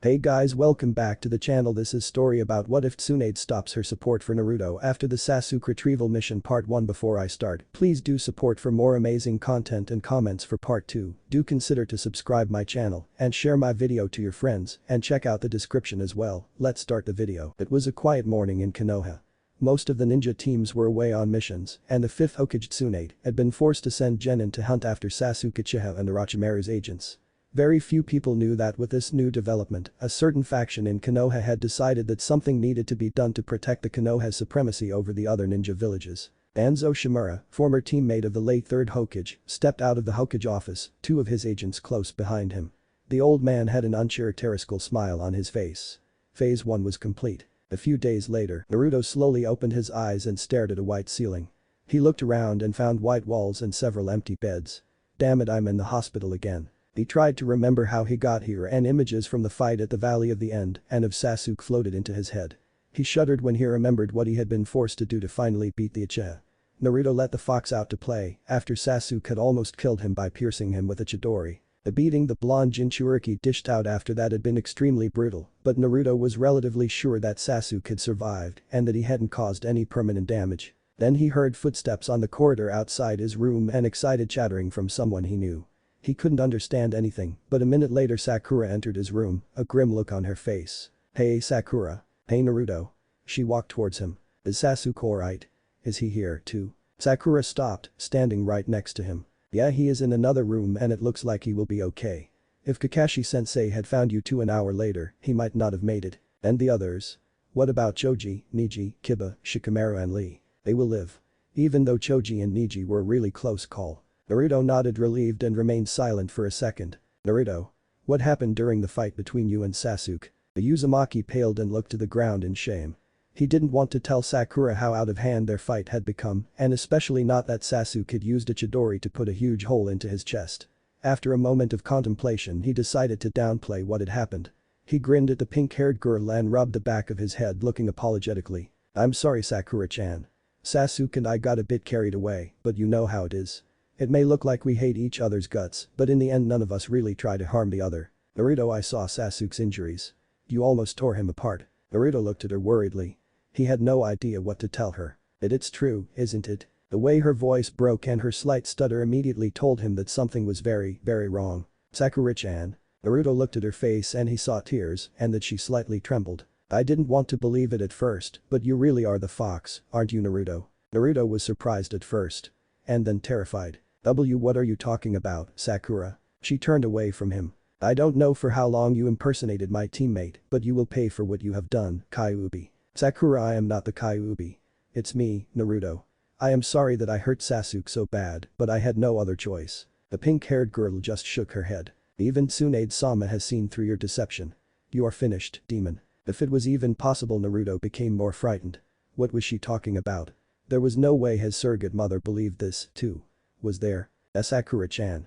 Hey guys, welcome back to the channel. This is story about what if Tsunade stops her support for Naruto after the Sasuke retrieval mission part 1. Before I start, please do support for more amazing content and comments for part 2. Do consider to subscribe my channel and share my video to your friends and check out the description as well. Let's start the video. It was a quiet morning in Konoha. Most of the ninja teams were away on missions and the 5th Hokage Tsunade had been forced to send Genin to hunt after Sasuke Uchiha and Orochimaru's agents. Very few people knew that with this new development, a certain faction in Konoha had decided that something needed to be done to protect the Konoha's supremacy over the other ninja villages. Danzo Shimura, former teammate of the late 3rd Hokage, stepped out of the Hokage office, 2 of his agents close behind him. The old man had an uncharacteristic smile on his face. Phase 1 was complete. A few days later, Naruto slowly opened his eyes and stared at a white ceiling. He looked around and found white walls and several empty beds. Damn it, I'm in the hospital again. He tried to remember how he got here and images from the fight at the Valley of the End and of Sasuke floated into his head. He shuddered when he remembered what he had been forced to do to finally beat the Uchiha. Naruto let the fox out to play after Sasuke had almost killed him by piercing him with a Chidori. The beating the blonde Jinchuriki dished out after that had been extremely brutal, but Naruto was relatively sure that Sasuke had survived and that he hadn't caused any permanent damage. Then he heard footsteps on the corridor outside his room and excited chattering from someone he knew. He couldn't understand anything, but a minute later Sakura entered his room, a grim look on her face. "Hey Sakura." "Hey Naruto." She walked towards him. "Is Sasuke alright? Is he here too?" Sakura stopped, standing right next to him. "Yeah, he is in another room and it looks like he will be okay. If Kakashi-sensei had found you 1 hour later, he might not have made it. And the others? What about Choji, Neji, Kiba, Shikamaru and Lee? They will live." Even though Choji and Neji were a really close call. Naruto nodded relieved and remained silent for a second. "Naruto. What happened during the fight between you and Sasuke?" The Uzumaki paled and looked to the ground in shame. He didn't want to tell Sakura how out of hand their fight had become and especially not that Sasuke had used a Chidori to put a huge hole into his chest. After a moment of contemplation he decided to downplay what had happened. He grinned at the pink-haired girl and rubbed the back of his head looking apologetically. "I'm sorry Sakura-chan. Sasuke and I got a bit carried away, but you know how it is. It may look like we hate each other's guts, but in the end none of us really try to harm the other. Naruto, I saw Sasuke's injuries. You almost tore him apart." Naruto looked at her worriedly. He had no idea what to tell her. "It's true, isn't it?" The way her voice broke and her slight stutter immediately told him that something was very, very wrong. "Sakura-chan." Naruto looked at her face and he saw tears and that she slightly trembled. "I didn't want to believe it at first, but you really are the fox, aren't you Naruto?" Naruto was surprised at first. And then terrified. What are you talking about, Sakura?" She turned away from him. "I don't know for how long you impersonated my teammate, but you will pay for what you have done, Kyuubi." "Sakura, I am not the Kyuubi. It's me, Naruto. I am sorry that I hurt Sasuke so bad, but I had no other choice." The pink-haired girl just shook her head. "Even Tsunade-sama has seen through your deception. You are finished, demon." If it was even possible, Naruto became more frightened. What was she talking about? There was no way his surrogate mother believed this, too. Was there? Sakura-chan.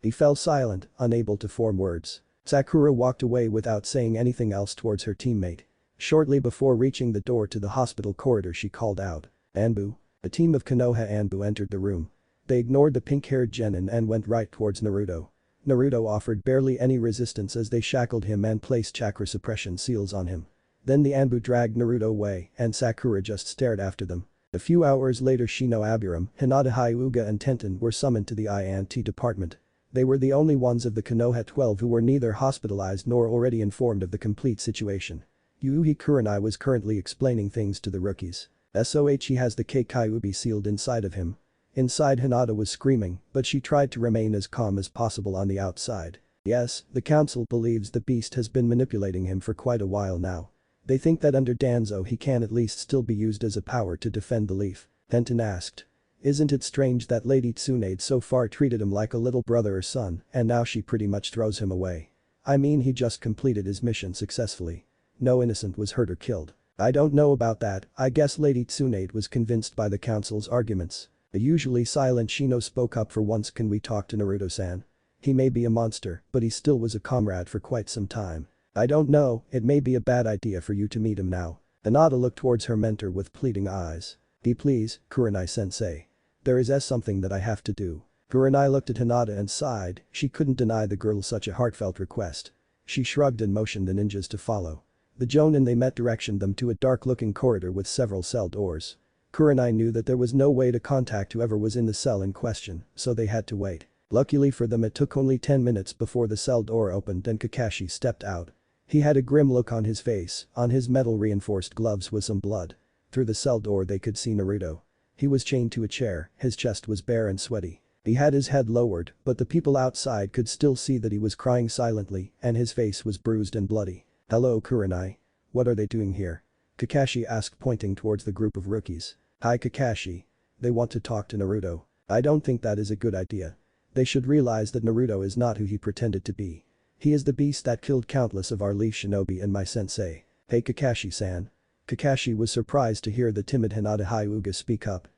He fell silent, unable to form words. Sakura walked away without saying anything else towards her teammate. Shortly before reaching the door to the hospital corridor she called out, "Anbu." A team of Konoha Anbu entered the room. They ignored the pink-haired genin and went right towards Naruto. Naruto offered barely any resistance as they shackled him and placed chakra suppression seals on him. Then the Anbu dragged Naruto away and Sakura just stared after them. A few hours later Shino Aburam, Hinata Hyuga and Tenten were summoned to the INT department. They were the only ones of the Konoha 12 who were neither hospitalized nor already informed of the complete situation. Yuuhi Kurenai was currently explaining things to the rookies. He has the Kyuubi sealed inside of him. Inside, Hinata was screaming, but she tried to remain as calm as possible on the outside. Yes, the council believes the beast has been manipulating him for quite a while now. They think that under Danzo he can at least still be used as a power to defend the leaf. Tenten asked. "Isn't it strange that Lady Tsunade so far treated him like a little brother or son and now she pretty much throws him away? I mean, he just completed his mission successfully. No innocent was hurt or killed." "I don't know about that, I guess Lady Tsunade was convinced by the council's arguments." The usually silent Shino spoke up for once. "Can we talk to Naruto-san? He may be a monster, but he still was a comrade for quite some time. I don't know, it may be a bad idea for you to meet him now." Hinata looked towards her mentor with pleading eyes. Please, Kurenai-sensei. There is something that I have to do." Kurenai looked at Hinata and sighed. She couldn't deny the girl such a heartfelt request. She shrugged and motioned the ninjas to follow. The Jonin they met directioned them to a dark-looking corridor with several cell doors. Kurenai knew that there was no way to contact whoever was in the cell in question, so they had to wait. Luckily for them it took only 10 minutes before the cell door opened and Kakashi stepped out. He had a grim look on his face, on his metal-reinforced gloves was some blood. Through the cell door they could see Naruto. He was chained to a chair, his chest was bare and sweaty. He had his head lowered, but the people outside could still see that he was crying silently and his face was bruised and bloody. "Hello Kurenai. What are they doing here?" Kakashi asked pointing towards the group of rookies. "Hi Kakashi. They want to talk to Naruto." "I don't think that is a good idea. They should realize that Naruto is not who he pretended to be. He is the beast that killed countless of our leaf shinobi and my sensei." "Hey Kakashi-san." Kakashi was surprised to hear the timid Hinata Hyuga speak up.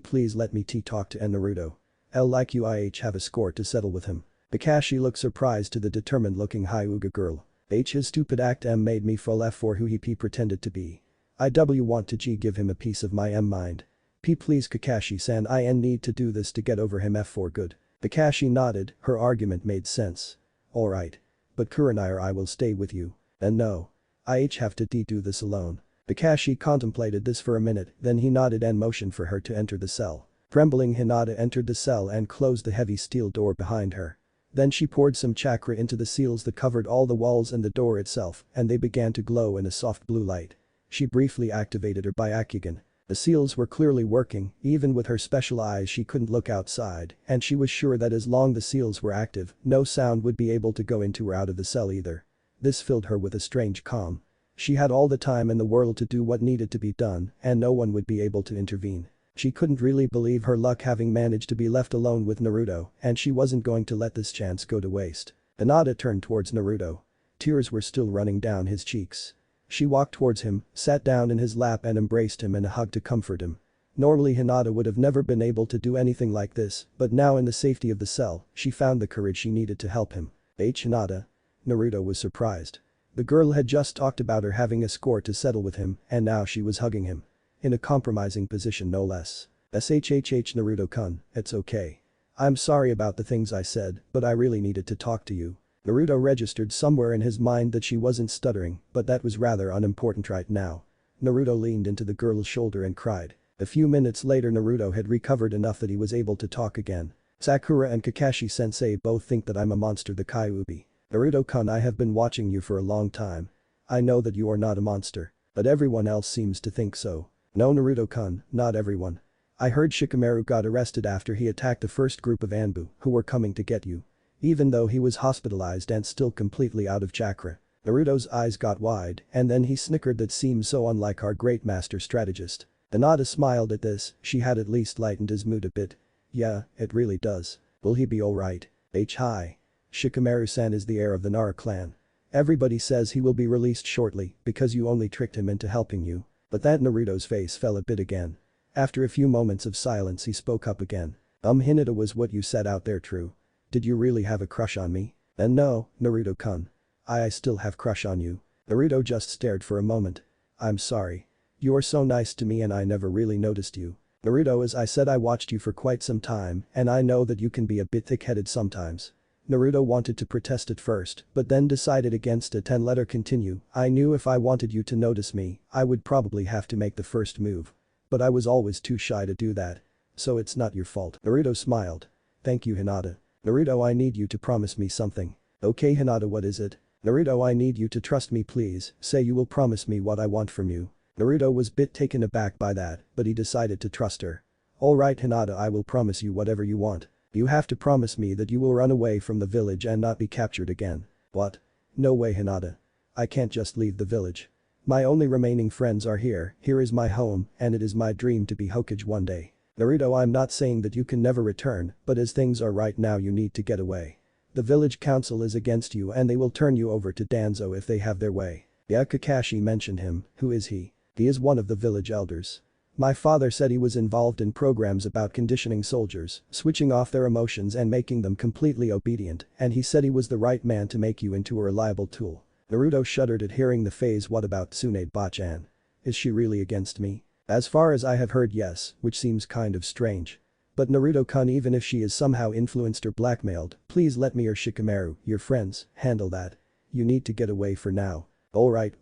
Please let me talk to Naruto. I'll like you have a score to settle with him." Kakashi looked surprised to the determined looking Hyuga girl. His stupid act made me fall for who he pretended to be. I want to give him a piece of my mind. Please Kakashi-san I need to do this to get over him for good." Kakashi nodded, her argument made sense. "Alright. But Kurenai or I will stay with you. And no. I have to do this alone." Kakashi contemplated this for a minute, then he nodded and motioned for her to enter the cell. Trembling Hinata entered the cell and closed the heavy steel door behind her. Then she poured some chakra into the seals that covered all the walls and the door itself and they began to glow in a soft blue light. She briefly activated her Byakugan. The seals were clearly working, even with her special eyes she couldn't look outside and she was sure that as long the seals were active, no sound would be able to go into or out of the cell either. This filled her with a strange calm. She had all the time in the world to do what needed to be done and no one would be able to intervene. She couldn't really believe her luck having managed to be left alone with Naruto and she wasn't going to let this chance go to waste. Hinata turned towards Naruto. Tears were still running down his cheeks. She walked towards him, sat down in his lap and embraced him in a hug to comfort him. Normally Hinata would have never been able to do anything like this, but now in the safety of the cell, she found the courage she needed to help him. Hinata. Naruto was surprised. The girl had just talked about her having a score to settle with him and now she was hugging him. In a compromising position no less. "Shhh Naruto-kun, it's okay. I'm sorry about the things I said, but I really needed to talk to you." Naruto registered somewhere in his mind that she wasn't stuttering, but that was rather unimportant right now. Naruto leaned into the girl's shoulder and cried. A few minutes later Naruto had recovered enough that he was able to talk again. "Sakura and Kakashi-sensei both think that I'm a monster the Kyuubi. Naruto-kun I have been watching you for a long time. I know that you are not a monster. But everyone else seems to think so." "No Naruto-kun, not everyone. I heard Shikamaru got arrested after he attacked the first group of Anbu who were coming to get you. Even though he was hospitalized and still completely out of chakra." Naruto's eyes got wide and then he snickered that seemed so unlike our great master strategist. Hinata smiled at this, she had at least lightened his mood a bit. "Yeah, it really does. Will he be alright?" Hi. Shikamaru-san is the heir of the Nara clan. Everybody says he will be released shortly because you only tricked him into helping you. But that Naruto's face fell a bit again. After a few moments of silence he spoke up again. Hinata was what you said out there true? Did you really have a crush on me?" "And no, Naruto-kun. I still have crush on you." Naruto just stared for a moment. "I'm sorry. You are so nice to me and I never really noticed you." "Naruto as I said I watched you for quite some time and I know that you can be a bit thick-headed sometimes." Naruto wanted to protest at first, but then decided against it and let her continue. "I knew if I wanted you to notice me, I would probably have to make the first move. But I was always too shy to do that. So it's not your fault." Naruto smiled. "Thank you Hinata. Naruto I need you to promise me something." "Okay Hinata what is it?" "Naruto I need you to trust me please, say you will promise me what I want from you." Naruto was bit taken aback by that, but he decided to trust her. "Alright Hinata I will promise you whatever you want. You have to promise me that you will run away from the village and not be captured again." "What? No way Hinata. I can't just leave the village. My only remaining friends are here is my home and it is my dream to be Hokage one day." "Naruto I'm not saying that you can never return, but as things are right now you need to get away. The village council is against you and they will turn you over to Danzo if they have their way." "Yeah Kakashi mentioned him, who is he?" "He is one of the village elders. My father said he was involved in programs about conditioning soldiers, switching off their emotions and making them completely obedient and he said he was the right man to make you into a reliable tool." Naruto shuddered at hearing the phrase "what about Tsunade Bachan? Is she really against me?" "As far as I have heard yes, which seems kind of strange. But Naruto-kun even if she is somehow influenced or blackmailed, please let me or Shikamaru, your friends, handle that. You need to get away for now. Alright.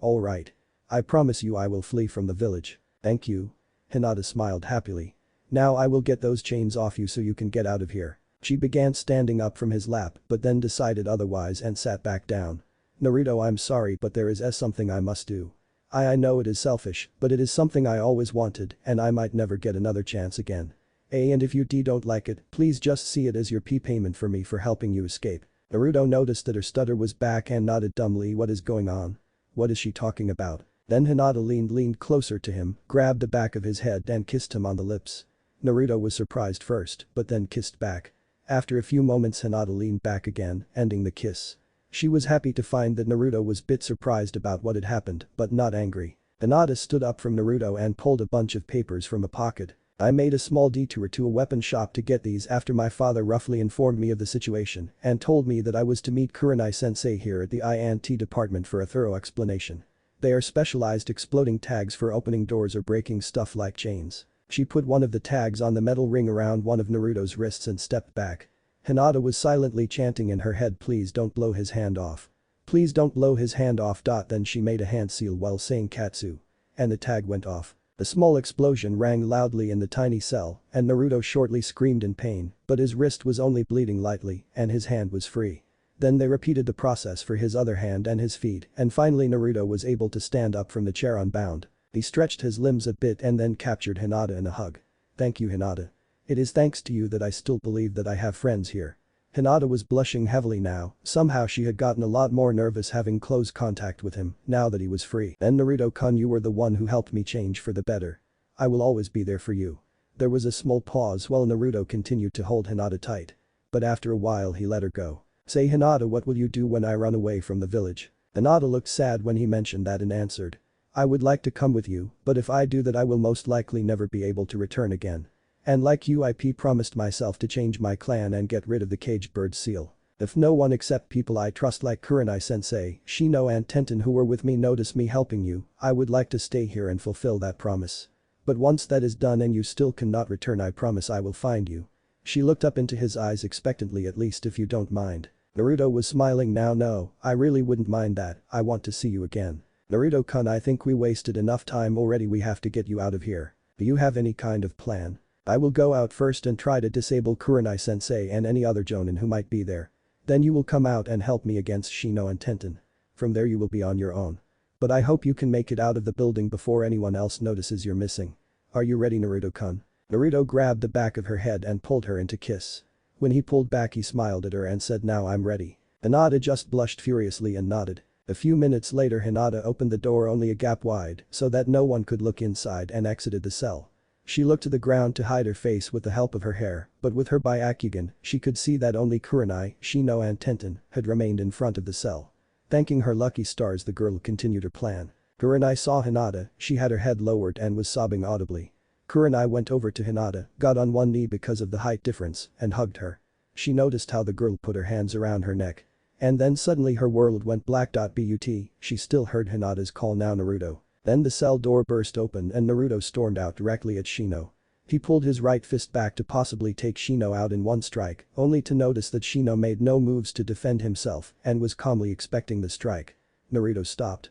I promise you I will flee from the village. Thank you. Hinata smiled happily. Now I will get those chains off you so you can get out of here. She began standing up from his lap but then decided otherwise and sat back down. Naruto, I'm sorry but there is something I must do. I know it is selfish, but it is something I always wanted and I might never get another chance again. And if you don't like it, please just see it as your payment for me for helping you escape. Naruto noticed that her stutter was back and nodded dumbly. What is going on? What is she talking about? Then Hinata leaned closer to him, grabbed the back of his head and kissed him on the lips. Naruto was surprised first, but then kissed back. After a few moments Hinata leaned back again, ending the kiss. She was happy to find that Naruto was bit surprised about what had happened, but not angry. Hinata stood up from Naruto and pulled a bunch of papers from a pocket. I made a small detour to a weapon shop to get these after my father roughly informed me of the situation and told me that I was to meet Kurenai-sensei here at the I&T department for a thorough explanation. They are specialized exploding tags for opening doors or breaking stuff like chains. She put one of the tags on the metal ring around one of Naruto's wrists and stepped back. Hinata was silently chanting in her head, please don't blow his hand off. Please don't blow his hand off. Then she made a hand seal while saying Katsu. And the tag went off. A small explosion rang loudly in the tiny cell and Naruto shortly screamed in pain, but his wrist was only bleeding lightly and his hand was free. Then they repeated the process for his other hand and his feet and finally Naruto was able to stand up from the chair unbound. He stretched his limbs a bit and then captured Hinata in a hug. Thank you, Hinata. It is thanks to you that I still believe that I have friends here. Hinata was blushing heavily now, somehow she had gotten a lot more nervous having close contact with him now that he was free. Then Naruto-kun, you were the one who helped me change for the better. I will always be there for you. There was a small pause while Naruto continued to hold Hinata tight. But after a while he let her go. Say Hinata, what will you do when I run away from the village? Hinata looked sad when he mentioned that and answered. I would like to come with you, but if I do that I will most likely never be able to return again. And like you, I promised myself to change my clan and get rid of the caged bird seal. If no one except people I trust like Kurenai-sensei, Shino and Tenten who were with me notice me helping you, I would like to stay here and fulfill that promise. But once that is done and you still cannot return, I promise I will find you. She looked up into his eyes expectantly. At least if you don't mind. Naruto was smiling now. No, I really wouldn't mind that, I want to see you again. Naruto-kun, I think we wasted enough time already, we have to get you out of here. Do you have any kind of plan? I will go out first and try to disable Kurenai-sensei and any other jonin who might be there. Then you will come out and help me against Shino and Tenten. From there you will be on your own. But I hope you can make it out of the building before anyone else notices you're missing. Are you ready, Naruto-kun? Naruto grabbed the back of her head and pulled her into kiss. When he pulled back he smiled at her and said, now I'm ready. Hinata just blushed furiously and nodded. A few minutes later Hinata opened the door only a gap wide so that no one could look inside and exited the cell. She looked to the ground to hide her face with the help of her hair, but with her Byakugan, she could see that only Kurenai, Shino and Tenten had remained in front of the cell. Thanking her lucky stars, the girl continued her plan. Kurenai saw Hinata, she had her head lowered and was sobbing audibly. Kurenai went over to Hinata, got on one knee because of the height difference, and hugged her. She noticed how the girl put her hands around her neck. And then suddenly her world went black. But she still heard Hinata's call, now Naruto. Then the cell door burst open and Naruto stormed out directly at Shino. He pulled his right fist back to possibly take Shino out in one strike, only to notice that Shino made no moves to defend himself and was calmly expecting the strike. Naruto stopped.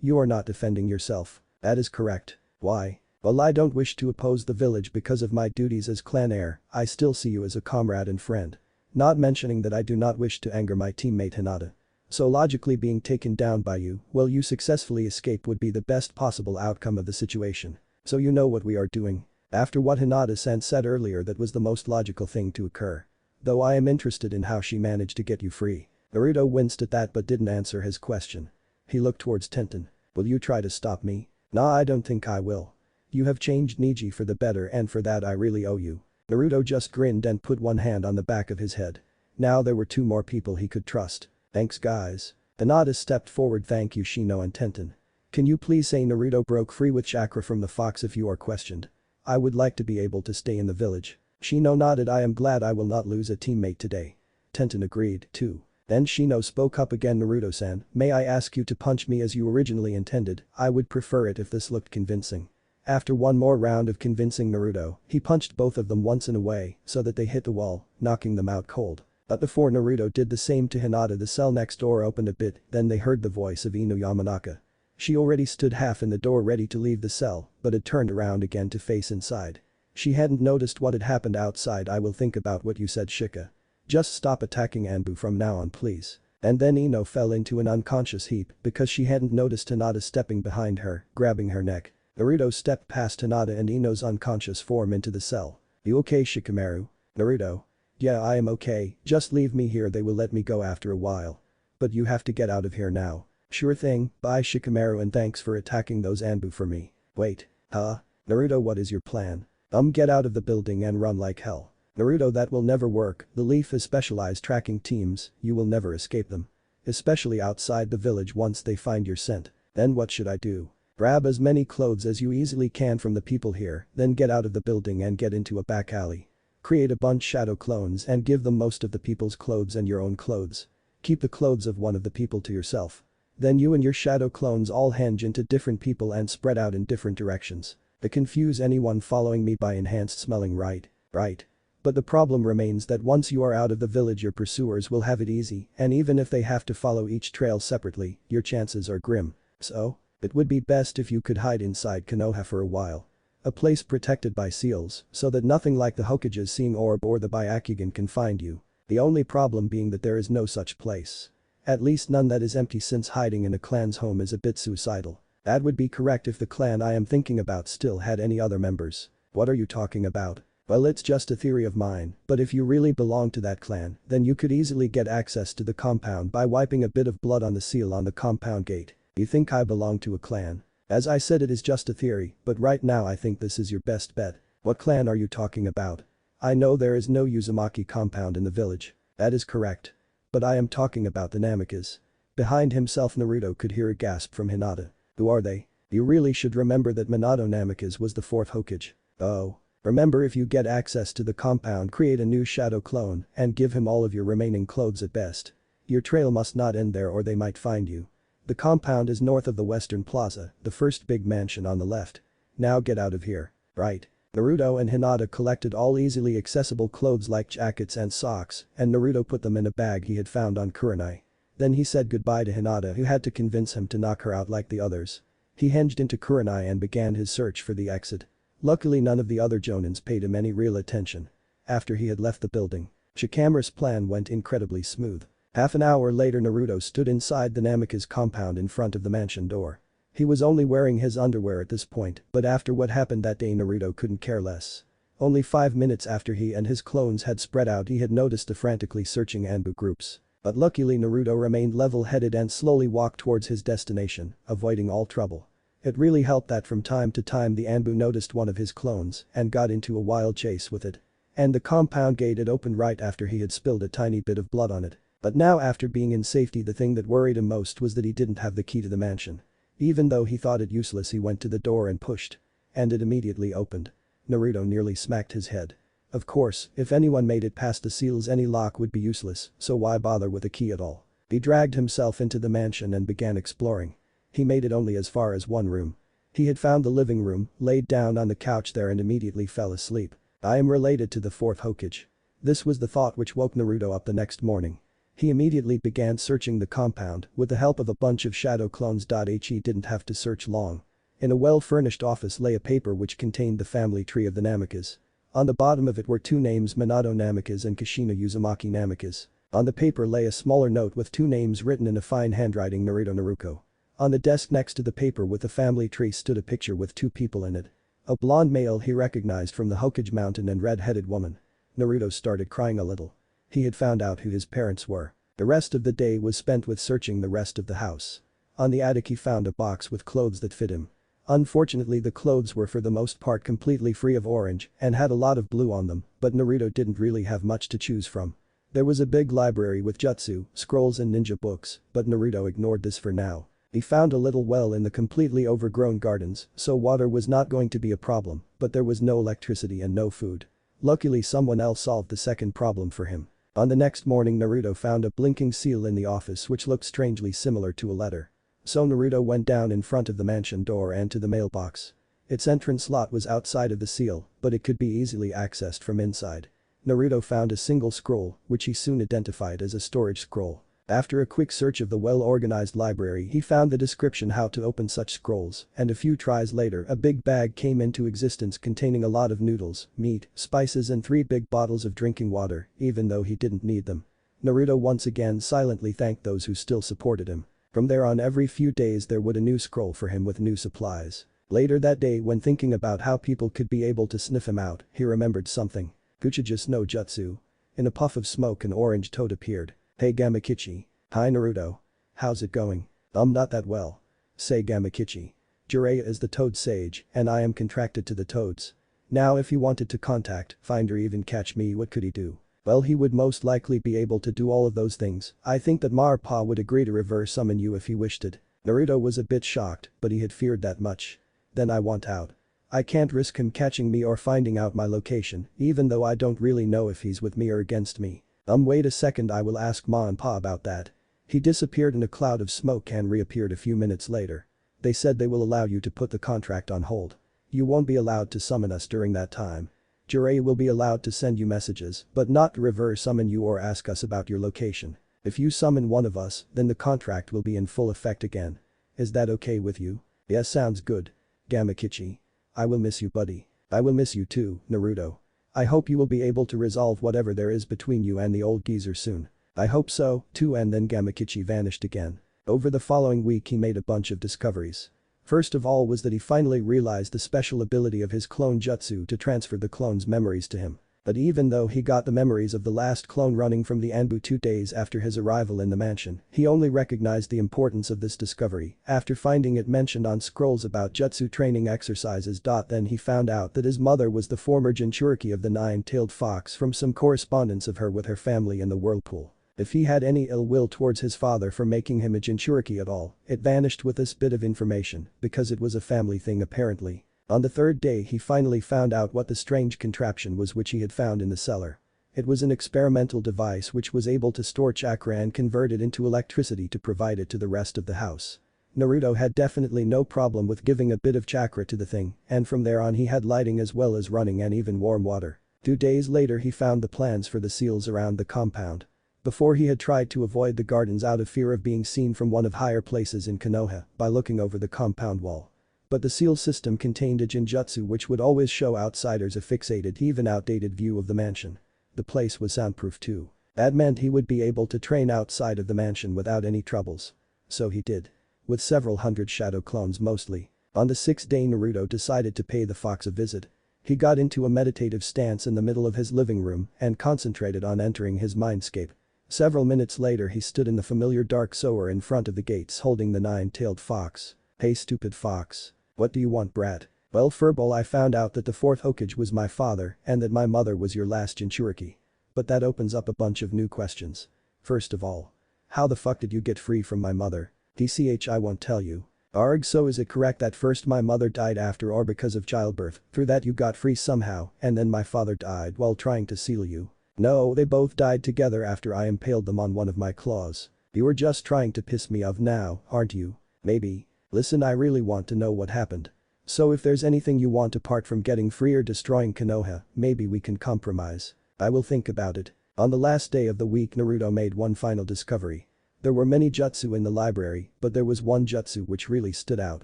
You are not defending yourself. That is correct. Why? Well, I don't wish to oppose the village because of my duties as clan heir, I still see you as a comrade and friend. Not mentioning that I do not wish to anger my teammate Hinata. So logically being taken down by you, while you successfully escape would be the best possible outcome of the situation. So you know what we are doing. After what Hinata-san said earlier, that was the most logical thing to occur. Though I am interested in how she managed to get you free. Naruto winced at that but didn't answer his question. He looked towards Tenten. Will you try to stop me? Nah, I don't think I will. You have changed Niji for the better and for that I really owe you. Naruto just grinned and put one hand on the back of his head. Now there were two more people he could trust. Thanks guys. Hinata stepped forward. Thank you Shino and Tenten. Can you please say Naruto broke free with chakra from the fox if you are questioned? I would like to be able to stay in the village. Shino nodded. I am glad I will not lose a teammate today. Tenten agreed, too. Then Shino spoke up again. Naruto-san, may I ask you to punch me as you originally intended? I would prefer it if this looked convincing. After one more round of convincing Naruto, he punched both of them once in a way so that they hit the wall, knocking them out cold. But before Naruto did the same to Hinata, the cell next door opened a bit, then they heard the voice of Ino Yamanaka. She already stood half in the door ready to leave the cell, but had turned around again to face inside. She hadn't noticed what had happened outside. "I will think about what you said, Shika. Just stop attacking Anbu from now on, please." And then Ino fell into an unconscious heap because she hadn't noticed Hinata stepping behind her, grabbing her neck. Naruto stepped past Hinata and Ino's unconscious form into the cell. "You okay, Shikamaru?" "Naruto. Yeah, I am okay, just leave me here, they will let me go after a while. But you have to get out of here now." "Sure thing, bye Shikamaru and thanks for attacking those Anbu for me." "Wait. Huh? Naruto, what is your plan?" Get out of the building and run like hell." "Naruto, that will never work, the Leaf is specialized tracking teams, you will never escape them. Especially outside the village once they find your scent." "Then what should I do?" "Grab as many clothes as you easily can from the people here, then get out of the building and get into a back alley. Create a bunch shadow clones and give them most of the people's clothes and your own clothes. Keep the clothes of one of the people to yourself. Then you and your shadow clones all henge into different people and spread out in different directions. To confuse anyone following me by enhanced smelling, right? Right. But the problem remains that once you are out of the village your pursuers will have it easy, and even if they have to follow each trail separately, your chances are grim. So? It would be best if you could hide inside Konoha for a while. A place protected by seals, so that nothing like the Hokage's seeing orb or the Byakugan can find you. The only problem being that there is no such place. At least none that is empty, since hiding in a clan's home is a bit suicidal. That would be correct if the clan I am thinking about still had any other members." "What are you talking about?" "Well, it's just a theory of mine, but if you really belong to that clan, then you could easily get access to the compound by wiping a bit of blood on the seal on the compound gate." "You think I belong to a clan?" "As I said, it is just a theory, but right now I think this is your best bet." "What clan are you talking about?" "I know there is no Uzumaki compound in the village." "That is correct. But I am talking about the Namikas." Behind himself Naruto could hear a gasp from Hinata. "Who are they?" "You really should remember that Minato Namikas was the fourth Hokage." "Oh. Remember, if you get access to the compound, create a new shadow clone and give him all of your remaining clothes at best. Your trail must not end there or they might find you. The compound is north of the Western Plaza, the first big mansion on the left. Now get out of here." "Right." Naruto and Hinata collected all easily accessible clothes like jackets and socks, and Naruto put them in a bag he had found on Kurenai. Then he said goodbye to Hinata, who had to convince him to knock her out like the others. He henged into Kurenai and began his search for the exit. Luckily none of the other jonins paid him any real attention. After he had left the building, Shikamaru's plan went incredibly smooth. Half an hour later Naruto stood inside the Namika's compound in front of the mansion door. He was only wearing his underwear at this point, but after what happened that day Naruto couldn't care less. Only 5 minutes after he and his clones had spread out he had noticed the frantically searching Anbu groups. But luckily Naruto remained level-headed and slowly walked towards his destination, avoiding all trouble. It really helped that from time to time the Anbu noticed one of his clones and got into a wild chase with it. And the compound gate had opened right after he had spilled a tiny bit of blood on it. But now after being in safety the thing that worried him most was that he didn't have the key to the mansion. Even though he thought it useless he went to the door and pushed. And it immediately opened. Naruto nearly smacked his head. Of course, if anyone made it past the seals any lock would be useless, so why bother with a key at all? He dragged himself into the mansion and began exploring. He made it only as far as one room. He had found the living room, laid down on the couch there and immediately fell asleep. I am related to the fourth Hokage. This was the thought which woke Naruto up the next morning. He immediately began searching the compound with the help of a bunch of shadow clones. He didn't have to search long. In a well-furnished office lay a paper which contained the family tree of the Namikas. On the bottom of it were two names, Minato Namikas and Kushina Uzumaki Namikas. On the paper lay a smaller note with two names written in a fine handwriting, Naruto Naruko. On the desk next to the paper with the family tree stood a picture with two people in it. A blonde male he recognized from the Hokage Mountain and red-headed woman. Naruto started crying a little. He had found out who his parents were. The rest of the day was spent with searching the rest of the house. On the attic he found a box with clothes that fit him. Unfortunately the clothes were for the most part completely free of orange and had a lot of blue on them, but Naruto didn't really have much to choose from. There was a big library with jutsu, scrolls and ninja books, but Naruto ignored this for now. He found a little well in the completely overgrown gardens, so water was not going to be a problem, but there was no electricity and no food. Luckily someone else solved the second problem for him. On the next morning Naruto found a blinking seal in the office which looked strangely similar to a letter. So Naruto went down in front of the mansion door and to the mailbox. Its entrance slot was outside of the seal, but it could be easily accessed from inside. Naruto found a single scroll, which he soon identified as a storage scroll. After a quick search of the well-organized library he found the description how to open such scrolls, and a few tries later a big bag came into existence containing a lot of noodles, meat, spices and 3 big bottles of drinking water, even though he didn't need them. Naruto once again silently thanked those who still supported him. From there on every few days there would a new scroll for him with new supplies. Later that day when thinking about how people could be able to sniff him out, he remembered something. Kuchijutsu no Jutsu. In a puff of smoke an orange toad appeared. Hey Gamakichi. Hi Naruto. How's it going? Not that well. Say Gamakichi. Jiraiya is the toad sage and I am contracted to the toads. Now if he wanted to contact, find or even catch me what could he do? Well he would most likely be able to do all of those things. I think that Mappa would agree to reverse summon you if he wished it. Naruto was a bit shocked but he had feared that much. Then I want out. I can't risk him catching me or finding out my location even though I don't really know if he's with me or against me. Wait a second I will ask Ma and Pa about that. He disappeared in a cloud of smoke and reappeared a few minutes later. They said they will allow you to put the contract on hold. You won't be allowed to summon us during that time. Jiraiya will be allowed to send you messages but not to reverse summon you or ask us about your location. If you summon one of us, then the contract will be in full effect again. Is that okay with you? Yes, sounds good. Gamakichi. I will miss you buddy. I will miss you too, Naruto. I hope you will be able to resolve whatever there is between you and the old geezer soon. I hope so, too and then Gamakichi vanished again. Over the following week he made a bunch of discoveries. First of all was that he finally realized the special ability of his clone jutsu to transfer the clone's memories to him. But even though he got the memories of the last clone running from the Anbu 2 days after his arrival in the mansion, he only recognized the importance of this discovery after finding it mentioned on scrolls about jutsu training exercises. Then he found out that his mother was the former Jinchuriki of the Nine-Tailed Fox from some correspondence of her with her family in the whirlpool. If he had any ill will towards his father for making him a Jinchuriki at all, it vanished with this bit of information because it was a family thing apparently. On the 3rd day he finally found out what the strange contraption was which he had found in the cellar. It was an experimental device which was able to store chakra and convert it into electricity to provide it to the rest of the house. Naruto had definitely no problem with giving a bit of chakra to the thing, and from there on he had lighting as well as running and even warm water. 2 days later he found the plans for the seals around the compound. Before he had tried to avoid the gardens out of fear of being seen from one of higher places in Konoha by looking over the compound wall. But the seal system contained a Jinjutsu which would always show outsiders a fixated even outdated view of the mansion. The place was soundproof too. That meant he would be able to train outside of the mansion without any troubles. So he did. With several hundred shadow clones mostly. On the 6th day Naruto decided to pay the fox a visit. He got into a meditative stance in the middle of his living room and concentrated on entering his mindscape. Several minutes later he stood in the familiar dark sewer in front of the gates holding the 9-tailed fox. Hey stupid fox. What do you want brat? Well furball I found out that the 4th Hokage was my father and that my mother was your last Jinchuriki. But that opens up a bunch of new questions. First of all. How the fuck did you get free from my mother? TCH I won't tell you. Arg so is it correct that first my mother died after or because of childbirth, through that you got free somehow and then my father died while trying to seal you? No they both died together after I impaled them on one of my claws. You were just trying to piss me off now, aren't you? Maybe. Listen I really want to know what happened. So if there's anything you want apart from getting free or destroying Konoha, maybe we can compromise. I will think about it. On the last day of the week Naruto made one final discovery. There were many jutsu in the library, but there was one jutsu which really stood out.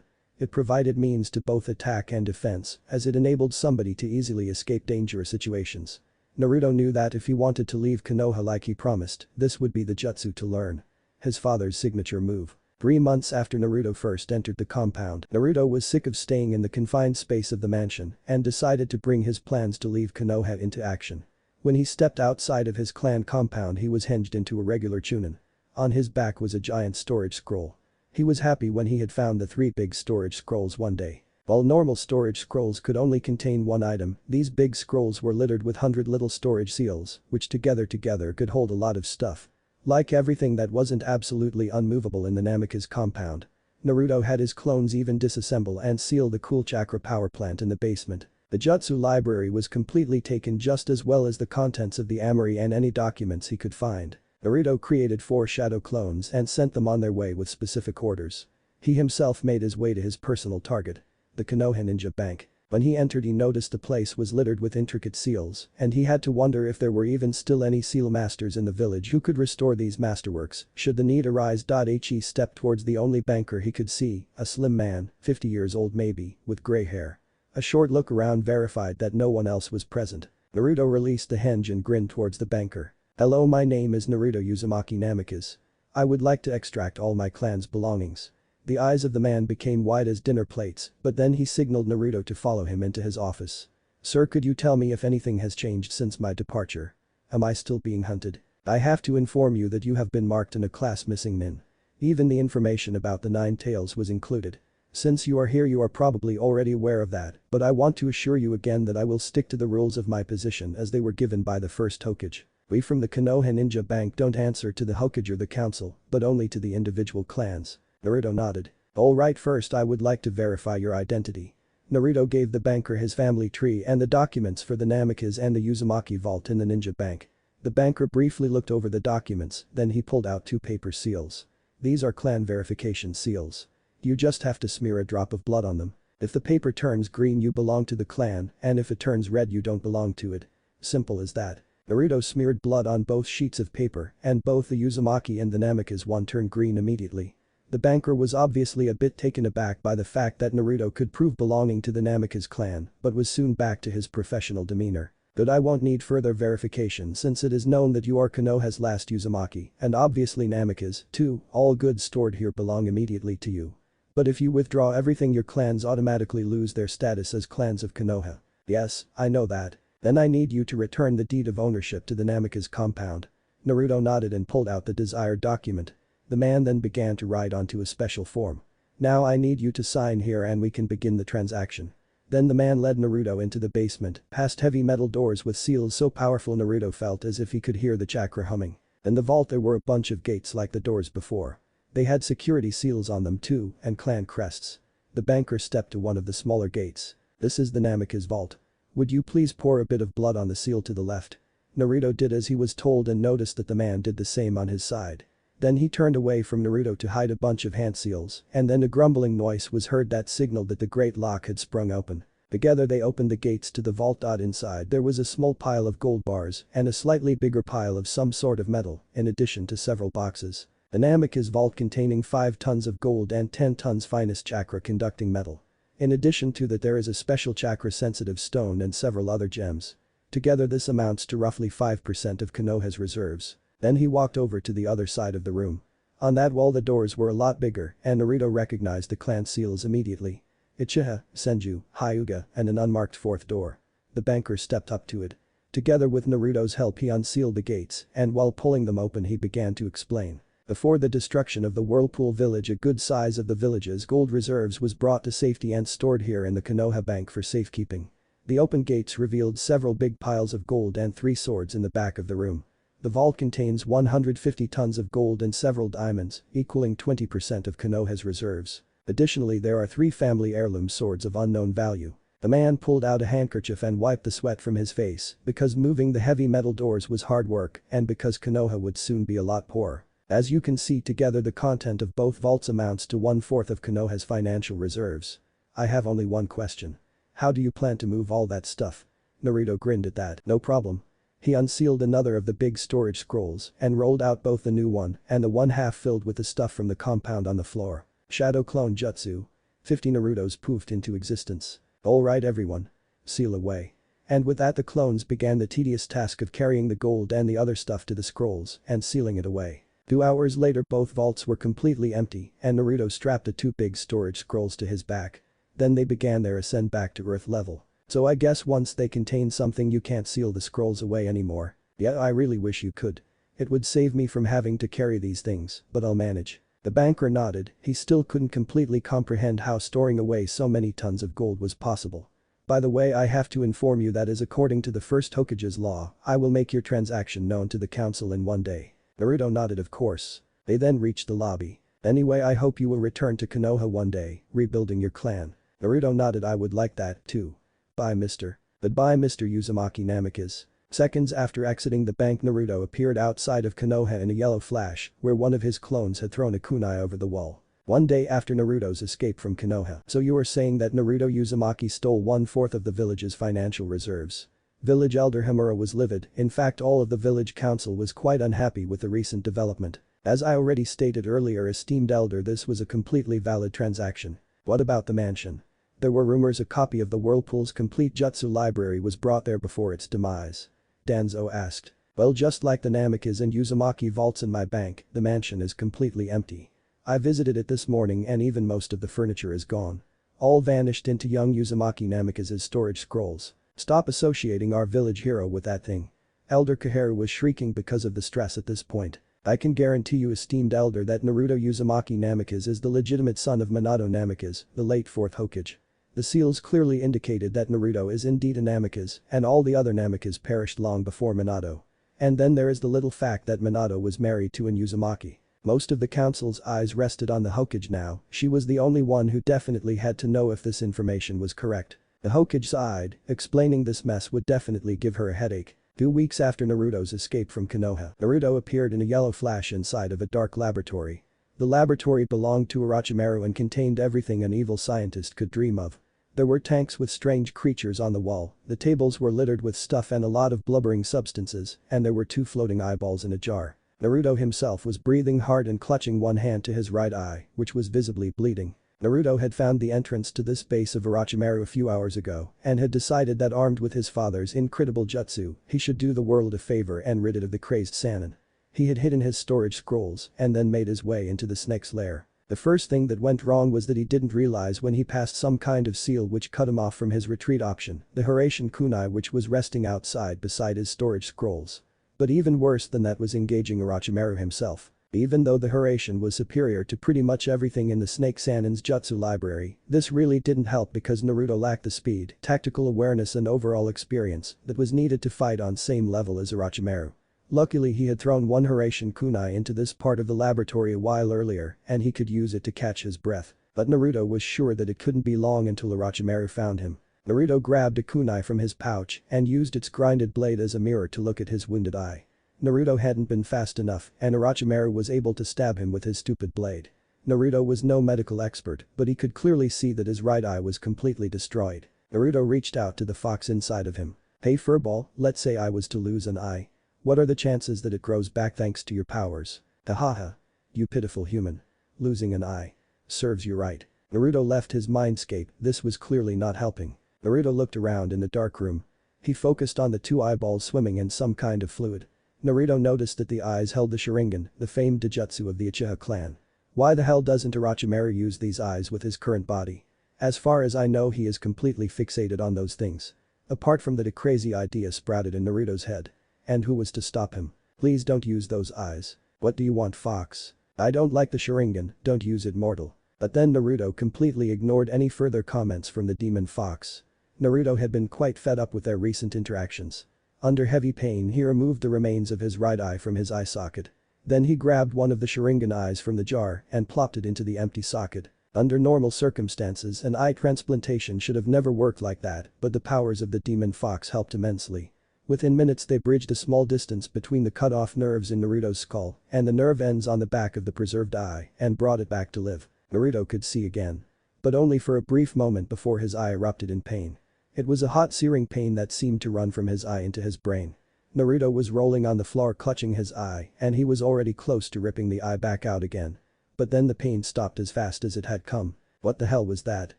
It provided means to both attack and defense, as it enabled somebody to easily escape dangerous situations. Naruto knew that if he wanted to leave Konoha like he promised, this would be the jutsu to learn. His father's signature move. 3 months after Naruto first entered the compound, Naruto was sick of staying in the confined space of the mansion and decided to bring his plans to leave Konoha into action. When he stepped outside of his clan compound he was hinged into a regular chunin. On his back was a giant storage scroll. He was happy when he had found the 3 big storage scrolls one day. While normal storage scrolls could only contain one item, these big scrolls were littered with 100 little storage seals, which together could hold a lot of stuff. Like everything that wasn't absolutely unmovable in the Namikaze compound. Naruto had his clones even disassemble and seal the cool chakra power plant in the basement. The jutsu library was completely taken just as well as the contents of the armory and any documents he could find. Naruto created 4 shadow clones and sent them on their way with specific orders. He himself made his way to his personal target. The Konoha Ninja Bank. When he entered he noticed the place was littered with intricate seals, and he had to wonder if there were even still any seal masters in the village who could restore these masterworks should the need arise. He stepped towards the only banker he could see, a slim man, 50 years old maybe, with grey hair. A short look around verified that no one else was present. Naruto released the hinge and grinned towards the banker. "Hello, my name is Naruto Uzumaki Namikaze. I would like to extract all my clan's belongings." The eyes of the man became wide as dinner plates, but then he signaled Naruto to follow him into his office. "Sir, could you tell me if anything has changed since my departure? Am I still being hunted? I have to inform you that you have been marked in a class missing min. Even the information about the 9 tails was included. Since you are here you are probably already aware of that, but I want to assure you again that I will stick to the rules of my position as they were given by the first Hokage. We from the Konoha Ninja Bank don't answer to the Hokage or the council, but only to the individual clans." Naruto nodded. "Alright, first I would like to verify your identity." Naruto gave the banker his family tree and the documents for the Namikaze and the Uzumaki vault in the ninja bank. The banker briefly looked over the documents, then he pulled out 2 paper seals. "These are clan verification seals. You just have to smear a drop of blood on them. If the paper turns green you belong to the clan, and if it turns red you don't belong to it. Simple as that." Naruto smeared blood on both sheets of paper, and both the Uzumaki and the Namikaze one turned green immediately. The banker was obviously a bit taken aback by the fact that Naruto could prove belonging to the Namikaze clan, but was soon back to his professional demeanor. "Good, I won't need further verification since it is known that you are Konoha's last Uzumaki, and obviously Namikaze, too. All goods stored here belong immediately to you. But if you withdraw everything your clans automatically lose their status as clans of Konoha." "Yes, I know that. Then I need you to return the deed of ownership to the Namikaze compound." Naruto nodded and pulled out the desired document. The man then began to write onto a special form. "Now I need you to sign here and we can begin the transaction." Then the man led Naruto into the basement, past heavy metal doors with seals so powerful Naruto felt as if he could hear the chakra humming. In the vault there were a bunch of gates like the doors before. They had security seals on them too, and clan crests. The banker stepped to one of the smaller gates. "This is the Namikaze vault. Would you please pour a bit of blood on the seal to the left?" Naruto did as he was told and noticed that the man did the same on his side. Then he turned away from Naruto to hide a bunch of hand seals, and then a grumbling noise was heard that signaled that the great lock had sprung open. Together they opened the gates to the vault. Inside there was a small pile of gold bars and a slightly bigger pile of some sort of metal, in addition to several boxes. The Namikaze vault containing 5 tons of gold and 10 tons finest chakra conducting metal. In addition to that there is a special chakra sensitive stone and several other gems. Together this amounts to roughly 5% of Konoha's reserves. Then he walked over to the other side of the room. On that wall the doors were a lot bigger and Naruto recognized the clan seals immediately. Uchiha, Senju, Hyuga, and an unmarked 4th door. The banker stepped up to it. Together with Naruto's help he unsealed the gates and while pulling them open he began to explain. Before the destruction of the Whirlpool village a good size of the village's gold reserves was brought to safety and stored here in the Konoha Bank for safekeeping. The open gates revealed several big piles of gold and 3 swords in the back of the room. The vault contains 150 tons of gold and several diamonds, equaling 20% of Konoha's reserves. Additionally there are 3 family heirloom swords of unknown value. The man pulled out a handkerchief and wiped the sweat from his face because moving the heavy metal doors was hard work and because Konoha would soon be a lot poorer. As you can see together the content of both vaults amounts to 1/4 of Konoha's financial reserves. I have only one question. How do you plan to move all that stuff? Naruto grinned at that. No problem. He unsealed another of the big storage scrolls and rolled out both the new one and the one half filled with the stuff from the compound on the floor. Shadow clone jutsu. 50 Narutos poofed into existence. Alright everyone. Seal away. And with that the clones began the tedious task of carrying the gold and the other stuff to the scrolls and sealing it away. 2 hours later both vaults were completely empty and Naruto strapped the 2 big storage scrolls to his back. Then they began their ascent back to Earth level. So I guess once they contain something you can't seal the scrolls away anymore. Yeah, I really wish you could. It would save me from having to carry these things, but I'll manage. The banker nodded, he still couldn't completely comprehend how storing away so many tons of gold was possible. By the way, I have to inform you that as according to the first Hokage's law, I will make your transaction known to the council in 1 day. Naruto nodded of course. They then reached the lobby. Anyway, I hope you will return to Konoha one day, rebuilding your clan. Naruto nodded. I would like that too. Bye Mr. Goodbye Mr. Uzumaki Namikaze. Seconds after exiting the bank Naruto appeared outside of Konoha in a yellow flash where one of his clones had thrown a kunai over the wall. One day after Naruto's escape from Konoha. So you are saying that Naruto Uzumaki stole 1/4 of the village's financial reserves. Village elder Himura was livid, in fact all of the village council was quite unhappy with the recent development. As I already stated earlier, esteemed elder, this was a completely valid transaction. What about the mansion? There were rumors a copy of the Whirlpool's complete jutsu library was brought there before its demise. Danzo asked. Well, just like the Namikaze and Uzumaki vaults in my bank, the mansion is completely empty. I visited it this morning and even most of the furniture is gone. All vanished into young Uzumaki Namikaze's storage scrolls. Stop associating our village hero with that thing. Elder Koharu was shrieking because of the stress at this point. I can guarantee you, esteemed elder, that Naruto Uzumaki Namikaze is the legitimate son of Minato Namikaze, the late 4th Hokage. The seals clearly indicated that Naruto is indeed a Namikaze and all the other Namikaze perished long before Minato. And then there is the little fact that Minato was married to an Uzumaki. Most of the council's eyes rested on the Hokage now, she was the only one who definitely had to know if this information was correct. The Hokage sighed, explaining this mess would definitely give her a headache. 2 weeks after Naruto's escape from Konoha, Naruto appeared in a yellow flash inside of a dark laboratory. The laboratory belonged to Orochimaru and contained everything an evil scientist could dream of. There were tanks with strange creatures on the wall, the tables were littered with stuff and a lot of blubbering substances, and there were 2 floating eyeballs in a jar. Naruto himself was breathing hard and clutching one hand to his right eye, which was visibly bleeding. Naruto had found the entrance to this base of Orochimaru a few hours ago and had decided that armed with his father's incredible jutsu, he should do the world a favor and rid it of the crazed Sannin. He had hidden his storage scrolls and then made his way into the snake's lair. The first thing that went wrong was that he didn't realize when he passed some kind of seal which cut him off from his retreat option, the Hiraishin kunai which was resting outside beside his storage scrolls. But even worse than that was engaging Orochimaru himself. Even though the Hiraishin was superior to pretty much everything in the Snake Sannin's jutsu library, this really didn't help because Naruto lacked the speed, tactical awareness and overall experience that was needed to fight on same level as Orochimaru. Luckily he had thrown one Hiraishin kunai into this part of the laboratory a while earlier and he could use it to catch his breath. But Naruto was sure that it couldn't be long until Orochimaru found him. Naruto grabbed a kunai from his pouch and used its grinded blade as a mirror to look at his wounded eye. Naruto hadn't been fast enough and Orochimaru was able to stab him with his stupid blade. Naruto was no medical expert, but he could clearly see that his right eye was completely destroyed. Naruto reached out to the fox inside of him. Hey furball, let's say I was to lose an eye. What are the chances that it grows back thanks to your powers? Hahaha. You pitiful human. Losing an eye. Serves you right. Naruto left his mindscape, this was clearly not helping. Naruto looked around in the dark room. He focused on the 2 eyeballs swimming in some kind of fluid. Naruto noticed that the eyes held the Sharingan, the famed Dijutsu of the Uchiha clan. Why the hell doesn't Orochimaru use these eyes with his current body? As far as I know he is completely fixated on those things. Apart from that, a crazy idea sprouted in Naruto's head. And who was to stop him? Please don't use those eyes. What do you want, fox? I don't like the Sharingan, don't use it, mortal. But then Naruto completely ignored any further comments from the demon fox. Naruto had been quite fed up with their recent interactions. Under heavy pain he removed the remains of his right eye from his eye socket. Then he grabbed one of the Sharingan eyes from the jar and plopped it into the empty socket. Under normal circumstances an eye transplantation should have never worked like that, but the powers of the demon fox helped immensely. Within minutes they bridged a small distance between the cut-off nerves in Naruto's skull and the nerve ends on the back of the preserved eye and brought it back to live. Naruto could see again. But only for a brief moment before his eye erupted in pain. It was a hot searing pain that seemed to run from his eye into his brain. Naruto was rolling on the floor clutching his eye and he was already close to ripping the eye back out again. But then the pain stopped as fast as it had come. What the hell was that?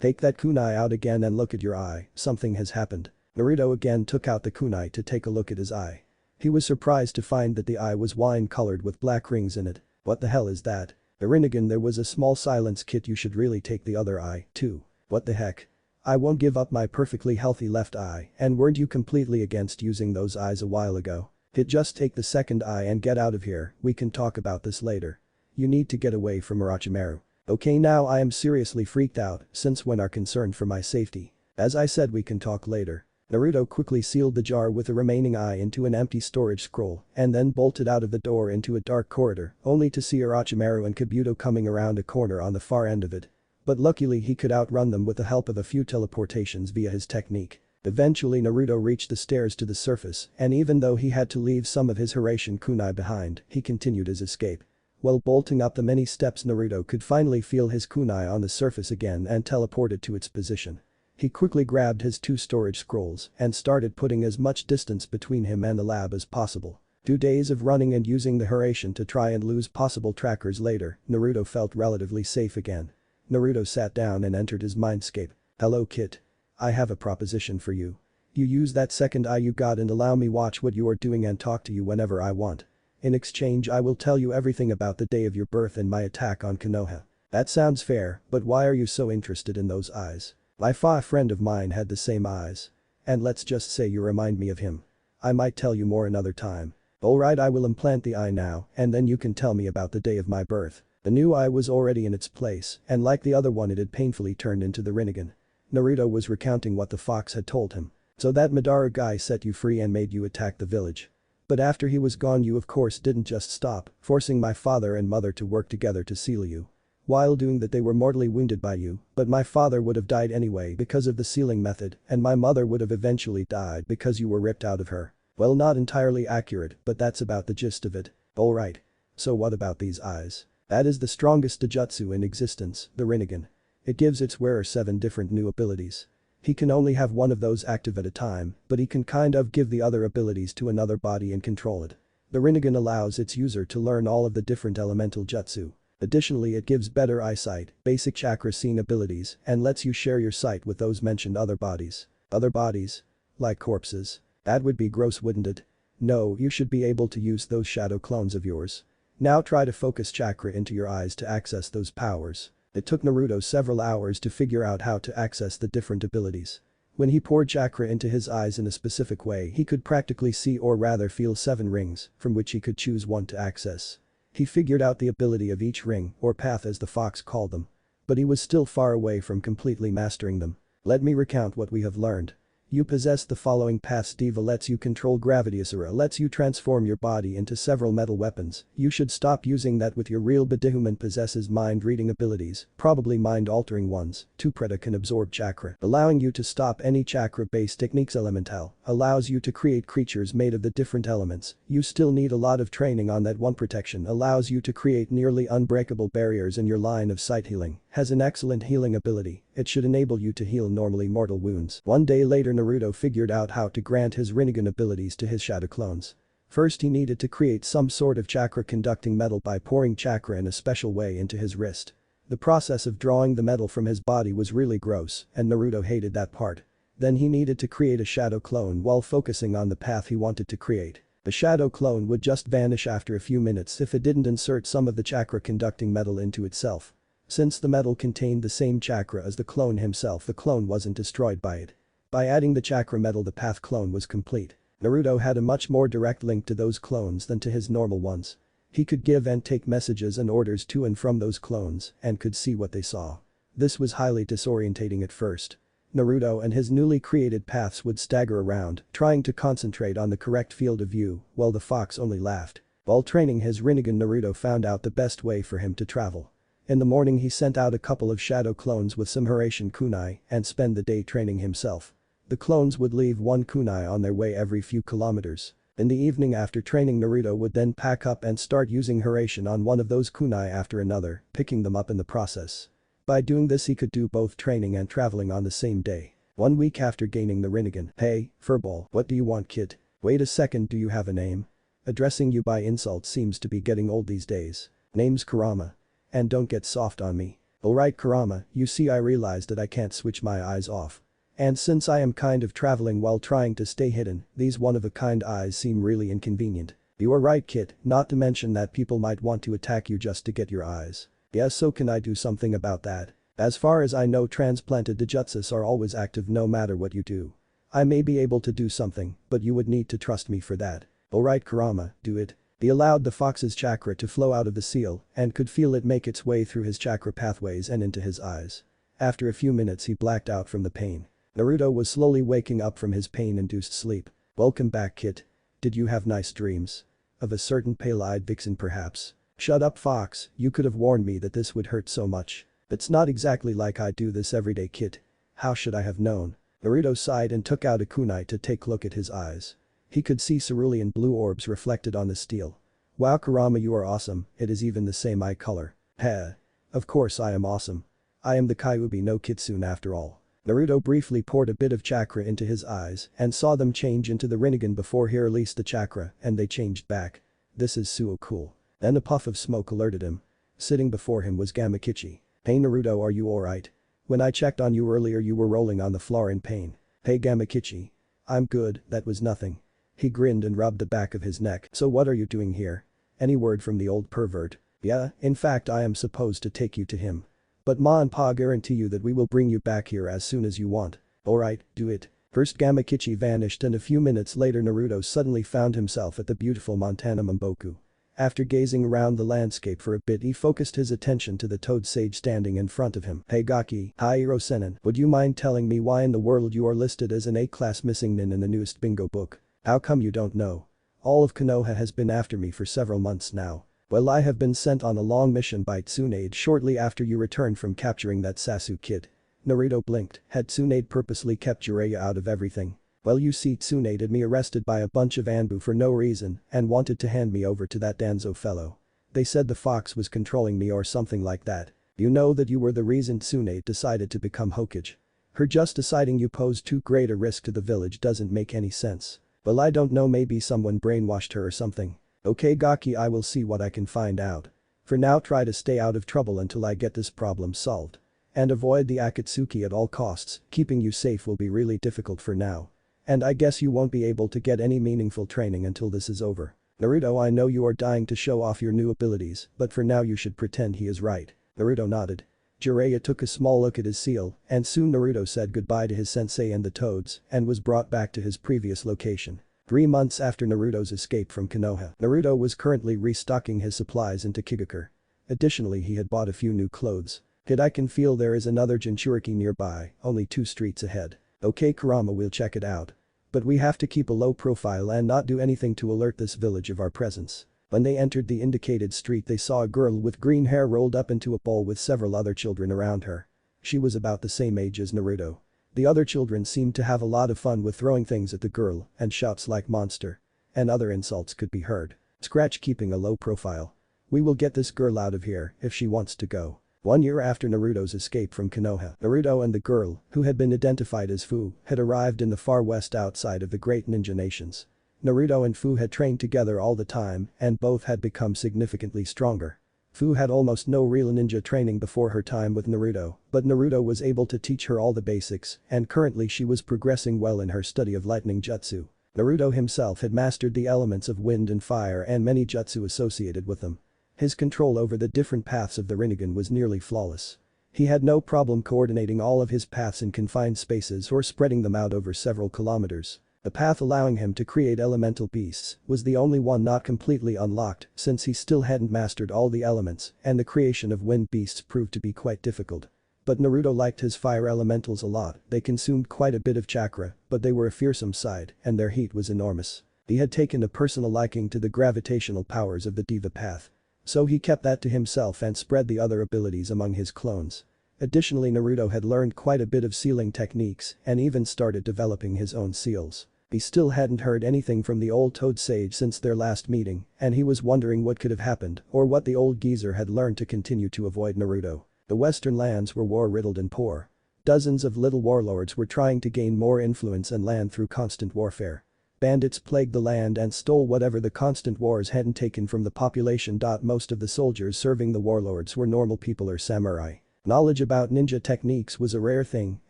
Take that kunai out again and look at your eye, something has happened. Naruto again took out the kunai to take a look at his eye. He was surprised to find that the eye was wine-colored with black rings in it. What the hell is that? Rinnegan, there was a small silence kit, you should really take the other eye, too. What the heck? I won't give up my perfectly healthy left eye, and weren't you completely against using those eyes a while ago? Just take the second eye and get out of here, we can talk about this later. You need to get away from Orochimaru. Okay, now I am seriously freaked out since when are concerned for my safety. As I said, we can talk later. Naruto quickly sealed the jar with the remaining eye into an empty storage scroll and then bolted out of the door into a dark corridor only to see Orochimaru and Kabuto coming around a corner on the far end of it. But luckily he could outrun them with the help of a few teleportations via his technique. Eventually Naruto reached the stairs to the surface and even though he had to leave some of his Hiraishin kunai behind, he continued his escape. While bolting up the many steps, Naruto could finally feel his kunai on the surface again and teleported to its position. He quickly grabbed his 2 storage scrolls and started putting as much distance between him and the lab as possible. 2 days of running and using the Hiraishin to try and lose possible trackers later, Naruto felt relatively safe again. Naruto sat down and entered his mindscape. "Hello kid. I have a proposition for you. You use that second eye you got and allow me watch what you are doing and talk to you whenever I want. In exchange I will tell you everything about the day of your birth and my attack on Konoha." That sounds fair, but why are you so interested in those eyes? A friend of mine had the same eyes. And let's just say you remind me of him. I might tell you more another time. Alright, I will implant the eye now and then you can tell me about the day of my birth. The new eye was already in its place and like the other one it had painfully turned into the Rinnegan. Naruto was recounting what the fox had told him. "So that Madara guy set you free and made you attack the village. But after he was gone you of course didn't just stop, forcing my father and mother to work together to seal you. While doing that they were mortally wounded by you, but my father would have died anyway because of the sealing method and my mother would have eventually died because you were ripped out of her." Well, not entirely accurate, but that's about the gist of it. Alright. So what about these eyes? That is the strongest Taijutsu in existence, the Rinnegan. It gives its wearer 7 different new abilities. He can only have one of those active at a time, but he can kind of give the other abilities to another body and control it. The Rinnegan allows its user to learn all of the different elemental jutsu. Additionally, it gives better eyesight, basic chakra seeing abilities, and lets you share your sight with those mentioned other bodies. Other bodies? Like corpses? That would be gross, wouldn't it? No, you should be able to use those shadow clones of yours. Now try to focus chakra into your eyes to access those powers. It took Naruto several hours to figure out how to access the different abilities. When he poured chakra into his eyes in a specific way, he could practically see or rather feel 7 rings, from which he could choose one to access. He figured out the ability of each ring, or path as the fox called them. But he was still far away from completely mastering them. Let me recount what we have learned. You possess the following paths. Diva lets you control gravity. Asura lets you transform your body into several metal weapons. You should stop using that with your real Badihuman possesses mind-reading abilities, probably mind-altering ones. 2 Preta can absorb chakra, allowing you to stop any chakra-based techniques. Elemental allows you to create creatures made of the different elements. You still need a lot of training on that one. Protection allows you to create nearly unbreakable barriers in your line of sight. Healing has an excellent healing ability. It should enable you to heal normally mortal wounds. One day later, Naruto figured out how to grant his Rinnegan abilities to his shadow clones. First, he needed to create some sort of chakra conducting metal by pouring chakra in a special way into his wrist. The process of drawing the metal from his body was really gross and Naruto hated that part. Then he needed to create a shadow clone while focusing on the path he wanted to create. The shadow clone would just vanish after a few minutes if it didn't insert some of the chakra conducting metal into itself. Since the metal contained the same chakra as the clone himself, the clone wasn't destroyed by it. By adding the chakra metal, the path clone was complete. Naruto had a much more direct link to those clones than to his normal ones. He could give and take messages and orders to and from those clones and could see what they saw. This was highly disorientating at first. Naruto and his newly created paths would stagger around, trying to concentrate on the correct field of view, while the fox only laughed. While training his Rinnegan, Naruto found out the best way for him to travel. In the morning, he sent out a couple of shadow clones with some Hiraishin kunai and spend the day training himself. The clones would leave 1 kunai on their way every few kilometers. In the evening after training, Naruto would then pack up and start using Hiraishin on one of those kunai after another, picking them up in the process. By doing this, he could do both training and traveling on the same day. 1 week after gaining the Rinnegan. "Hey, furball, what do you want, kid? Wait a second, do you have a name? Addressing you by insult seems to be getting old these days. Name's Kurama. And don't get soft on me. Alright Kurama, you see, I realized that I can't switch my eyes off. And since I am kind of traveling while trying to stay hidden, these one-of-a-kind eyes seem really inconvenient. You are right, kid, not to mention that people might want to attack you just to get your eyes. Yes, so can I do something about that? As far as I know, transplanted Taijutsus are always active no matter what you do. I may be able to do something, but you would need to trust me for that. Alright Kurama, do it." He allowed the fox's chakra to flow out of the seal and could feel it make its way through his chakra pathways and into his eyes. After a few minutes, he blacked out from the pain. Naruto was slowly waking up from his pain-induced sleep. "Welcome back, kid. Did you have nice dreams? Of a certain pale-eyed vixen perhaps?" "Shut up, fox, you could have warned me that this would hurt so much. It's not exactly like I do this every day, kid. How should I have known?" Naruto sighed and took out a kunai to take a look at his eyes. He could see cerulean blue orbs reflected on the steel. Wow Kurama, you are awesome, it is even the same eye color. Heh. Of course I am awesome. I am the Kyuubi no Kitsune after all. Naruto briefly poured a bit of chakra into his eyes and saw them change into the Rinnegan before he released the chakra and they changed back. This is so cool. Then a puff of smoke alerted him. Sitting before him was Gamakichi. Hey Naruto, are you alright? When I checked on you earlier you were rolling on the floor in pain. Hey Gamakichi. I'm good, that was nothing. He grinned and rubbed the back of his neck. So what are you doing here? Any word from the old pervert? Yeah, in fact I am supposed to take you to him. But Ma and Pa guarantee you that we will bring you back here as soon as you want. Alright, do it. First Gamakichi vanished and a few minutes later Naruto suddenly found himself at the beautiful Montana Mamboku. After gazing around the landscape for a bit he focused his attention to the toad sage standing in front of him. Hey Gaki, Hiro Sennin, would you mind telling me why in the world you are listed as an A-class missing nin in the newest bingo book? How come you don't know? All of Konoha has been after me for several months now. Well, I have been sent on a long mission by Tsunade shortly after you returned from capturing that Sasuke kid. Naruto blinked. Had Tsunade purposely kept Jiraiya out of everything? Well, you see, Tsunade had me arrested by a bunch of Anbu for no reason and wanted to hand me over to that Danzo fellow. They said the fox was controlling me or something like that. You know that you were the reason Tsunade decided to become Hokage. Her just deciding you posed too great a risk to the village doesn't make any sense. Well, I don't know, maybe someone brainwashed her or something. Okay Gaki, I will see what I can find out. For now try to stay out of trouble until I get this problem solved. And avoid the Akatsuki at all costs, keeping you safe will be really difficult for now. And I guess you won't be able to get any meaningful training until this is over. Naruto, I know you are dying to show off your new abilities, but for now you should pretend he is right. Naruto nodded. Jiraiya took a small look at his seal, and soon Naruto said goodbye to his sensei and the toads and was brought back to his previous location. 3 months after Naruto's escape from Konoha, Naruto was currently restocking his supplies into Kigakure. Additionally, he had bought a few new clothes. Kid, I can feel there is another Jinchuriki nearby, only 2 streets ahead. Okay Kurama, we'll check it out. But we have to keep a low profile and not do anything to alert this village of our presence. When they entered the indicated street they saw a girl with green hair rolled up into a ball with several other children around her. She was about the same age as Naruto. The other children seemed to have a lot of fun with throwing things at the girl and shouts like monster. And other insults could be heard. Scratch, keeping a low profile. We will get this girl out of here if she wants to go. 1 year after Naruto's escape from Konoha, Naruto and the girl, who had been identified as Fu, had arrived in the far west outside of the great ninja nations. Naruto and Fu had trained together all the time and both had become significantly stronger. Fu had almost no real ninja training before her time with Naruto, but Naruto was able to teach her all the basics and currently she was progressing well in her study of lightning jutsu. Naruto himself had mastered the elements of wind and fire and many jutsu associated with them. His control over the different paths of the Rinnegan was nearly flawless. He had no problem coordinating all of his paths in confined spaces or spreading them out over several kilometers. The path allowing him to create elemental beasts was the only one not completely unlocked since he still hadn't mastered all the elements and the creation of wind beasts proved to be quite difficult. But Naruto liked his fire elementals a lot, they consumed quite a bit of chakra, but they were a fearsome sight and their heat was enormous. He had taken a personal liking to the gravitational powers of the Diva path. So he kept that to himself and spread the other abilities among his clones. Additionally, Naruto had learned quite a bit of sealing techniques and even started developing his own seals. He still hadn't heard anything from the old toad sage since their last meeting and he was wondering what could have happened or what the old geezer had learned to continue to avoid Naruto. The western lands were war-riddled and poor. Dozens of little warlords were trying to gain more influence and land through constant warfare. Bandits plagued the land and stole whatever the constant wars hadn't taken from the population. Most of the soldiers serving the warlords were normal people or samurai. Knowledge about ninja techniques was a rare thing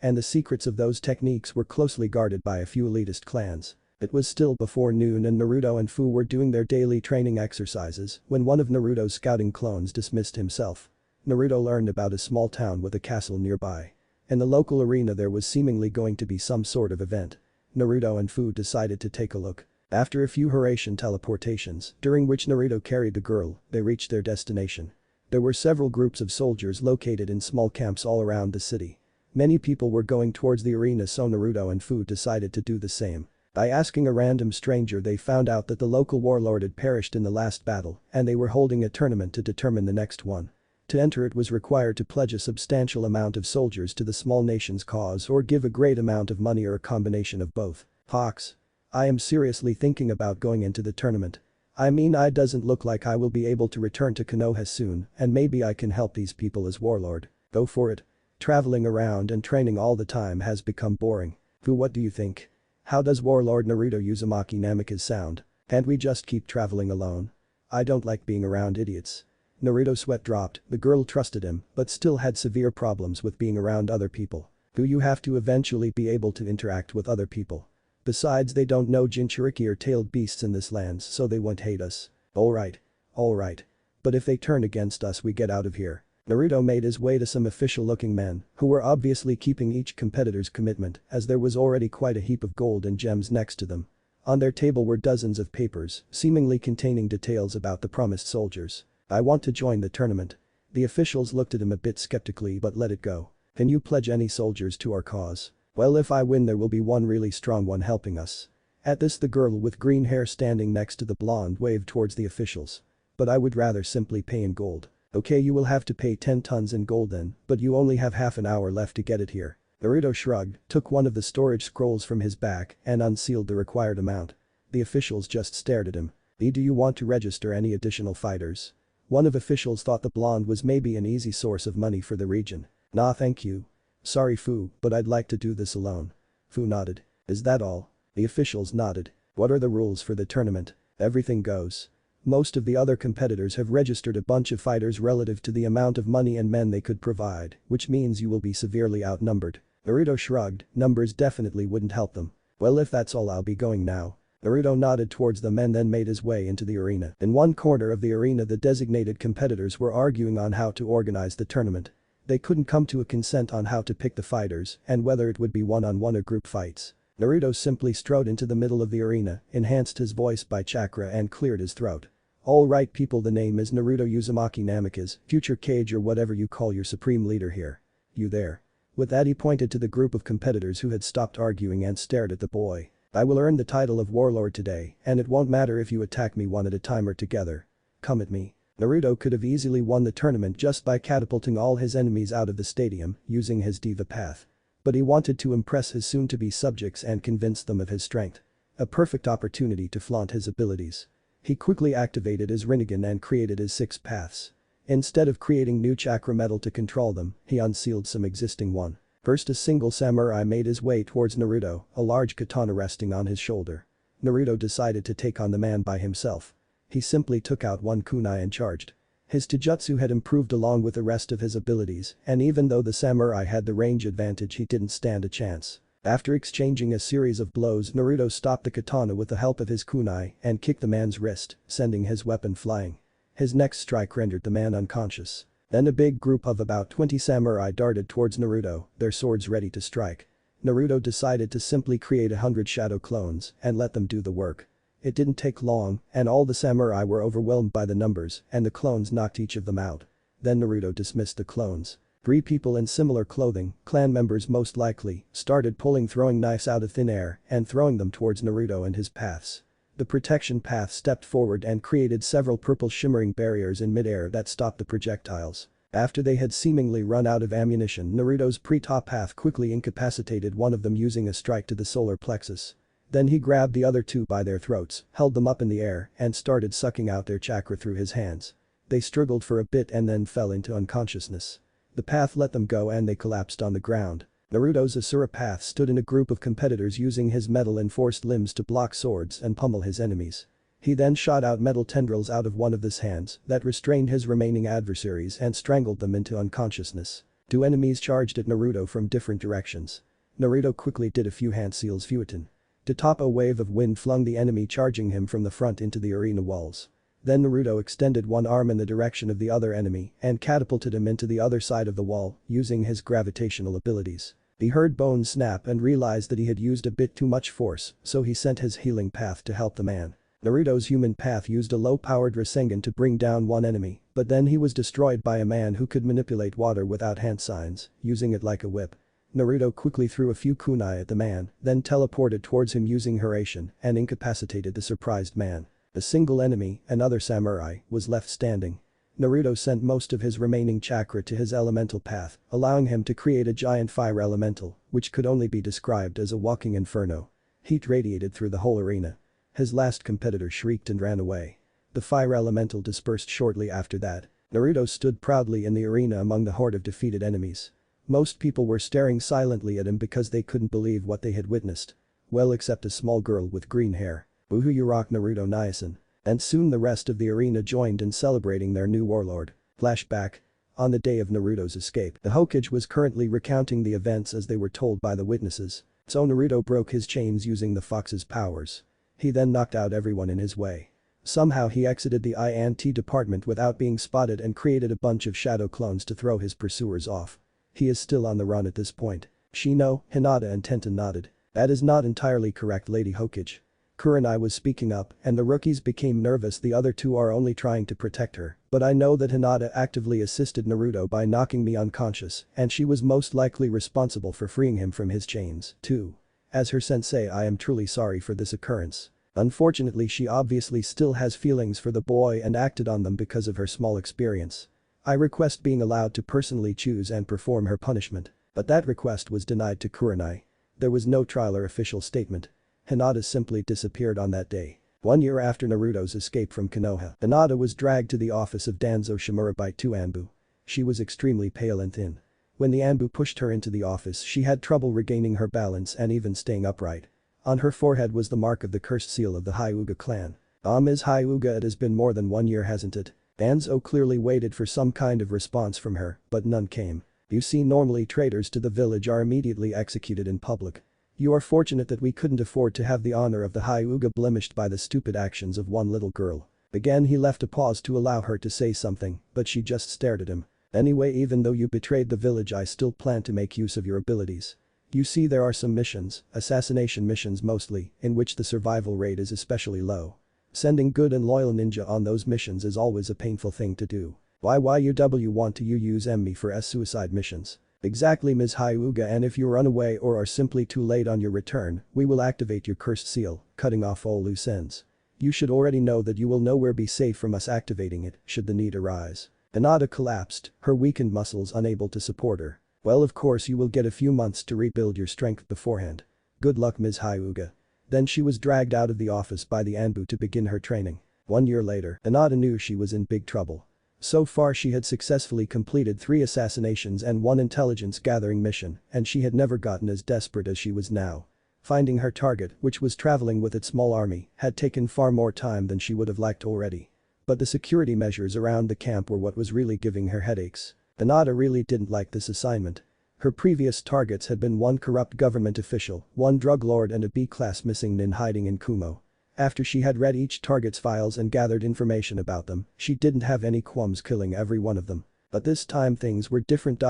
and the secrets of those techniques were closely guarded by a few elitist clans. It was still before noon and Naruto and Fu were doing their daily training exercises when one of Naruto's scouting clones dismissed himself. Naruto learned about a small town with a castle nearby. In the local arena there was seemingly going to be some sort of event. Naruto and Fu decided to take a look. After a few Hiraishin teleportations, during which Naruto carried the girl, they reached their destination. There were several groups of soldiers located in small camps all around the city. Many people were going towards the arena so Naruto and Fu decided to do the same. By asking a random stranger they found out that the local warlord had perished in the last battle and they were holding a tournament to determine the next one. To enter it was required to pledge a substantial amount of soldiers to the small nation's cause or give a great amount of money or a combination of both. Hawks. I am seriously thinking about going into the tournament. I mean, it doesn't look like I will be able to return to Konoha soon, and maybe I can help these people as warlord. Go for it. Traveling around and training all the time has become boring. Fu, what do you think? How does Warlord Naruto Uzumaki Namikaze sound? Can't we just keep traveling alone? I don't like being around idiots. Naruto's sweat dropped, the girl trusted him, but still had severe problems with being around other people. Fu, you have to eventually be able to interact with other people. Besides, they don't know Jinchuriki or tailed beasts in this land, so they won't hate us. Alright. Alright. But if they turn against us, we get out of here. Naruto made his way to some official-looking men, who were obviously keeping each competitor's commitment, as there was already quite a heap of gold and gems next to them. On their table were dozens of papers, seemingly containing details about the promised soldiers. I want to join the tournament. The officials looked at him a bit skeptically but let it go. Can you pledge any soldiers to our cause? Well, if I win there will be one really strong one helping us. At this, the girl with green hair standing next to the blonde waved towards the officials. But I would rather simply pay in gold. Okay, you will have to pay 10 tons in gold then, but you only have half an hour left to get it here. Naruto shrugged, took one of the storage scrolls from his back and unsealed the required amount. The officials just stared at him. Do you want to register any additional fighters? One of officials thought the blonde was maybe an easy source of money for the region. Nah, thank you. Sorry Fu, but I'd like to do this alone. Fu nodded. Is that all? The officials nodded. What are the rules for the tournament? Everything goes. Most of the other competitors have registered a bunch of fighters relative to the amount of money and men they could provide, which means you will be severely outnumbered. Naruto shrugged, numbers definitely wouldn't help them. Well, if that's all, I'll be going now. Naruto nodded towards them and then made his way into the arena. In one corner of the arena, the designated competitors were arguing on how to organize the tournament. They couldn't come to a consent on how to pick the fighters and whether it would be one-on-one or group fights. Naruto simply strode into the middle of the arena, enhanced his voice by chakra and cleared his throat. Alright people, the name is Naruto Uzumaki Namikaze, future Kage or whatever you call your supreme leader here. You there? With that he pointed to the group of competitors who had stopped arguing and stared at the boy. I will earn the title of warlord today, and it won't matter if you attack me one at a time or together. Come at me. Naruto could have easily won the tournament just by catapulting all his enemies out of the stadium, using his diva path. But he wanted to impress his soon-to-be subjects and convince them of his strength. A perfect opportunity to flaunt his abilities. He quickly activated his Rinnegan and created his 6 paths. Instead of creating new chakra metal to control them, he unsealed some existing one. First, a single samurai made his way towards Naruto, a large katana resting on his shoulder. Naruto decided to take on the man by himself. He simply took out one kunai and charged. His taijutsu had improved along with the rest of his abilities, and even though the samurai had the range advantage, he didn't stand a chance. After exchanging a series of blows, Naruto stopped the katana with the help of his kunai and kicked the man's wrist, sending his weapon flying. His next strike rendered the man unconscious. Then a big group of about 20 samurai darted towards Naruto, their swords ready to strike. Naruto decided to simply create 100 shadow clones and let them do the work. It didn't take long, and all the samurai were overwhelmed by the numbers, and the clones knocked each of them out. Then Naruto dismissed the clones. 3 people in similar clothing, clan members most likely, started pulling throwing knives out of thin air and throwing them towards Naruto and his paths. The protection path stepped forward and created several purple shimmering barriers in midair that stopped the projectiles. After they had seemingly run out of ammunition, Naruto's pre-top path quickly incapacitated one of them using a strike to the solar plexus. Then he grabbed the other 2 by their throats, held them up in the air and started sucking out their chakra through his hands. They struggled for a bit and then fell into unconsciousness. The path let them go and they collapsed on the ground. Naruto's Asura path stood in a group of competitors using his metal-enforced limbs to block swords and pummel his enemies. He then shot out metal tendrils out of one of his hands that restrained his remaining adversaries and strangled them into unconsciousness. 2 enemies charged at Naruto from different directions. Naruto quickly did a few hand seals Fueton. To top, a wave of wind flung the enemy charging him from the front into the arena walls. Then Naruto extended one arm in the direction of the other enemy and catapulted him into the other side of the wall using his gravitational abilities. He heard bones snap and realized that he had used a bit too much force, so he sent his healing path to help the man. Naruto's human path used a low-powered Rasengan to bring down one enemy, but then he was destroyed by a man who could manipulate water without hand signs, using it like a whip. Naruto quickly threw a few kunai at the man, then teleported towards him using Hiraishin and incapacitated the surprised man. A single enemy, another samurai, was left standing. Naruto sent most of his remaining chakra to his elemental path, allowing him to create a giant fire elemental, which could only be described as a walking inferno. Heat radiated through the whole arena. His last competitor shrieked and ran away. The fire elemental dispersed shortly after that. Naruto stood proudly in the arena among the horde of defeated enemies. Most people were staring silently at him because they couldn't believe what they had witnessed. Well, except a small girl with green hair. Woohoo, you rock, Naruto Niacin. And soon the rest of the arena joined in celebrating their new warlord. Flashback. On the day of Naruto's escape, the Hokage was currently recounting the events as they were told by the witnesses. So Naruto broke his chains using the fox's powers. He then knocked out everyone in his way. Somehow he exited the I&T department without being spotted and created a bunch of shadow clones to throw his pursuers off. He is still on the run at this point. Shino, Hinata and Tenta nodded. That is not entirely correct, Lady Hokage. Kurenai was speaking up and the rookies became nervous. The other two are only trying to protect her, but I know that Hinata actively assisted Naruto by knocking me unconscious and she was most likely responsible for freeing him from his chains, too. As her sensei, I am truly sorry for this occurrence. Unfortunately, she obviously still has feelings for the boy and acted on them because of her small experience. I request being allowed to personally choose and perform her punishment. But that request was denied to Kurenai. There was no trial or official statement. Hinata simply disappeared on that day. 1 year after Naruto's escape from Konoha, Hinata was dragged to the office of Danzo Shimura by two Anbu. She was extremely pale and thin. When the Anbu pushed her into the office, she had trouble regaining her balance and even staying upright. On her forehead was the mark of the cursed seal of the Hyuga clan. Ms. Hyuga, it has been more than 1 year, hasn't it? Danzo clearly waited for some kind of response from her, but none came. You see, normally traitors to the village are immediately executed in public. You are fortunate that we couldn't afford to have the honor of the Hyuga blemished by the stupid actions of one little girl. Again he left a pause to allow her to say something, but she just stared at him. Anyway, even though you betrayed the village, I still plan to make use of your abilities. You see, there are some missions, assassination missions mostly, in which the survival rate is especially low. Sending good and loyal ninja on those missions is always a painful thing to do. Why you want to use me for suicide missions? Exactly, Ms. Hyuga, and if you run away or are simply too late on your return, we will activate your cursed seal, cutting off all loose ends. You should already know that you will nowhere be safe from us activating it, should the need arise. Hinata collapsed, her weakened muscles unable to support her. Well, of course you will get a few months to rebuild your strength beforehand. Good luck, Ms. Hyuga. Then she was dragged out of the office by the Anbu to begin her training. 1 year later, Hinata knew she was in big trouble. So far she had successfully completed 3 assassinations and 1 intelligence gathering mission, and she had never gotten as desperate as she was now. Finding her target, which was traveling with its small army, had taken far more time than she would have liked already. But the security measures around the camp were what was really giving her headaches. Hinata really didn't like this assignment. Her previous targets had been 1 corrupt government official, 1 drug lord and a B-class missing nin hiding in Kumo. After she had read each target's files and gathered information about them, she didn't have any qualms killing every one of them. But this time things were different.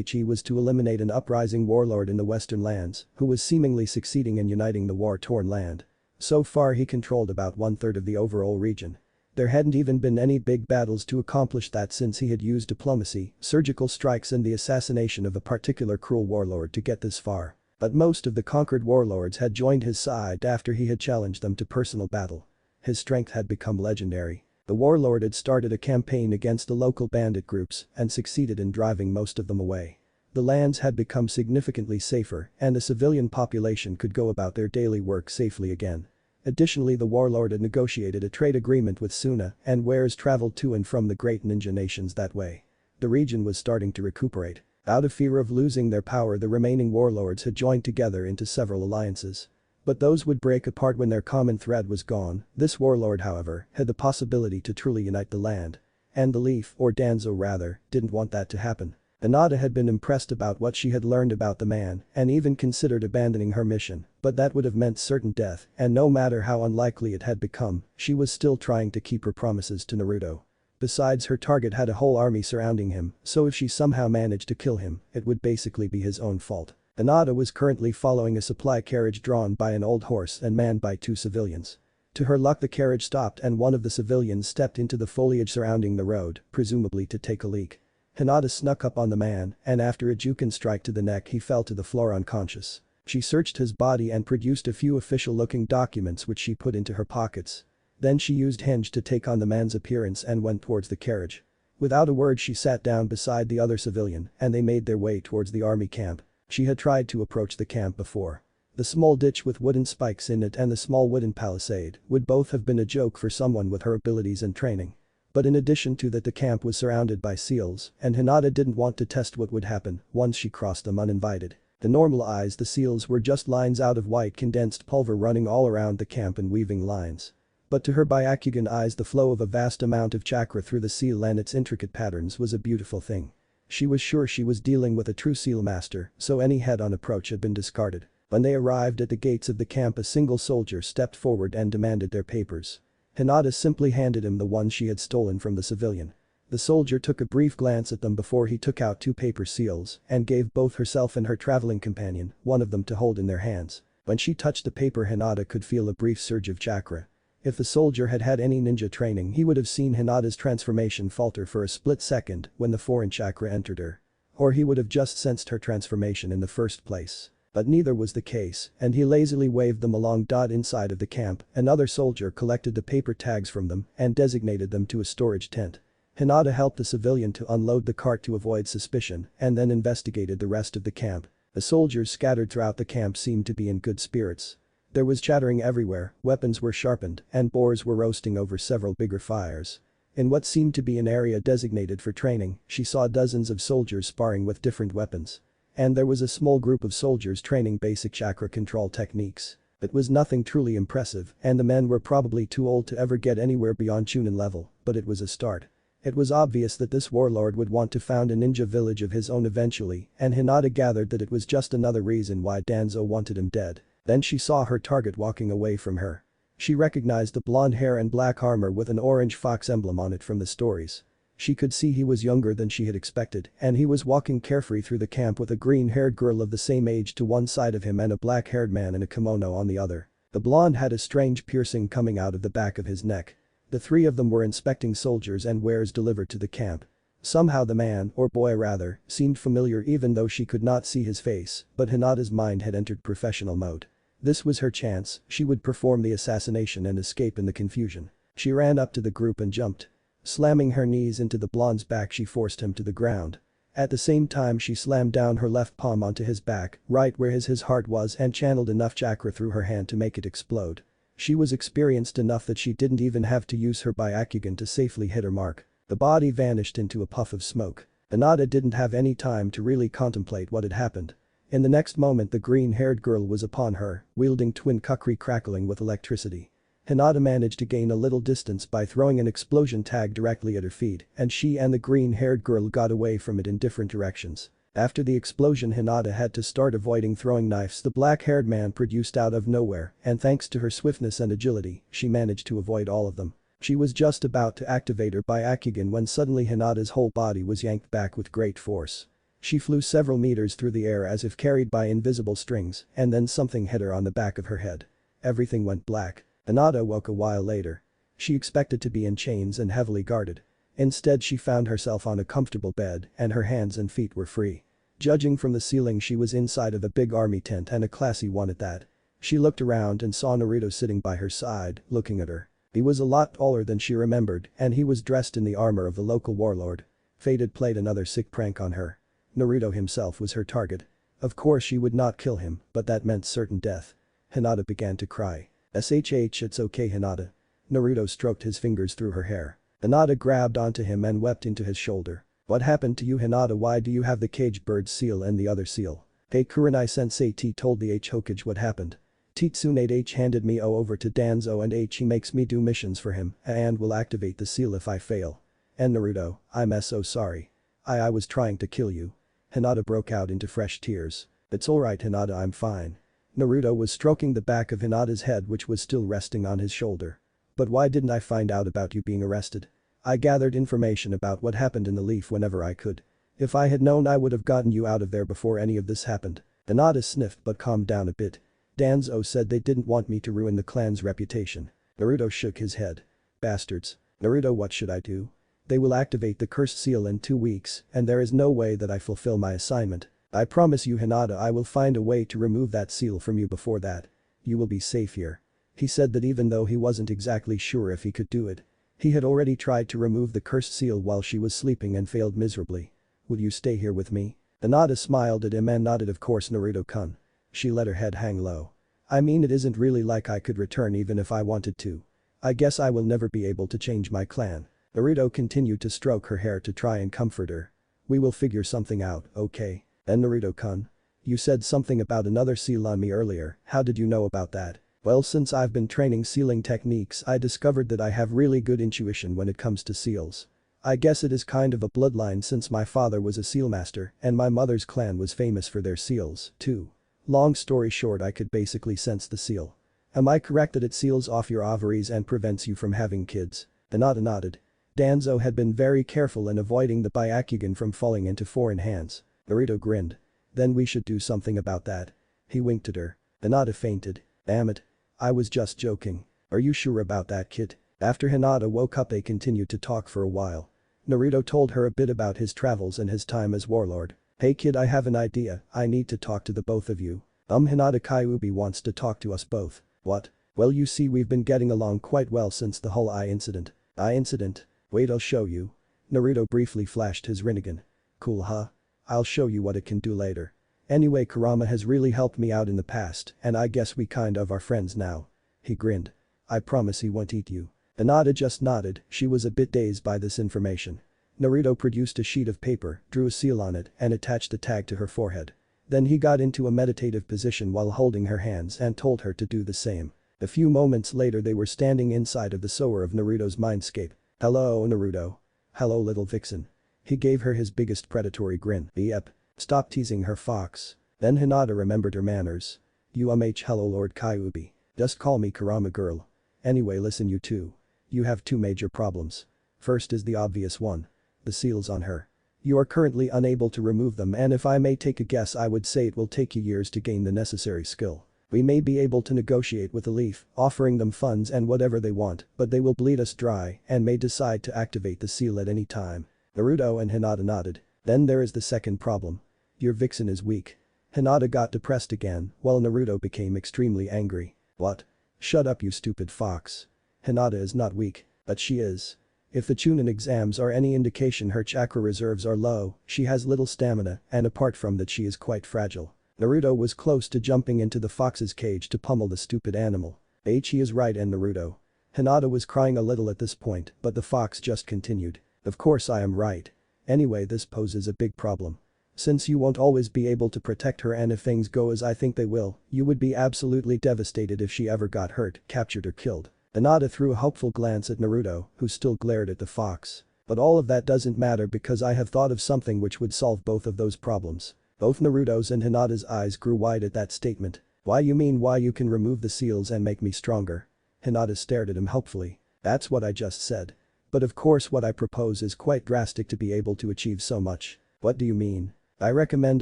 She was to eliminate an uprising warlord in the western lands, who was seemingly succeeding in uniting the war-torn land. So far he controlled about 1/3 of the overall region. There hadn't even been any big battles to accomplish that since he had used diplomacy, surgical strikes and the assassination of a particular cruel warlord to get this far. But most of the conquered warlords had joined his side after he had challenged them to personal battle. His strength had become legendary. The warlord had started a campaign against the local bandit groups and succeeded in driving most of them away. The lands had become significantly safer and the civilian population could go about their daily work safely again. Additionally, the warlord had negotiated a trade agreement with Suna and wares traveled to and from the great ninja nations that way. The region was starting to recuperate. Out of fear of losing their power, the remaining warlords had joined together into several alliances. But those would break apart when their common thread was gone. This warlord, however, had the possibility to truly unite the land. And the Leaf, or Danzo rather, didn't want that to happen. Hinata had been impressed about what she had learned about the man and even considered abandoning her mission, but that would have meant certain death, and no matter how unlikely it had become, she was still trying to keep her promises to Naruto. Besides, her target had a whole army surrounding him, so if she somehow managed to kill him, it would basically be his own fault. Hinata was currently following a supply carriage drawn by an old horse and manned by 2 civilians. To her luck, the carriage stopped and one of the civilians stepped into the foliage surrounding the road, presumably to take a leak. Hinata snuck up on the man, and after a Juken strike to the neck he fell to the floor unconscious. She searched his body and produced a few official-looking documents which she put into her pockets. Then she used Henge to take on the man's appearance and went towards the carriage. Without a word she sat down beside the other civilian and they made their way towards the army camp. She had tried to approach the camp before. The small ditch with wooden spikes in it and the small wooden palisade would both have been a joke for someone with her abilities and training. But in addition to that, the camp was surrounded by seals and Hinata didn't want to test what would happen once she crossed them uninvited. To normal eyes, the seals were just lines out of white condensed pulver running all around the camp in weaving lines. But to her Byakugan eyes, the flow of a vast amount of chakra through the seal and its intricate patterns was a beautiful thing. She was sure she was dealing with a true seal master, so any head-on approach had been discarded. When they arrived at the gates of the camp, a single soldier stepped forward and demanded their papers. Hinata simply handed him the ones she had stolen from the civilian. The soldier took a brief glance at them before he took out 2 paper seals and gave both herself and her traveling companion one of them to hold in their hands. When she touched the paper, Hinata could feel a brief surge of chakra. If the soldier had had any ninja training, he would have seen Hinata's transformation falter for a split second when the foreign chakra entered her. Or he would have just sensed her transformation in the first place. But neither was the case, and he lazily waved them along. Inside of the camp, another soldier collected the paper tags from them and designated them to a storage tent. Hinata helped the civilian to unload the cart to avoid suspicion and then investigated the rest of the camp. The soldiers scattered throughout the camp seemed to be in good spirits. There was chattering everywhere, weapons were sharpened, and boars were roasting over several bigger fires. In what seemed to be an area designated for training, she saw dozens of soldiers sparring with different weapons. And there was a small group of soldiers training basic chakra control techniques. It was nothing truly impressive, and the men were probably too old to ever get anywhere beyond Chunin level, but it was a start. It was obvious that this warlord would want to found a ninja village of his own eventually, and Hinata gathered that it was just another reason why Danzo wanted him dead. Then she saw her target walking away from her. She recognized the blonde hair and black armor with an orange fox emblem on it from the stories. She could see he was younger than she had expected, and he was walking carefree through the camp with a green-haired girl of the same age to one side of him and a black-haired man in a kimono on the other. The blonde had a strange piercing coming out of the back of his neck. The 3 of them were inspecting soldiers and wares delivered to the camp. Somehow the man, or boy rather, seemed familiar even though she could not see his face, but Hinata's mind had entered professional mode. This was her chance, she would perform the assassination and escape in the confusion. She ran up to the group and jumped. Slamming her knees into the blonde's back, she forced him to the ground. At the same time, she slammed down her left palm onto his back, right where his heart was, and channeled enough chakra through her hand to make it explode. She was experienced enough that she didn't even have to use her Byakugan to safely hit her mark. The body vanished into a puff of smoke. Hinata didn't have any time to really contemplate what had happened. In the next moment, the green-haired girl was upon her, wielding twin kukri crackling with electricity. Hinata managed to gain a little distance by throwing an explosion tag directly at her feet, and she and the green-haired girl got away from it in different directions. After the explosion, Hinata had to start avoiding throwing knives the black-haired man produced out of nowhere, and thanks to her swiftness and agility, she managed to avoid all of them. She was just about to activate her Byakugan when suddenly Hinata's whole body was yanked back with great force. She flew several meters through the air as if carried by invisible strings, and then something hit her on the back of her head. Everything went black. Hinata woke a while later. She expected to be in chains and heavily guarded. Instead, she found herself on a comfortable bed and her hands and feet were free. Judging from the ceiling, she was inside of a big army tent, and a classy one at that. She looked around and saw Naruto sitting by her side, looking at her. He was a lot taller than she remembered, and he was dressed in the armor of the local warlord. Fate had played another sick prank on her. Naruto himself was her target. Of course she would not kill him, but that meant certain death. Hinata began to cry. "Shh, it's okay, Hinata." Naruto stroked his fingers through her hair. Hinata grabbed onto him and wept into his shoulder. "What happened to you, Hinata? Why do you have the caged bird seal and the other seal?" "Hey, Kurenai-sensei," T told the Hokage what happened. Tsunade handed me over to Danzo, and he makes me do missions for him and will activate the seal if I fail. And Naruto, I'm so sorry. I was trying to kill you." Hinata broke out into fresh tears. "It's alright, Hinata, I'm fine." Naruto was stroking the back of Hinata's head, which was still resting on his shoulder. "But why didn't I find out about you being arrested? I gathered information about what happened in the Leaf whenever I could. If I had known, I would have gotten you out of there before any of this happened." Hinata sniffed but calmed down a bit. "Danzo said they didn't want me to ruin the clan's reputation." Naruto shook his head. "Bastards. Naruto, what should I do? They will activate the cursed seal in 2 weeks, and there is no way that I fulfill my assignment. I promise you, Hinata, I will find a way to remove that seal from you before that. You will be safe here." He said that even though he wasn't exactly sure if he could do it. He had already tried to remove the cursed seal while she was sleeping and failed miserably. "Will you stay here with me?" Hinata smiled at him and nodded. "Of course, Naruto-kun." She let her head hang low. I mean, it isn't really like I could return even if I wanted to. I guess I will never be able to change my clan. Naruto continued to stroke her hair to try and comfort her. We will figure something out, okay? Then Naruto-kun. You said something about another seal on me earlier, how did you know about that? Well, since I've been training sealing techniques, I discovered that I have really good intuition when it comes to seals. I guess it is kind of a bloodline since my father was a seal master and my mother's clan was famous for their seals, too. Long story short, I could basically sense the seal. Am I correct that it seals off your ovaries and prevents you from having kids? Hinata nodded. Danzo had been very careful in avoiding the Byakugan from falling into foreign hands. Naruto grinned. Then we should do something about that. He winked at her. Hinata fainted. Damn it. I was just joking. Are you sure about that, kid? After Hinata woke up, they continued to talk for a while. Naruto told her a bit about his travels and his time as warlord. Hey kid, I have an idea, I need to talk to the both of you. Hinata Kyuubi wants to talk to us both. What? Well, you see, we've been getting along quite well since the whole Eye incident. Eye incident? Wait, I'll show you. Naruto briefly flashed his Rinnegan. Cool, huh? I'll show you what it can do later. Anyway, Kurama has really helped me out in the past and I guess we kind of are friends now. He grinned. I promise he won't eat you. Hinata just nodded, she was a bit dazed by this information. Naruto produced a sheet of paper, drew a seal on it and attached a tag to her forehead. Then he got into a meditative position while holding her hands and told her to do the same. A few moments later they were standing inside of the sewer of Naruto's mindscape. Hello, Naruto. Hello, little vixen. He gave her his biggest predatory grin. Yep. Stop teasing her, fox. Then Hinata remembered her manners. Hello, Lord Kyuubi. Just call me Kurama girl. Anyway, listen, you two. You have two major problems. First is the obvious one. The seals on her. You are currently unable to remove them, and if I may take a guess, I would say it will take you years to gain the necessary skill. We may be able to negotiate with the Leaf, offering them funds and whatever they want, but they will bleed us dry and may decide to activate the seal at any time. Naruto and Hinata nodded. Then there is the second problem. Your vixen is weak. Hinata got depressed again, while Naruto became extremely angry. What? Shut up, you stupid fox. Hinata is not weak, but she is. If the Chunin exams are any indication, her chakra reserves are low, she has little stamina, and apart from that she is quite fragile. Naruto was close to jumping into the fox's cage to pummel the stupid animal. He is right, and Naruto. Hinata was crying a little at this point, but the fox just continued. Of course I am right. Anyway, this poses a big problem. Since you won't always be able to protect her, and if things go as I think they will, you would be absolutely devastated if she ever got hurt, captured or killed. Hinata threw a hopeful glance at Naruto, who still glared at the fox. But all of that doesn't matter because I have thought of something which would solve both of those problems. Both Naruto's and Hinata's eyes grew wide at that statement. Why, you mean why you can remove the seals and make me stronger? Hinata stared at him hopefully. That's what I just said. But of course what I propose is quite drastic to be able to achieve so much. What do you mean? I recommend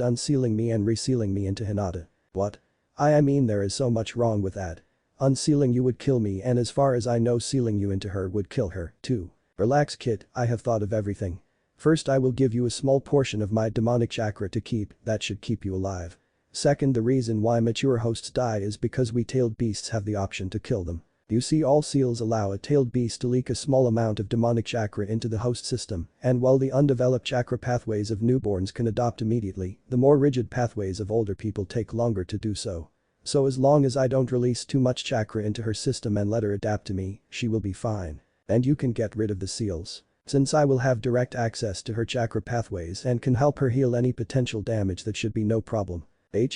unsealing me and resealing me into Hinata. What? I mean, there is so much wrong with that. Unsealing you would kill me, and as far as I know, sealing you into her would kill her, too. Relax, kid, I have thought of everything. First, I will give you a small portion of my demonic chakra to keep, that should keep you alive. Second, the reason why mature hosts die is because we tailed beasts have the option to kill them. You see, all seals allow a tailed beast to leak a small amount of demonic chakra into the host system, and while the undeveloped chakra pathways of newborns can adopt immediately, the more rigid pathways of older people take longer to do so. So as long as I don't release too much chakra into her system and let her adapt to me, she will be fine. And you can get rid of the seals. Since I will have direct access to her chakra pathways and can help her heal any potential damage, that should be no problem.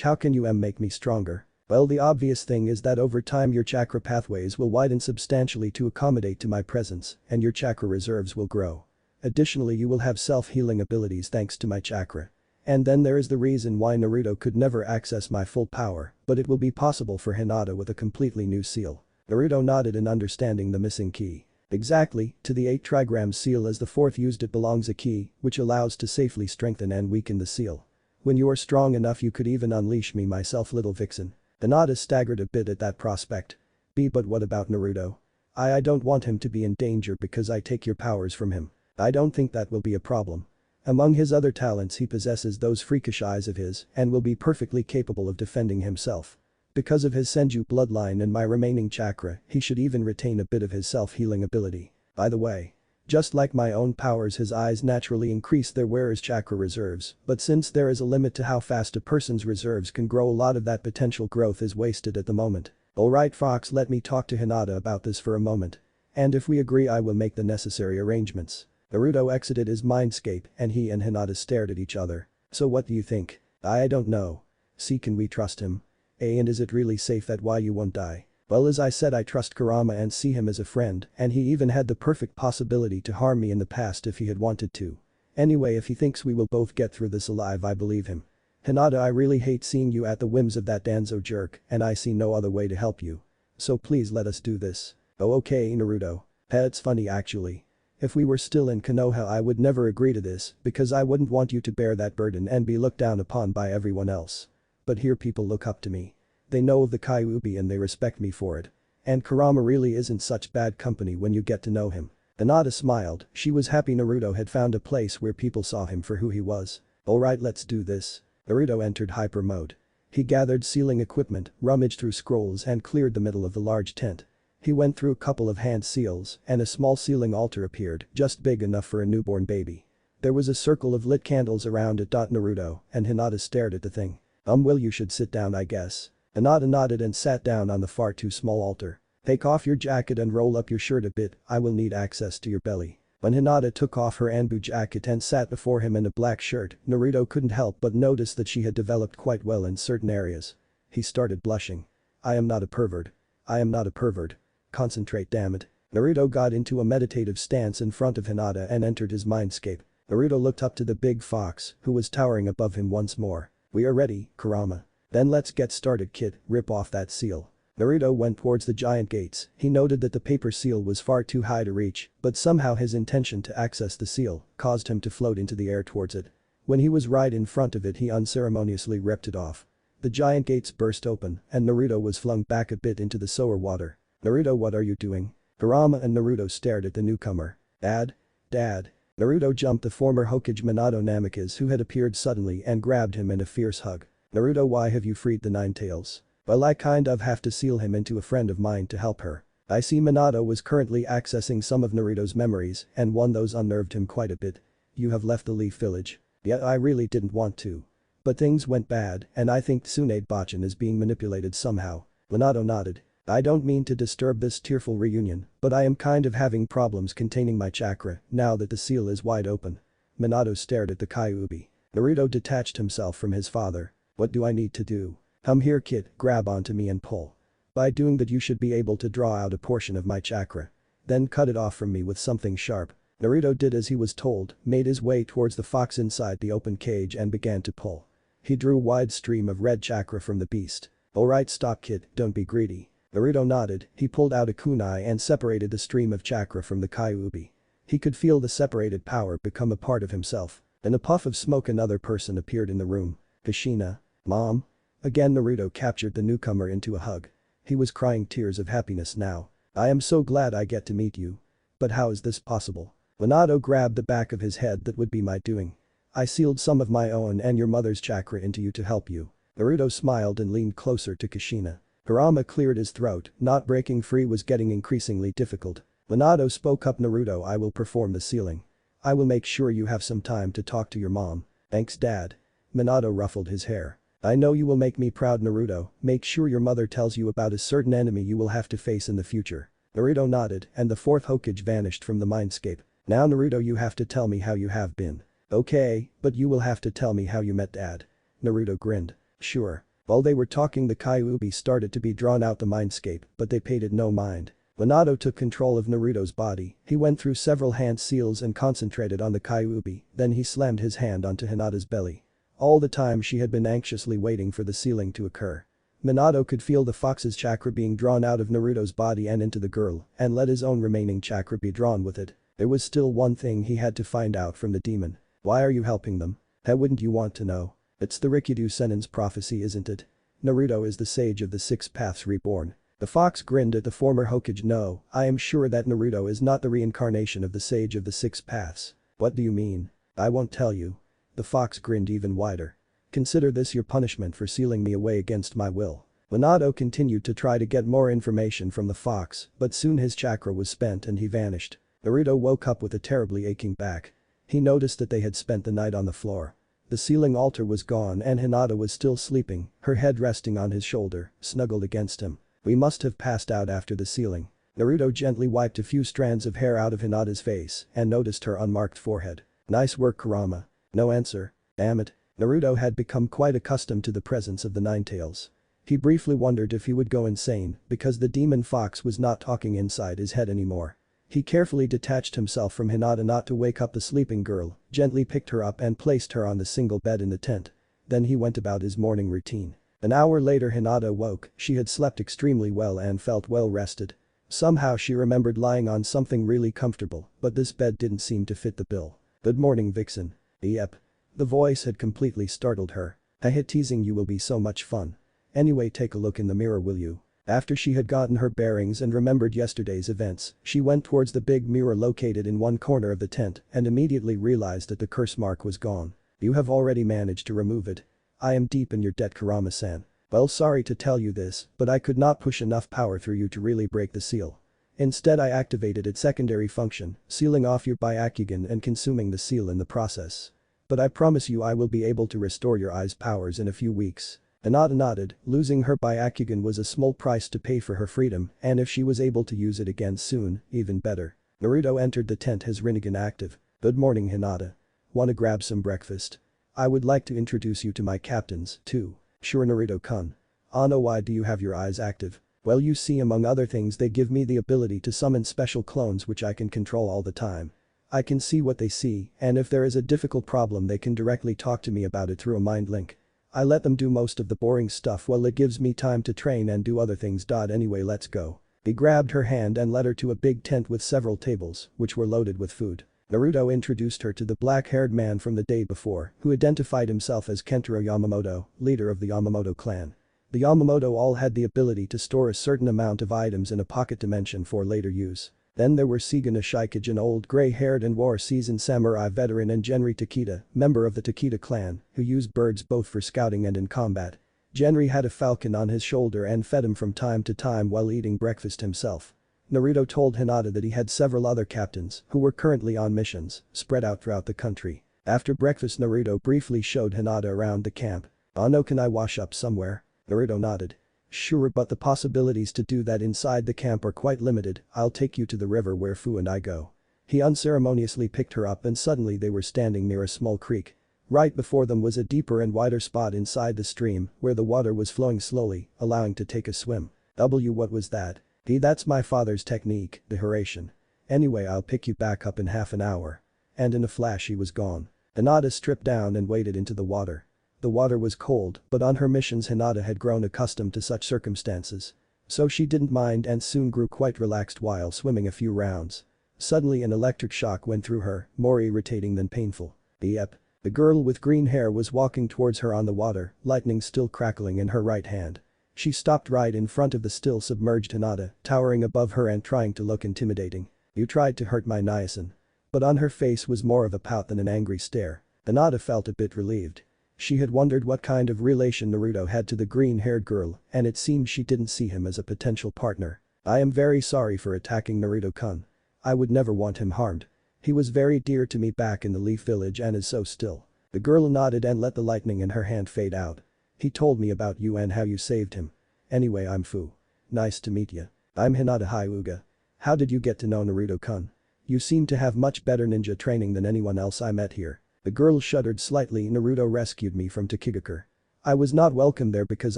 How can you make me stronger? Well, the obvious thing is that over time your chakra pathways will widen substantially to accommodate to my presence, and your chakra reserves will grow. Additionally, you will have self-healing abilities thanks to my chakra. And then there is the reason why Naruto could never access my full power, but it will be possible for Hinata with a completely new seal. Naruto nodded in understanding the missing key. Exactly, to the 8 trigram seal as the 4th used it belongs a key, which allows to safely strengthen and weaken the seal. When you are strong enough you could even unleash me myself, little vixen. Hinata staggered a bit at that prospect. But what about Naruto? I don't want him to be in danger because I take your powers from him. I don't think that will be a problem. Among his other talents, he possesses those freakish eyes of his and will be perfectly capable of defending himself. Because of his Senju bloodline and my remaining chakra, he should even retain a bit of his self-healing ability. By the way, Just like my own powers, his eyes naturally increase their wearer's chakra reserves, but since there is a limit to how fast a person's reserves can grow, a lot of that potential growth is wasted at the moment. Alright Fox, let me talk to Hinata about this for a moment. And if we agree, I will make the necessary arrangements. Naruto exited his mindscape and he and Hinata stared at each other. So what do you think? I don't know. See, can we trust him? And is it really safe that you won't die? Well, as I said, I trust Kurama and see him as a friend, and he even had the perfect possibility to harm me in the past if he had wanted to. Anyway, if he thinks we will both get through this alive, I believe him. Hinata, I really hate seeing you at the whims of that Danzo jerk, and I see no other way to help you. So please let us do this. Oh okay, Naruto. It's funny actually. If we were still in Konoha, I would never agree to this because I wouldn't want you to bear that burden and be looked down upon by everyone else. But here people look up to me. They know of the Kyuubi and they respect me for it. And Kurama really isn't such bad company when you get to know him. Hinata smiled, she was happy Naruto had found a place where people saw him for who he was. Alright, let's do this. Naruto entered hyper mode. He gathered sealing equipment, rummaged through scrolls and cleared the middle of the large tent. He went through a couple of hand seals and a small sealing altar appeared, just big enough for a newborn baby. There was a circle of lit candles around it. Naruto and Hinata stared at the thing. Well, you should sit down, I guess. Hinata nodded and sat down on the far too small altar. Take off your jacket and roll up your shirt a bit, I will need access to your belly. When Hinata took off her Anbu jacket and sat before him in a black shirt, Naruto couldn't help but notice that she had developed quite well in certain areas. He started blushing. I am not a pervert. I am not a pervert. Concentrate, damn it. Naruto got into a meditative stance in front of Hinata and entered his mindscape. Naruto looked up to the big fox, who was towering above him once more. We are ready, Kurama. Then let's get started, kid, rip off that seal. Naruto went towards the giant gates. He noted that the paper seal was far too high to reach, but somehow his intention to access the seal caused him to float into the air towards it. When he was right in front of it, he unceremoniously ripped it off. The giant gates burst open and Naruto was flung back a bit into the sour water. Naruto, what are you doing? Kurama and Naruto stared at the newcomer. Dad? Dad? Naruto jumped the former Hokage Minato Namikaze, who had appeared suddenly, and grabbed him in a fierce hug. Naruto, why have you freed the Nine Tails? Well, I kind of have to seal him into a friend of mine to help her. I see Minato was currently accessing some of Naruto's memories and one those unnerved him quite a bit. You have left the Leaf Village. Yeah, I really didn't want to. But things went bad and I think Tsunade Bachan is being manipulated somehow. Minato nodded. I don't mean to disturb this tearful reunion, but I am kind of having problems containing my chakra now that the seal is wide open. Minato stared at the Kyuubi. Naruto detached himself from his father. What do I need to do? Come here, kid, grab onto me and pull. By doing that you should be able to draw out a portion of my chakra. Then cut it off from me with something sharp. Naruto did as he was told, made his way towards the fox inside the open cage and began to pull. He drew a wide stream of red chakra from the beast. Alright, stop, kid, don't be greedy. Naruto nodded, he pulled out a kunai and separated the stream of chakra from the Kyuubi. He could feel the separated power become a part of himself. In a puff of smoke, another person appeared in the room. Kushina. Mom? Again Naruto captured the newcomer into a hug. He was crying tears of happiness now. I am so glad I get to meet you. But how is this possible? Minato grabbed the back of his head. That would be my doing. I sealed some of my own and your mother's chakra into you to help you. Naruto smiled and leaned closer to Kushina. Kurama cleared his throat, not breaking free was getting increasingly difficult. Minato spoke up, Naruto, I will perform the sealing. I will make sure you have some time to talk to your mom. Thanks, Dad. Minato ruffled his hair. I know you will make me proud, Naruto. Make sure your mother tells you about a certain enemy you will have to face in the future. Naruto nodded and the fourth Hokage vanished from the mindscape. Now Naruto, you have to tell me how you have been. Okay, but you will have to tell me how you met Dad. Naruto grinned. Sure. While they were talking, the Kyuubi started to be drawn out the mindscape, but they paid it no mind. Minato took control of Naruto's body. He went through several hand seals and concentrated on the Kyuubi, then he slammed his hand onto Hinata's belly. All the time she had been anxiously waiting for the sealing to occur. Minato could feel the fox's chakra being drawn out of Naruto's body and into the girl, and let his own remaining chakra be drawn with it. There was still one thing he had to find out from the demon. Why are you helping them? How wouldn't you want to know? It's the Rikidou Sennin's prophecy, isn't it? Naruto is the sage of the Six Paths reborn. The fox grinned at the former Hokage. No, I am sure that Naruto is not the reincarnation of the sage of the Six Paths. What do you mean? I won't tell you. The fox grinned even wider. Consider this your punishment for sealing me away against my will. Minato continued to try to get more information from the fox, but soon his chakra was spent and he vanished. Naruto woke up with a terribly aching back. He noticed that they had spent the night on the floor. The ceiling altar was gone and Hinata was still sleeping, her head resting on his shoulder, snuggled against him. We must have passed out after the ceiling. Naruto gently wiped a few strands of hair out of Hinata's face and noticed her unmarked forehead. Nice work, Kurama. No answer. Damn it. Naruto had become quite accustomed to the presence of the Ninetales. He briefly wondered if he would go insane because the demon fox was not talking inside his head anymore. He carefully detached himself from Hinata not to wake up the sleeping girl, gently picked her up and placed her on the single bed in the tent. Then he went about his morning routine. An hour later Hinata awoke, she had slept extremely well and felt well rested. Somehow she remembered lying on something really comfortable, but this bed didn't seem to fit the bill. Good morning, Vixen. Yep. The voice had completely startled her. Teasing you will be so much fun. Anyway, take a look in the mirror, will you? After she had gotten her bearings and remembered yesterday's events, she went towards the big mirror located in one corner of the tent and immediately realized that the curse mark was gone. You have already managed to remove it. I am deep in your debt, Kurama-san. Well, sorry to tell you this, but I could not push enough power through you to really break the seal. Instead I activated its secondary function, sealing off your Byakugan and consuming the seal in the process. But I promise you I will be able to restore your eyes' powers in a few weeks. Hinata nodded, losing her Byakugan was a small price to pay for her freedom, and if she was able to use it again soon, even better. Naruto entered the tent, his Rinnegan active. Good morning, Hinata. Wanna grab some breakfast? I would like to introduce you to my captains, too. Sure, Naruto-kun. Ano, why do you have your eyes active? Well, you see, among other things, they give me the ability to summon special clones which I can control all the time. I can see what they see, and if there is a difficult problem they can directly talk to me about it through a mind link. I let them do most of the boring stuff while it gives me time to train and do other things. Anyway, let's go. He grabbed her hand and led her to a big tent with several tables, which were loaded with food. Naruto introduced her to the black-haired man from the day before, who identified himself as Kentaro Yamamoto, leader of the Yamamoto clan. The Yamamoto all had the ability to store a certain amount of items in a pocket dimension for later use. Then there were Suguna Shikage, an old gray-haired and war-seasoned samurai veteran, and Genri Takeda, member of the Takeda clan, who used birds both for scouting and in combat. Genri had a falcon on his shoulder and fed him from time to time while eating breakfast himself. Naruto told Hinata that he had several other captains, who were currently on missions, spread out throughout the country. After breakfast Naruto briefly showed Hinata around the camp. "Ano, can I wash up somewhere?" Naruto nodded. "Sure, but the possibilities to do that inside the camp are quite limited. I'll take you to the river where Fu and I go." He unceremoniously picked her up and suddenly they were standing near a small creek. Right before them was a deeper and wider spot inside the stream where the water was flowing slowly, allowing to take a swim. What was that? That's my father's technique, the Hiraishin. Anyway, I'll pick you back up in half an hour. And in a flash he was gone. Hinata stripped down and waded into the water. The water was cold, but on her missions Hinata had grown accustomed to such circumstances. So she didn't mind and soon grew quite relaxed while swimming a few rounds. Suddenly an electric shock went through her, more irritating than painful. Yep. The girl with green hair was walking towards her on the water, lightning still crackling in her right hand. She stopped right in front of the still submerged Hinata, towering above her and trying to look intimidating. "You tried to hurt my Nyasan." But on her face was more of a pout than an angry stare. Hinata felt a bit relieved. She had wondered what kind of relation Naruto had to the green-haired girl, and it seemed she didn't see him as a potential partner. "I am very sorry for attacking Naruto-kun. I would never want him harmed. He was very dear to me back in the Leaf Village and is so still." The girl nodded and let the lightning in her hand fade out. "He told me about you and how you saved him. Anyway, I'm Fu. Nice to meet you. I'm Hinata Hyuga. How did you get to know Naruto-kun? You seem to have much better ninja training than anyone else I met here." The girl shuddered slightly. "Naruto rescued me from Takigakure. I was not welcome there because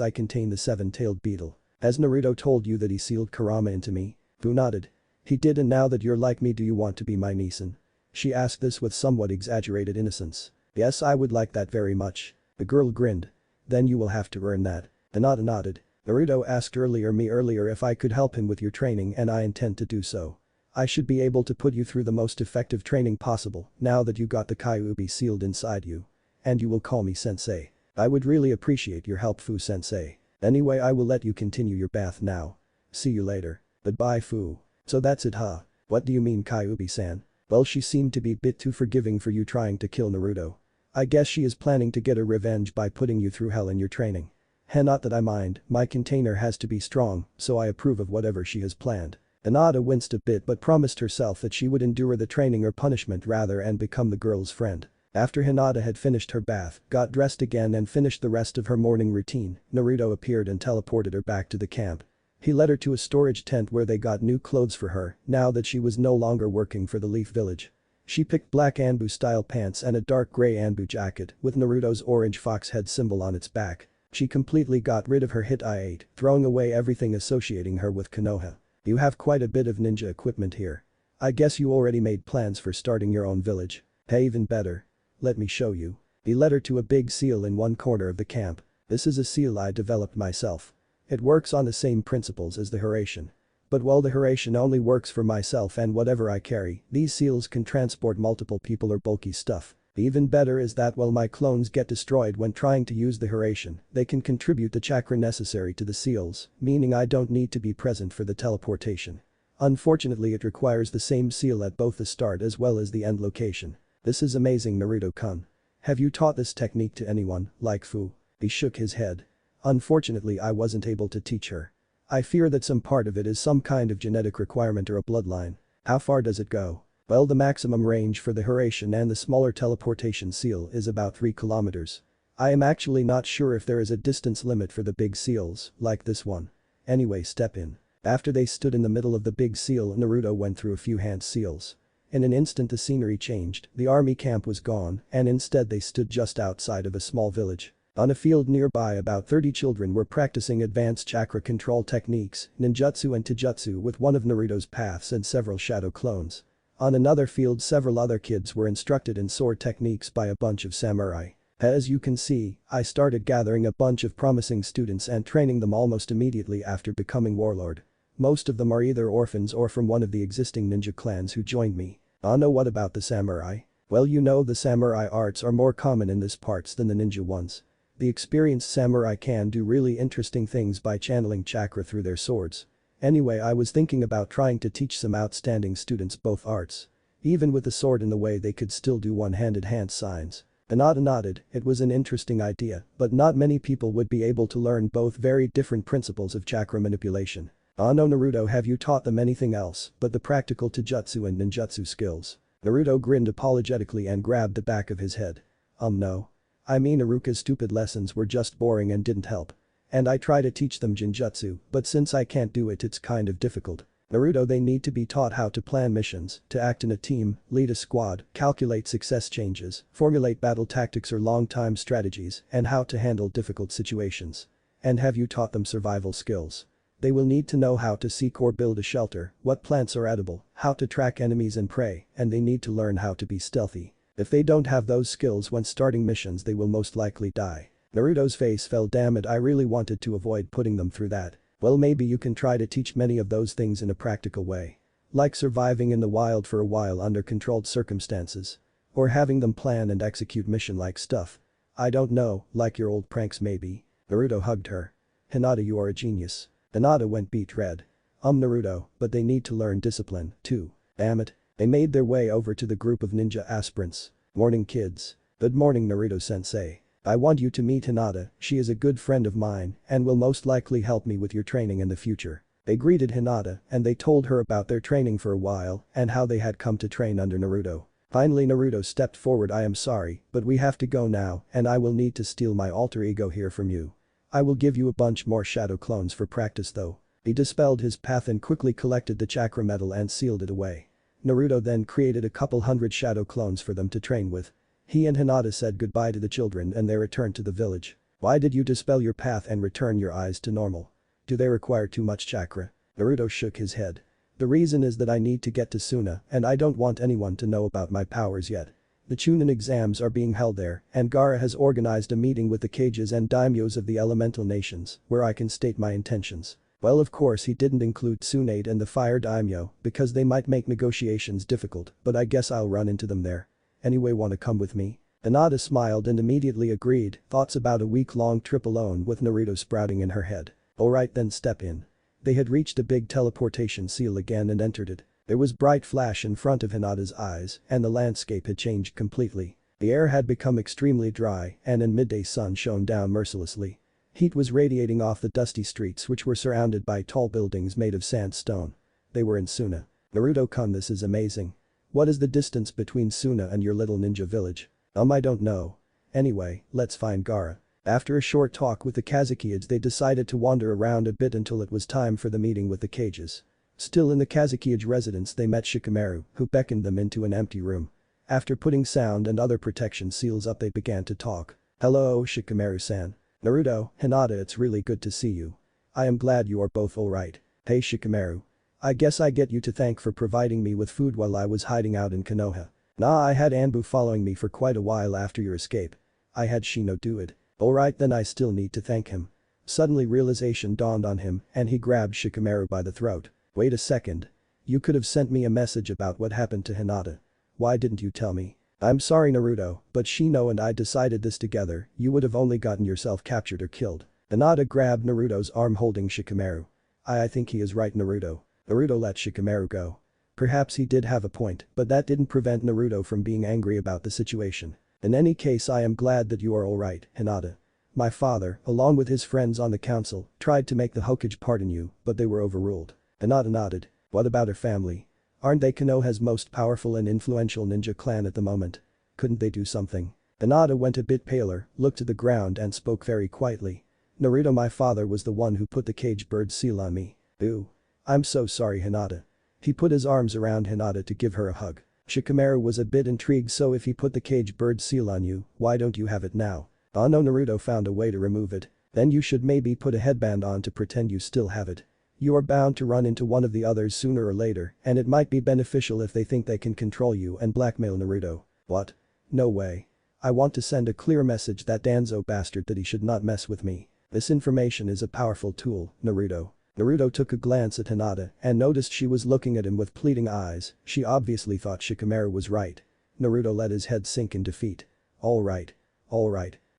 I contain the seven-tailed beetle. Has Naruto told you that he sealed Kurama into me?" Fu nodded. "He did, and now that you're like me, do you want to be my Nisan?" She asked this with somewhat exaggerated innocence. "Yes, I would like that very much." The girl grinned. "Then you will have to earn that." Hinata nodded. "Naruto asked earlier if I could help him with your training, and I intend to do so. I should be able to put you through the most effective training possible now that you got the Kyuubi sealed inside you. And you will call me sensei. I would really appreciate your help, Fu-sensei. Anyway, I will let you continue your bath now. See you later." "Goodbye, Fu." "So that's it, huh? What do you mean, Kyuubi-san?" "Well, she seemed to be a bit too forgiving for you trying to kill Naruto. I guess she is planning to get her revenge by putting you through hell in your training. Not that I mind, my container has to be strong, so I approve of whatever she has planned." Hinata winced a bit but promised herself that she would endure the training or punishment rather and become the girl's friend. After Hinata had finished her bath, got dressed again and finished the rest of her morning routine, Naruto appeared and teleported her back to the camp. He led her to a storage tent where they got new clothes for her, now that she was no longer working for the Leaf Village. She picked black Anbu-style pants and a dark grey Anbu jacket with Naruto's orange fox head symbol on its back. She completely got rid of her hit I-8, throwing away everything associating her with Konoha. You have quite a bit of ninja equipment here. I guess you already made plans for starting your own village. Hey, even better. Let me show you. He led her to a big seal in one corner of the camp. This is a seal I developed myself. It works on the same principles as the Hiraishin. But while the Hiraishin only works for myself and whatever I carry, these seals can transport multiple people or bulky stuff. Even better is that while my clones get destroyed when trying to use the Hiraishin, they can contribute the chakra necessary to the seals, meaning I don't need to be present for the teleportation. Unfortunately, it requires the same seal at both the start as well as the end location. This is amazing, Naruto-kun. Have you taught this technique to anyone, like Fu? He shook his head. Unfortunately, I wasn't able to teach her. I fear that some part of it is some kind of genetic requirement or a bloodline. How far does it go? Well, the maximum range for the Hiraishin and the smaller teleportation seal is about 3 kilometers. I am actually not sure if there is a distance limit for the big seals, like this one. Anyway, step in. After they stood in the middle of the big seal, Naruto went through a few hand seals. In an instant the scenery changed, the army camp was gone, and instead they stood just outside of a small village. On a field nearby, about 30 children were practicing advanced chakra control techniques, ninjutsu and taijutsu with one of Naruto's paths and several shadow clones. On another field, several other kids were instructed in sword techniques by a bunch of samurai. As you can see, I started gathering a bunch of promising students and training them almost immediately after becoming warlord. Most of them are either orphans or from one of the existing ninja clans who joined me. No, what about the samurai? Well, you know, the samurai arts are more common in this parts than the ninja ones. The experienced samurai can do really interesting things by channeling chakra through their swords. Anyway, I was thinking about trying to teach some outstanding students both arts. Even with the sword in the way, they could still do one-handed hand signs. Hinata nodded. It was an interesting idea, but not many people would be able to learn both very different principles of chakra manipulation. No, Naruto, have you taught them anything else but the practical taijutsu and ninjutsu skills? Naruto grinned apologetically and grabbed the back of his head. No. I mean, Iruka's stupid lessons were just boring and didn't help. And I try to teach them Jinjutsu, but since I can't do it, it's kind of difficult. Naruto, they need to be taught how to plan missions, to act in a team, lead a squad, calculate success changes, formulate battle tactics or long-time strategies, and how to handle difficult situations. And have you taught them survival skills? They will need to know how to seek or build a shelter, what plants are edible, how to track enemies and prey, and they need to learn how to be stealthy. If they don't have those skills when starting missions, they will most likely die. Naruto's face fell. Damn it, I really wanted to avoid putting them through that. Well, maybe you can try to teach many of those things in a practical way. Like surviving in the wild for a while under controlled circumstances. Or having them plan and execute mission-like stuff. I don't know, like your old pranks maybe. Naruto hugged her. Hinata, you are a genius. Hinata went beet red. Naruto, but they need to learn discipline, too. Damn it. They made their way over to the group of ninja aspirants. Morning, kids. Good morning, Naruto-sensei. I want you to meet Hinata, she is a good friend of mine and will most likely help me with your training in the future. They greeted Hinata and they told her about their training for a while and how they had come to train under Naruto. Finally, Naruto stepped forward. I am sorry, but we have to go now and I will need to steal my alter ego here from you. I will give you a bunch more shadow clones for practice though. He dispelled his path and quickly collected the chakra metal and sealed it away. Naruto then created a couple hundred shadow clones for them to train with. He and Hinata said goodbye to the children and they returned to the village. Why did you dispel your path and return your eyes to normal? Do they require too much chakra? Naruto shook his head. The reason is that I need to get to Suna and I don't want anyone to know about my powers yet. The Chunin exams are being held there and Gaara has organized a meeting with the Kages and daimyos of the elemental nations where I can state my intentions. Well, of course he didn't include Tsunade and the Fire Daimyo because they might make negotiations difficult, but I guess I'll run into them there. Anyway, wanna come with me? Hinata smiled and immediately agreed, thoughts about a week-long trip alone with Naruto sprouting in her head. Alright then, step in. They had reached a big teleportation seal again and entered it. There was bright flash in front of Hinata's eyes and the landscape had changed completely. The air had become extremely dry and an midday sun shone down mercilessly. Heat was radiating off the dusty streets which were surrounded by tall buildings made of sandstone. they were in Suna. Naruto-kun, this is amazing. What is the distance between Suna and your little ninja village? I don't know. Anyway, let's find Gaara. After a short talk with the Kazukiids, they decided to wander around a bit until it was time for the meeting with the cages. Still in the Kazukiid residence, they met Shikamaru, who beckoned them into an empty room. After putting sound and other protection seals up, they began to talk. "Hello, Shikamaru-san. Naruto, Hinata, it's really good to see you. I am glad you are both alright. Hey Shikamaru. I guess I get you to thank for providing me with food while I was hiding out in Konoha. Nah, I had Anbu following me for quite a while after your escape. I had Shino do it. Alright, then I still need to thank him." Suddenly realization dawned on him and he grabbed Shikamaru by the throat. "Wait a second. You could have sent me a message about what happened to Hinata. Why didn't you tell me?" "I'm sorry Naruto, but Shino and I decided this together, you would have only gotten yourself captured or killed." Hinata grabbed Naruto's arm holding Shikamaru. I think he is right Naruto." Naruto let Shikamaru go. Perhaps he did have a point, but that didn't prevent Naruto from being angry about the situation. "In any case, I am glad that you are alright, Hinata. My father, along with his friends on the council, tried to make the Hokage pardon you, but they were overruled." Hinata nodded. "What about her family? Aren't they Konoha's most powerful and influential ninja clan at the moment? Couldn't they do something?" Hinata went a bit paler, looked at the ground and spoke very quietly. "Naruto, my father was the one who put the cage bird seal on me. Ooh. I'm so sorry Hinata." He put his arms around Hinata to give her a hug. Shikamaru was a bit intrigued. "So if he put the cage bird seal on you, why don't you have it now?" "Oh no, Naruto found a way to remove it." "Then you should maybe put a headband on to pretend you still have it. You are bound to run into one of the others sooner or later and it might be beneficial if they think they can control you and blackmail Naruto." "What? No way. I want to send a clear message that Danzo bastard that he should not mess with me. This information is a powerful tool, Naruto." Naruto took a glance at Hinata and noticed she was looking at him with pleading eyes. She obviously thought Shikamaru was right. Naruto let his head sink in defeat. Alright.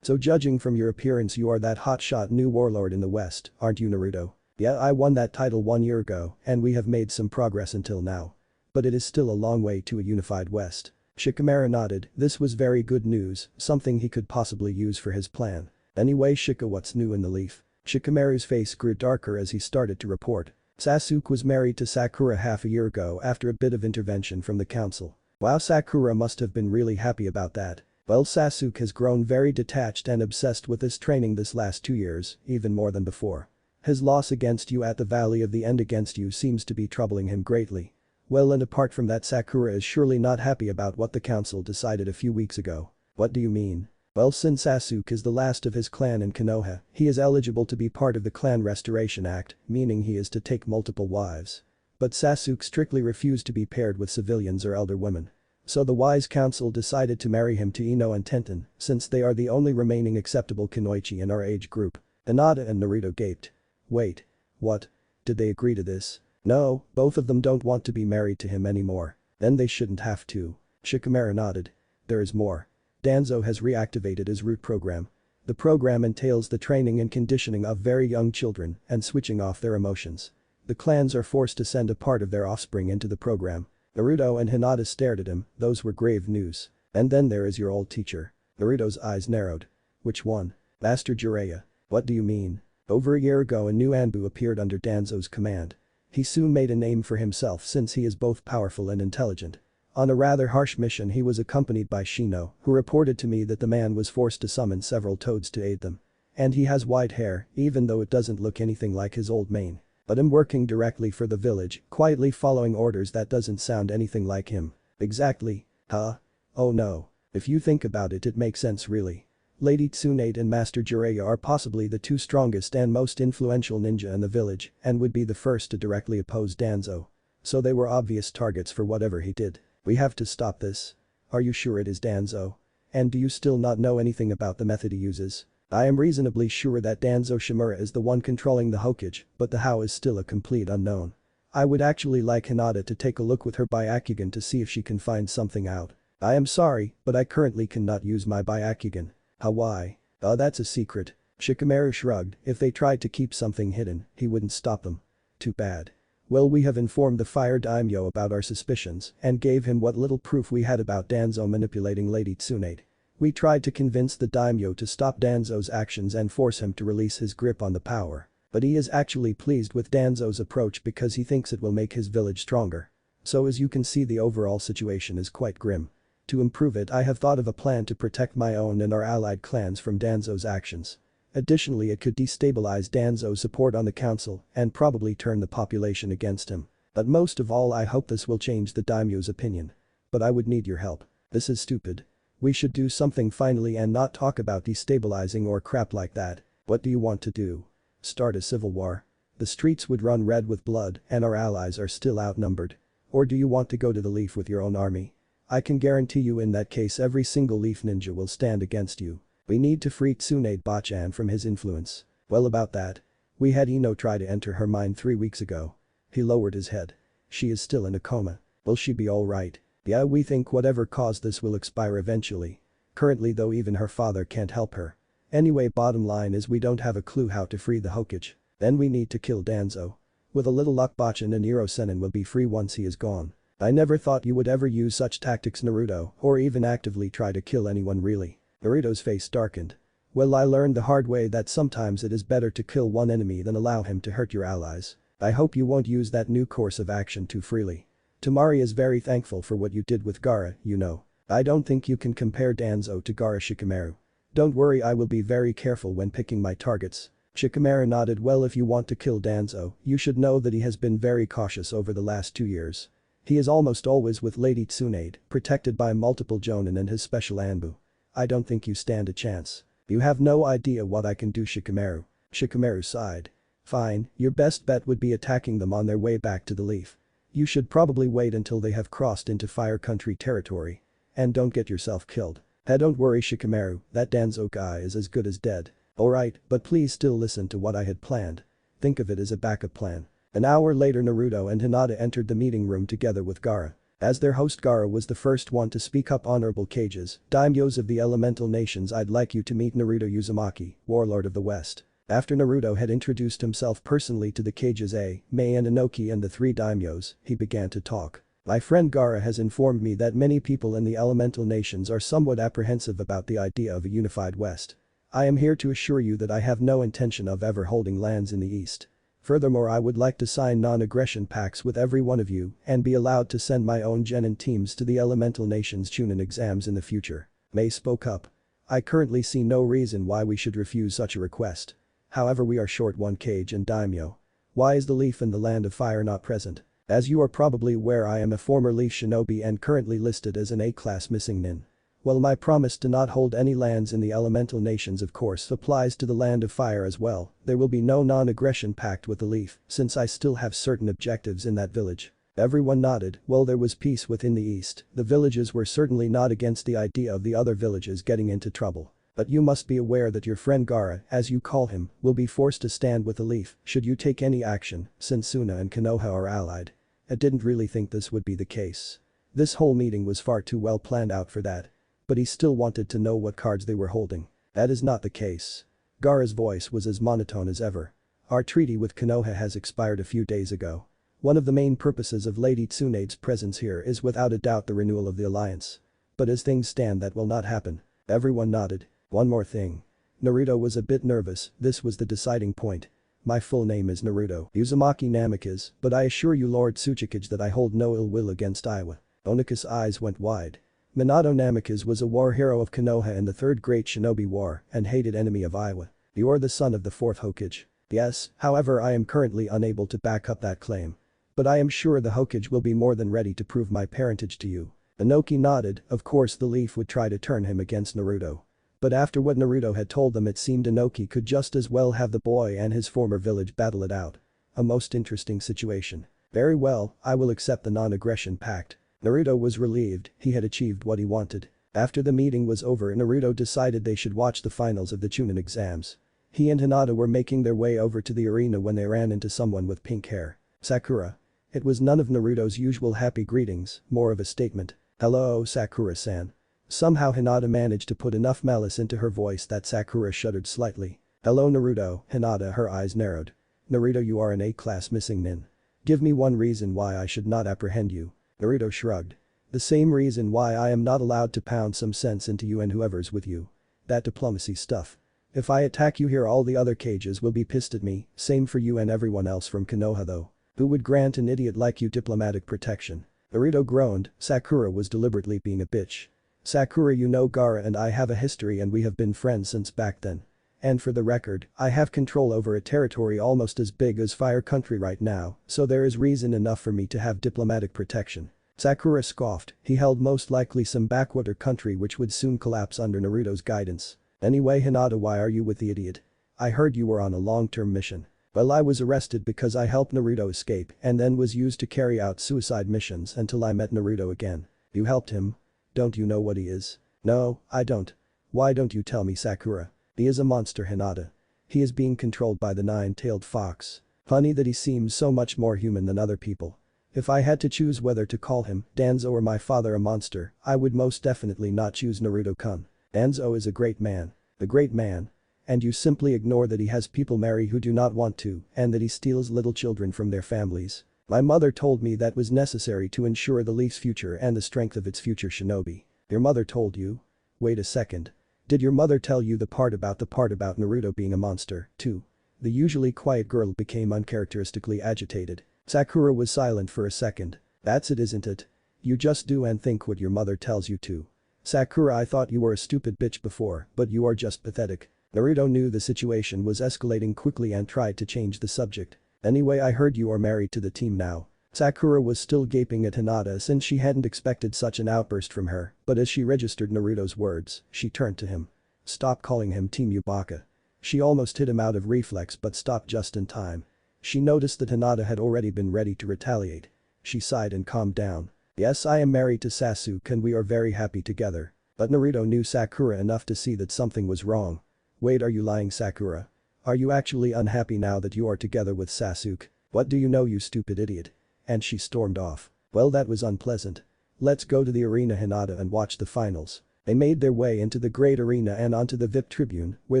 So judging from your appearance, you are that hotshot new warlord in the West, aren't you Naruto? "Yeah, I won that title 1 year ago and we have made some progress until now. But it is still a long way to a unified West." Shikamaru nodded. This was very good news, something he could possibly use for his plan. "Anyway Shika, what's new in the leaf?" Shikamaru's face grew darker as he started to report. "Sasuke was married to Sakura half a year ago after a bit of intervention from the council." "Wow, Sakura must have been really happy about that." "Well, Sasuke has grown very detached and obsessed with his training this last 2 years, even more than before. His loss against you at the Valley of the End against you seems to be troubling him greatly. Well, and apart from that, Sakura is surely not happy about what the council decided a few weeks ago." "What do you mean?" "Well, since Sasuke is the last of his clan in Konoha, he is eligible to be part of the Clan Restoration Act, meaning he is to take multiple wives. But Sasuke strictly refused to be paired with civilians or elder women. So the wise council decided to marry him to Ino and Tenten, since they are the only remaining acceptable kunoichi in our age group." Hinata and Naruto gaped. "Wait. What? Did they agree to this?" "No, both of them don't want to be married to him anymore." "Then they shouldn't have to." Shikamaru nodded. "There is more. Danzo has reactivated his root program. The program entails the training and conditioning of very young children and switching off their emotions. The clans are forced to send a part of their offspring into the program." Naruto and Hinata stared at him. Those were grave news. "And then there is your old teacher." Naruto's eyes narrowed. "Which one?" "Master Jiraiya." "What do you mean?" "Over a year ago a new Anbu appeared under Danzo's command. He soon made a name for himself since he is both powerful and intelligent. On a rather harsh mission he was accompanied by Shino, who reported to me that the man was forced to summon several toads to aid them. And he has white hair, even though it doesn't look anything like his old mane. But I'm working directly for the village, quietly following orders. That doesn't sound anything like him." "Exactly. Huh? Oh no. If you think about it, it makes sense really. Lady Tsunade and Master Jiraiya are possibly the 2 strongest and most influential ninja in the village and would be the first to directly oppose Danzo. So they were obvious targets for whatever he did. We have to stop this." "Are you sure it is Danzo? And do you still not know anything about the method he uses?" "I am reasonably sure that Danzo Shimura is the one controlling the Hokage, but the how is still a complete unknown. I would actually like Hinata to take a look with her Byakugan to see if she can find something out." "I am sorry, but I currently cannot use my Byakugan." "How, why?" That's a secret." Shikamaru shrugged. If they tried to keep something hidden, he wouldn't stop them. "Too bad. Well, we have informed the Fire Daimyo about our suspicions and gave him what little proof we had about Danzo manipulating Lady Tsunade. We tried to convince the Daimyo to stop Danzo's actions and force him to release his grip on the power. But he is actually pleased with Danzo's approach because he thinks it will make his village stronger. So as you can see, the overall situation is quite grim. To improve it, I have thought of a plan to protect my own and our allied clans from Danzo's actions. Additionally, it could destabilize Danzo's support on the council and probably turn the population against him. But most of all, I hope this will change the daimyo's opinion. But I would need your help. This is stupid. We should do something finally and not talk about destabilizing or crap like that. What do you want to do? Start a civil war? The streets would run red with blood and our allies are still outnumbered. Or do you want to go to the Leaf with your own army? I can guarantee you in that case every single Leaf ninja will stand against you. We need to free Tsunade Bachan from his influence. Well, about that. We had Ino try to enter her mind 3 weeks ago. He lowered his head. She is still in a coma. Will she be alright? Yeah, we think whatever caused this will expire eventually. Currently though, even her father can't help her. Anyway, bottom line is we don't have a clue how to free the Hokage. Then we need to kill Danzo. With a little luck, Bachan and Iro Sennin will be free once he is gone. I never thought you would ever use such tactics, Naruto, or even actively try to kill anyone really. Naruto's face darkened. Well, I learned the hard way that sometimes it is better to kill one enemy than allow him to hurt your allies. I hope you won't use that new course of action too freely. Temari is very thankful for what you did with Gaara, you know. I don't think you can compare Danzo to Gaara Shikamaru. Don't worry, I will be very careful when picking my targets. Shikamaru nodded. Well, if you want to kill Danzo, you should know that he has been very cautious over the last 2 years. He is almost always with Lady Tsunade, protected by multiple Jonin and his special Anbu. I don't think you stand a chance. You have no idea what I can do, Shikamaru. Shikamaru sighed. Fine, your best bet would be attacking them on their way back to the Leaf. You should probably wait until they have crossed into Fire Country territory. And don't get yourself killed. Don't worry, Shikamaru, that Danzo guy is as good as dead. Alright, but please still listen to what I had planned. Think of it as a backup plan. An hour later, Naruto and Hinata entered the meeting room together with Gaara. As their host, Gaara was the first one to speak up. Honorable Kages, daimyos of the elemental nations, I'd like you to meet Naruto Uzumaki, warlord of the West. After Naruto had introduced himself personally to the Kages Mei and Inoki and the 3 daimyos, he began to talk. My friend Gaara has informed me that many people in the elemental nations are somewhat apprehensive about the idea of a unified West. I am here to assure you that I have no intention of ever holding lands in the East. Furthermore, I would like to sign non-aggression pacts with every one of you and be allowed to send my own genin teams to the elemental nations Chunin exams in the future. Mei spoke up. I currently see no reason why we should refuse such a request. However, we are short one Kage and daimyo. Why is the Leaf in the Land of Fire not present? As you are probably aware, I am a former Leaf shinobi and currently listed as an A-class missing nin. Well, my promise to not hold any lands in the elemental nations of course applies to the Land of Fire as well. There will be no non-aggression pact with the Leaf, since I still have certain objectives in that village. Everyone nodded. Well, there was peace within the East. The villages were certainly not against the idea of the other villages getting into trouble. But you must be aware that your friend Gaara, as you call him, will be forced to stand with the Leaf should you take any action, since Suna and Konoha are allied. I didn't really think this would be the case. This whole meeting was far too well planned out for that. But he still wanted to know what cards they were holding. That is not the case. Gaara's voice was as monotone as ever. Our treaty with Konoha has expired a few days ago. One of the main purposes of Lady Tsunade's presence here is without a doubt the renewal of the alliance. But as things stand, that will not happen. Everyone nodded. One more thing. Naruto was a bit nervous. This was the deciding point. My full name is Naruto Uzumaki Namikaze, but I assure you, Lord Tsuchikage, that I hold no ill will against Iwa. Onika's eyes went wide. Minato Namikaze was a war hero of Konoha in the Third Great Shinobi War and hated enemy of Iwa. You are the son of the 4th Hokage. Yes, however, I am currently unable to back up that claim. But I am sure the Hokage will be more than ready to prove my parentage to you. Inoki nodded. Of course the Leaf would try to turn him against Naruto. But after what Naruto had told them, it seemed Inoki could just as well have the boy and his former village battle it out. A most interesting situation. Very well, I will accept the non-aggression pact. Naruto was relieved. He had achieved what he wanted. After the meeting was over, Naruto decided they should watch the finals of the Chunin exams. He and Hinata were making their way over to the arena when they ran into someone with pink hair. Sakura. It was none of Naruto's usual happy greetings, more of a statement. Hello, Sakura-san. Somehow Hinata managed to put enough malice into her voice that Sakura shuddered slightly. Hello, Naruto. Hinata, her eyes narrowed. Naruto, you are an A-class missing nin. Give me one reason why I should not apprehend you. Naruto shrugged. The same reason why I am not allowed to pound some sense into you and whoever's with you. That diplomacy stuff. If I attack you here all the other cages will be pissed at me, same for you and everyone else from Konoha though. Who would grant an idiot like you diplomatic protection? Naruto groaned, Sakura was deliberately being a bitch. Sakura, you know Gaara and I have a history and we have been friends since back then. And for the record, I have control over a territory almost as big as Fire Country right now, so there is reason enough for me to have diplomatic protection. Sakura scoffed, he held most likely some backwater country which would soon collapse under Naruto's guidance. Anyway Hinata, why are you with the idiot? I heard you were on a long-term mission. Well, I was arrested because I helped Naruto escape and then was used to carry out suicide missions until I met Naruto again. You helped him? Don't you know what he is? No, I don't. Why don't you tell me, Sakura? He is a monster, Hinata. He is being controlled by the nine-tailed fox. Funny that he seems so much more human than other people. If I had to choose whether to call him, Danzo, or my father a monster, I would most definitely not choose Naruto-kun. Danzo is a great man. A great man. And you simply ignore that he has people marry who do not want to and that he steals little children from their families. My mother told me that was necessary to ensure the Leaf's future and the strength of its future shinobi. Your mother told you? Wait a second. Did your mother tell you the part about Naruto being a monster, too? The usually quiet girl became uncharacteristically agitated. Sakura was silent for a second. That's it, isn't it? You just do and think what your mother tells you to. Sakura, I thought you were a stupid bitch before, but you are just pathetic. Naruto knew the situation was escalating quickly and tried to change the subject. Anyway, I heard you are married to the team now. Sakura was still gaping at Hinata since she hadn't expected such an outburst from her, but as she registered Naruto's words, she turned to him. Stop calling him Team Yubaka. She almost hit him out of reflex but stopped just in time. She noticed that Hinata had already been ready to retaliate. She sighed and calmed down. Yes, I am married to Sasuke and we are very happy together. But Naruto knew Sakura enough to see that something was wrong. Wait, are you lying, Sakura? Are you actually unhappy now that you are together with Sasuke? What do you know, you stupid idiot? And she stormed off. Well, that was unpleasant. Let's go to the arena, Hinata, and watch the finals. They made their way into the great arena and onto the VIP tribune where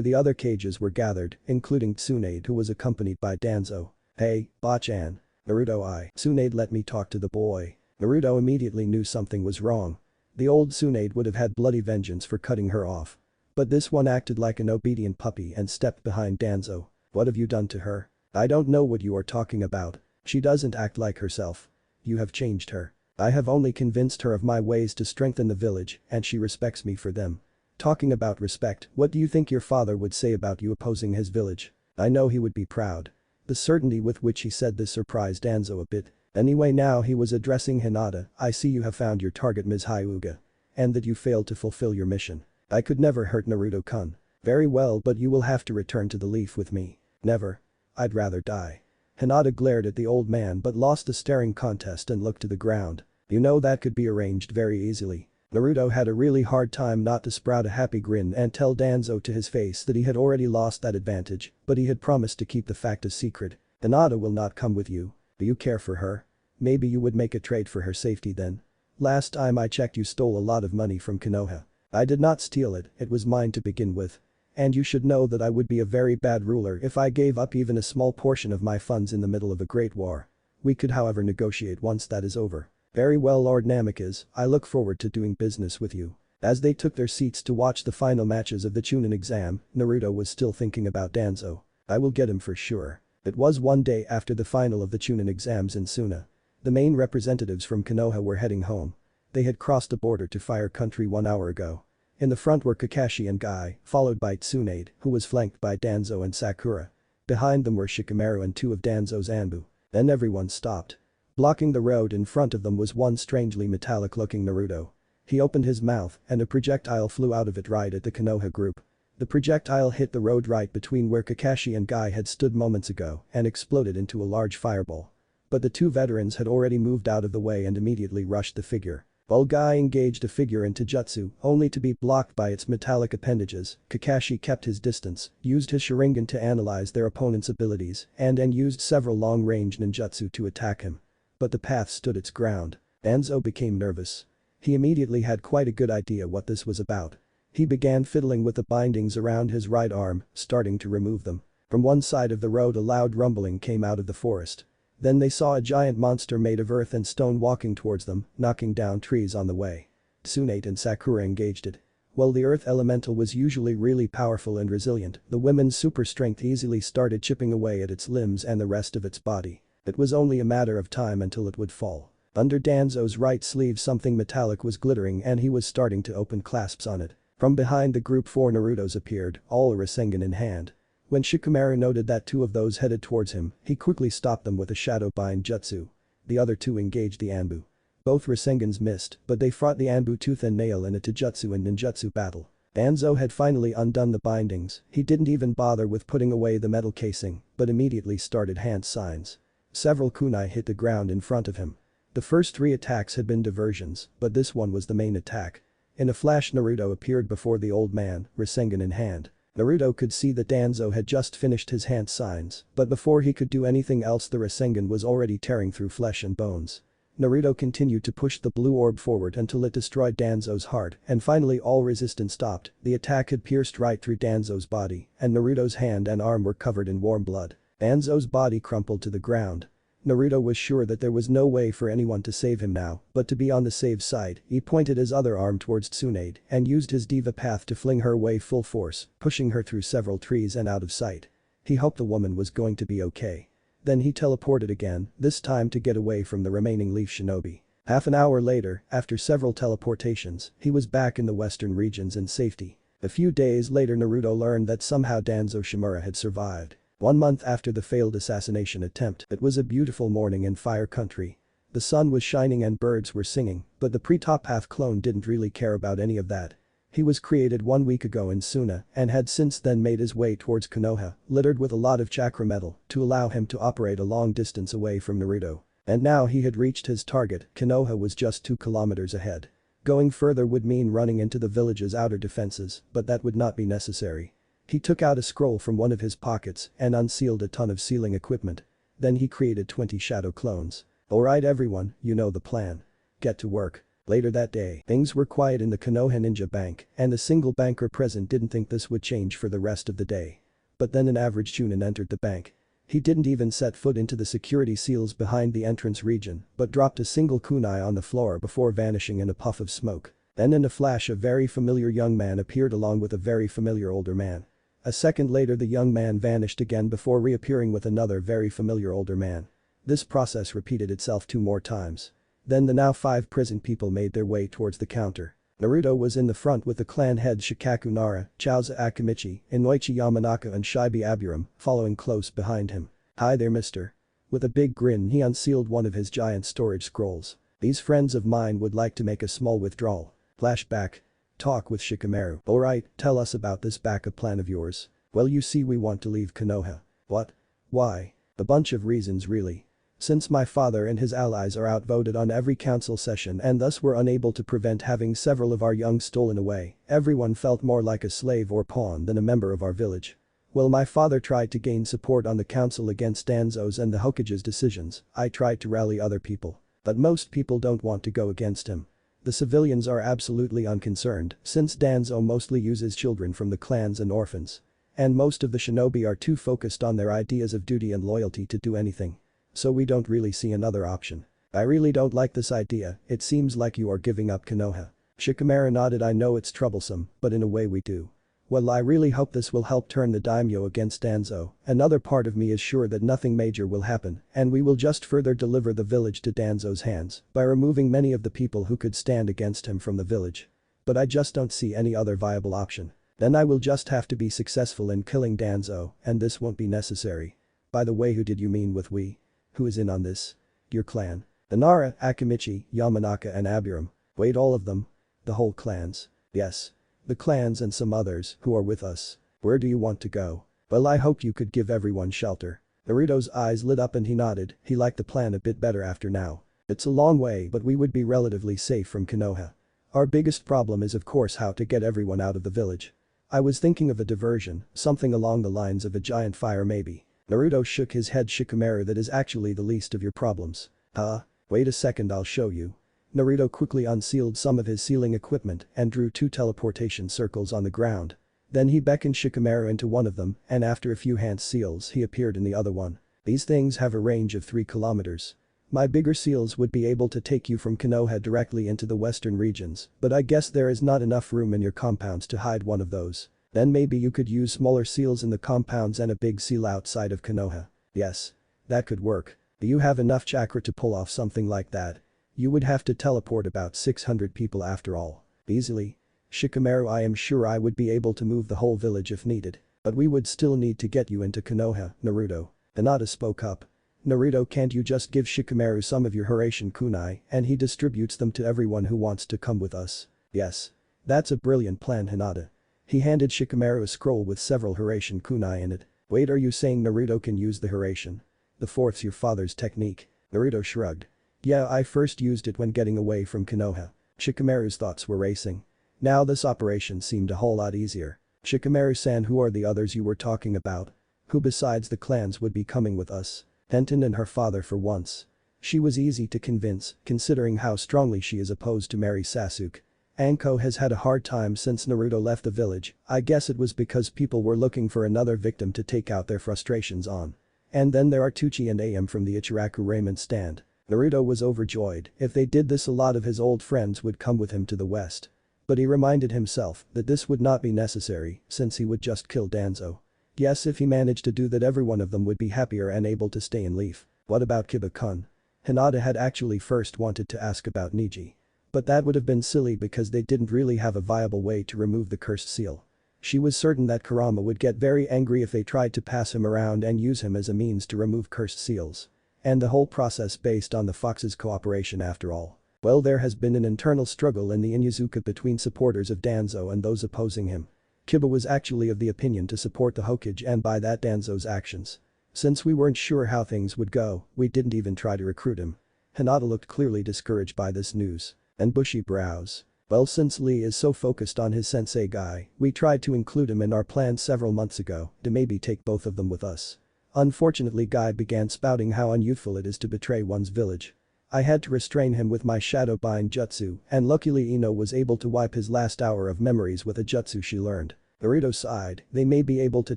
the other cages were gathered, including Tsunade, who was accompanied by Danzo. Hey, Bachan. Naruto, Tsunade, let me talk to the boy. Naruto immediately knew something was wrong. The old Tsunade would have had bloody vengeance for cutting her off. But this one acted like an obedient puppy and stepped behind Danzo. What have you done to her? I don't know what you are talking about. She doesn't act like herself. You have changed her. I have only convinced her of my ways to strengthen the village and she respects me for them. Talking about respect, what do you think your father would say about you opposing his village? I know he would be proud. The certainty with which he said this surprised Danzo a bit. Anyway, now he was addressing Hinata. I see you have found your target, Ms. Hyuga. And that you failed to fulfill your mission. I could never hurt Naruto-kun. Very well, but you will have to return to the Leaf with me. Never. I'd rather die. Hinata glared at the old man but lost the staring contest and looked to the ground. You know, that could be arranged very easily. Naruto had a really hard time not to sprout a happy grin and tell Danzo to his face that he had already lost that advantage, but he had promised to keep the fact a secret. Hinata will not come with you. Do you care for her? Maybe you would make a trade for her safety then. Last time I checked you stole a lot of money from Konoha. I did not steal it, it was mine to begin with. And you should know that I would be a very bad ruler if I gave up even a small portion of my funds in the middle of a great war. We could however negotiate once that is over. Very well, Lord Namikaze, I look forward to doing business with you. As they took their seats to watch the final matches of the Chunin exam, Naruto was still thinking about Danzo. I will get him for sure. It was one day after the final of the Chunin exams in Suna. The main representatives from Konoha were heading home. They had crossed the border to Fire Country 1 hour ago. In the front were Kakashi and Guy, followed by Tsunade, who was flanked by Danzo and Sakura. Behind them were Shikamaru and 2 of Danzo's Anbu. Then everyone stopped. Blocking the road in front of them was one strangely metallic-looking Naruto. He opened his mouth and a projectile flew out of it right at the Konoha group. The projectile hit the road right between where Kakashi and Guy had stood moments ago and exploded into a large fireball. But the 2 veterans had already moved out of the way and immediately rushed the figure. While Guy engaged a figure into jutsu, only to be blocked by its metallic appendages, Kakashi kept his distance, used his Sharingan to analyze their opponent's abilities, and used several long-range ninjutsu to attack him. But the path stood its ground. Danzo became nervous. He immediately had quite a good idea what this was about. He began fiddling with the bindings around his right arm, starting to remove them. From one side of the road a loud rumbling came out of the forest. Then they saw a giant monster made of earth and stone walking towards them, knocking down trees on the way. Tsunade and Sakura engaged it. While the earth elemental was usually really powerful and resilient, the woman's super strength easily started chipping away at its limbs and the rest of its body. It was only a matter of time until it would fall. Under Danzo's right sleeve something metallic was glittering and he was starting to open clasps on it. From behind the group 4 Narutos appeared, all a Rasengan in hand. When Shikamaru noted that 2 of those headed towards him, he quickly stopped them with a shadow bind jutsu. The other 2 engaged the Anbu. Both Rasengans missed, but they fought the Anbu tooth and nail in a taijutsu and ninjutsu battle. Danzo had finally undone the bindings, he didn't even bother with putting away the metal casing, but immediately started hand signs. Several kunai hit the ground in front of him. The first 3 attacks had been diversions, but this one was the main attack. In a flash Naruto appeared before the old man, Rasengan in hand. Naruto could see that Danzo had just finished his hand signs, but before he could do anything else the Rasengan was already tearing through flesh and bones. Naruto continued to push the blue orb forward until it destroyed Danzo's heart and finally all resistance stopped, the attack had pierced right through Danzo's body and Naruto's hand and arm were covered in warm blood. Danzo's body crumpled to the ground. Naruto was sure that there was no way for anyone to save him now, but to be on the safe side, he pointed his other arm towards Tsunade and used his diva path to fling her away full force, pushing her through several trees and out of sight. He hoped the woman was going to be okay. Then he teleported again, this time to get away from the remaining Leaf Shinobi. Half an hour later, after several teleportations, he was back in the western regions in safety. A few days later Naruto learned that somehow Danzo Shimura had survived. 1 month after the failed assassination attempt, it was a beautiful morning in Fire Country. The sun was shining and birds were singing, but the pre-Toppath clone didn't really care about any of that. He was created 1 week ago in Suna and had since then made his way towards Konoha, littered with a lot of chakra metal to allow him to operate a long distance away from Naruto. And now he had reached his target, Konoha was just 2 kilometers ahead. Going further would mean running into the village's outer defenses, but that would not be necessary. He took out a scroll from one of his pockets and unsealed a ton of sealing equipment. Then he created 20 shadow clones. Alright everyone, you know the plan. Get to work. Later that day, things were quiet in the Konoha Ninja Bank, and the single banker present didn't think this would change for the rest of the day. But then an average Chunin entered the bank. He didn't even set foot into the security seals behind the entrance region, but dropped a single kunai on the floor before vanishing in a puff of smoke. Then in a flash a very familiar young man appeared along with a very familiar older man. A second later the young man vanished again before reappearing with another very familiar older man. This process repeated itself 2 more times. Then the now 5 prison people made their way towards the counter. Naruto was in the front with the clan heads Shikaku Nara, Chauza Akimichi, Inoichi Yamanaka and Shibi Aburam, following close behind him. "Hi there mister." With a big grin he unsealed one of his giant storage scrolls. "These friends of mine would like to make a small withdrawal." Flashback. Talk with Shikamaru. "Alright, tell us about this backup plan of yours." "Well you see we want to leave Konoha." "What? Why?" "A bunch of reasons really. Since my father and his allies are outvoted on every council session and thus were unable to prevent having several of our young stolen away, everyone felt more like a slave or pawn than a member of our village. Well my father tried to gain support on the council against Danzo's and the Hokage's decisions, I tried to rally other people. But most people don't want to go against him. The civilians are absolutely unconcerned since Danzo mostly uses children from the clans and orphans. And most of the shinobi are too focused on their ideas of duty and loyalty to do anything. So we don't really see another option. I really don't like this idea, it seems like you are giving up Konoha." Shikamaru nodded. "I know it's troublesome, but in a way we do. Well I really hope this will help turn the daimyo against Danzo. Another part of me is sure that nothing major will happen and we will just further deliver the village to Danzo's hands by removing many of the people who could stand against him from the village. But I just don't see any other viable option. Then I will just have to be successful in killing Danzo and this won't be necessary. By the way, who did you mean with we? Who is in on this? Your clan. The Nara, Akimichi, Yamanaka and Aburam. Wait, all of them? The whole clans? Yes. The clans and some others who are with us. Where do you want to go? Well I hope you could give everyone shelter." Naruto's eyes lit up and he nodded, he liked the plan a bit better after now. "It's a long way but we would be relatively safe from Konoha. Our biggest problem is of course how to get everyone out of the village. I was thinking of a diversion, something along the lines of a giant fire maybe." Naruto shook his head. "Shikamaru, that is actually the least of your problems." "Huh? Wait a second, I'll show you." Naruto quickly unsealed some of his sealing equipment and drew 2 teleportation circles on the ground. Then he beckoned Shikamaru into one of them and after a few hand seals he appeared in the other one. "These things have a range of 3 kilometers. My bigger seals would be able to take you from Konoha directly into the western regions, but I guess there is not enough room in your compounds to hide one of those. Then maybe you could use smaller seals in the compounds and a big seal outside of Konoha. Yes. That could work. Do you have enough chakra to pull off something like that? You would have to teleport about 600 people after all. Easily. Shikamaru, I am sure I would be able to move the whole village if needed. But we would still need to get you into Konoha, Naruto. Hinata spoke up. Naruto, can't you just give Shikamaru some of your Hiraishin kunai and he distributes them to everyone who wants to come with us? Yes. That's a brilliant plan, Hinata. He handed Shikamaru a scroll with several Hiraishin kunai in it. Wait, are you saying Naruto can use the Hiraishin? The fourth's your father's technique. Naruto shrugged. Yeah, I first used it when getting away from Konoha. Shikamaru's thoughts were racing. Now this operation seemed a whole lot easier. Shikamaru-san, who are the others you were talking about? Who besides the clans would be coming with us? Tenten and her father for once. She was easy to convince, considering how strongly she is opposed to marry Sasuke. Anko has had a hard time since Naruto left the village. I guess it was because people were looking for another victim to take out their frustrations on. And then there are Tucci and Am from the Ichiraku raiment stand. Naruto was overjoyed. If they did this, a lot of his old friends would come with him to the west. But he reminded himself that this would not be necessary since he would just kill Danzo. Yes, if he managed to do that, every one of them would be happier and able to stay in Leaf. What about Kiba-kun? Hinata had actually first wanted to ask about Niji. But that would have been silly because they didn't really have a viable way to remove the cursed seal. She was certain that Kurama would get very angry if they tried to pass him around and use him as a means to remove cursed seals. And the whole process based on the Fox's cooperation after all. Well, there has been an internal struggle in the Inyazuka between supporters of Danzo and those opposing him. Kiba was actually of the opinion to support the Hokage and by that Danzo's actions. Since we weren't sure how things would go, we didn't even try to recruit him. Hinata looked clearly discouraged by this news. And bushy brows. Well, since Lee is so focused on his sensei guy, we tried to include him in our plans several months ago to maybe take both of them with us. Unfortunately, Guy began spouting how unyouthful it is to betray one's village. I had to restrain him with my shadow bind jutsu, and luckily Ino was able to wipe his last hour of memories with a jutsu she learned. Naruto sighed. They may be able to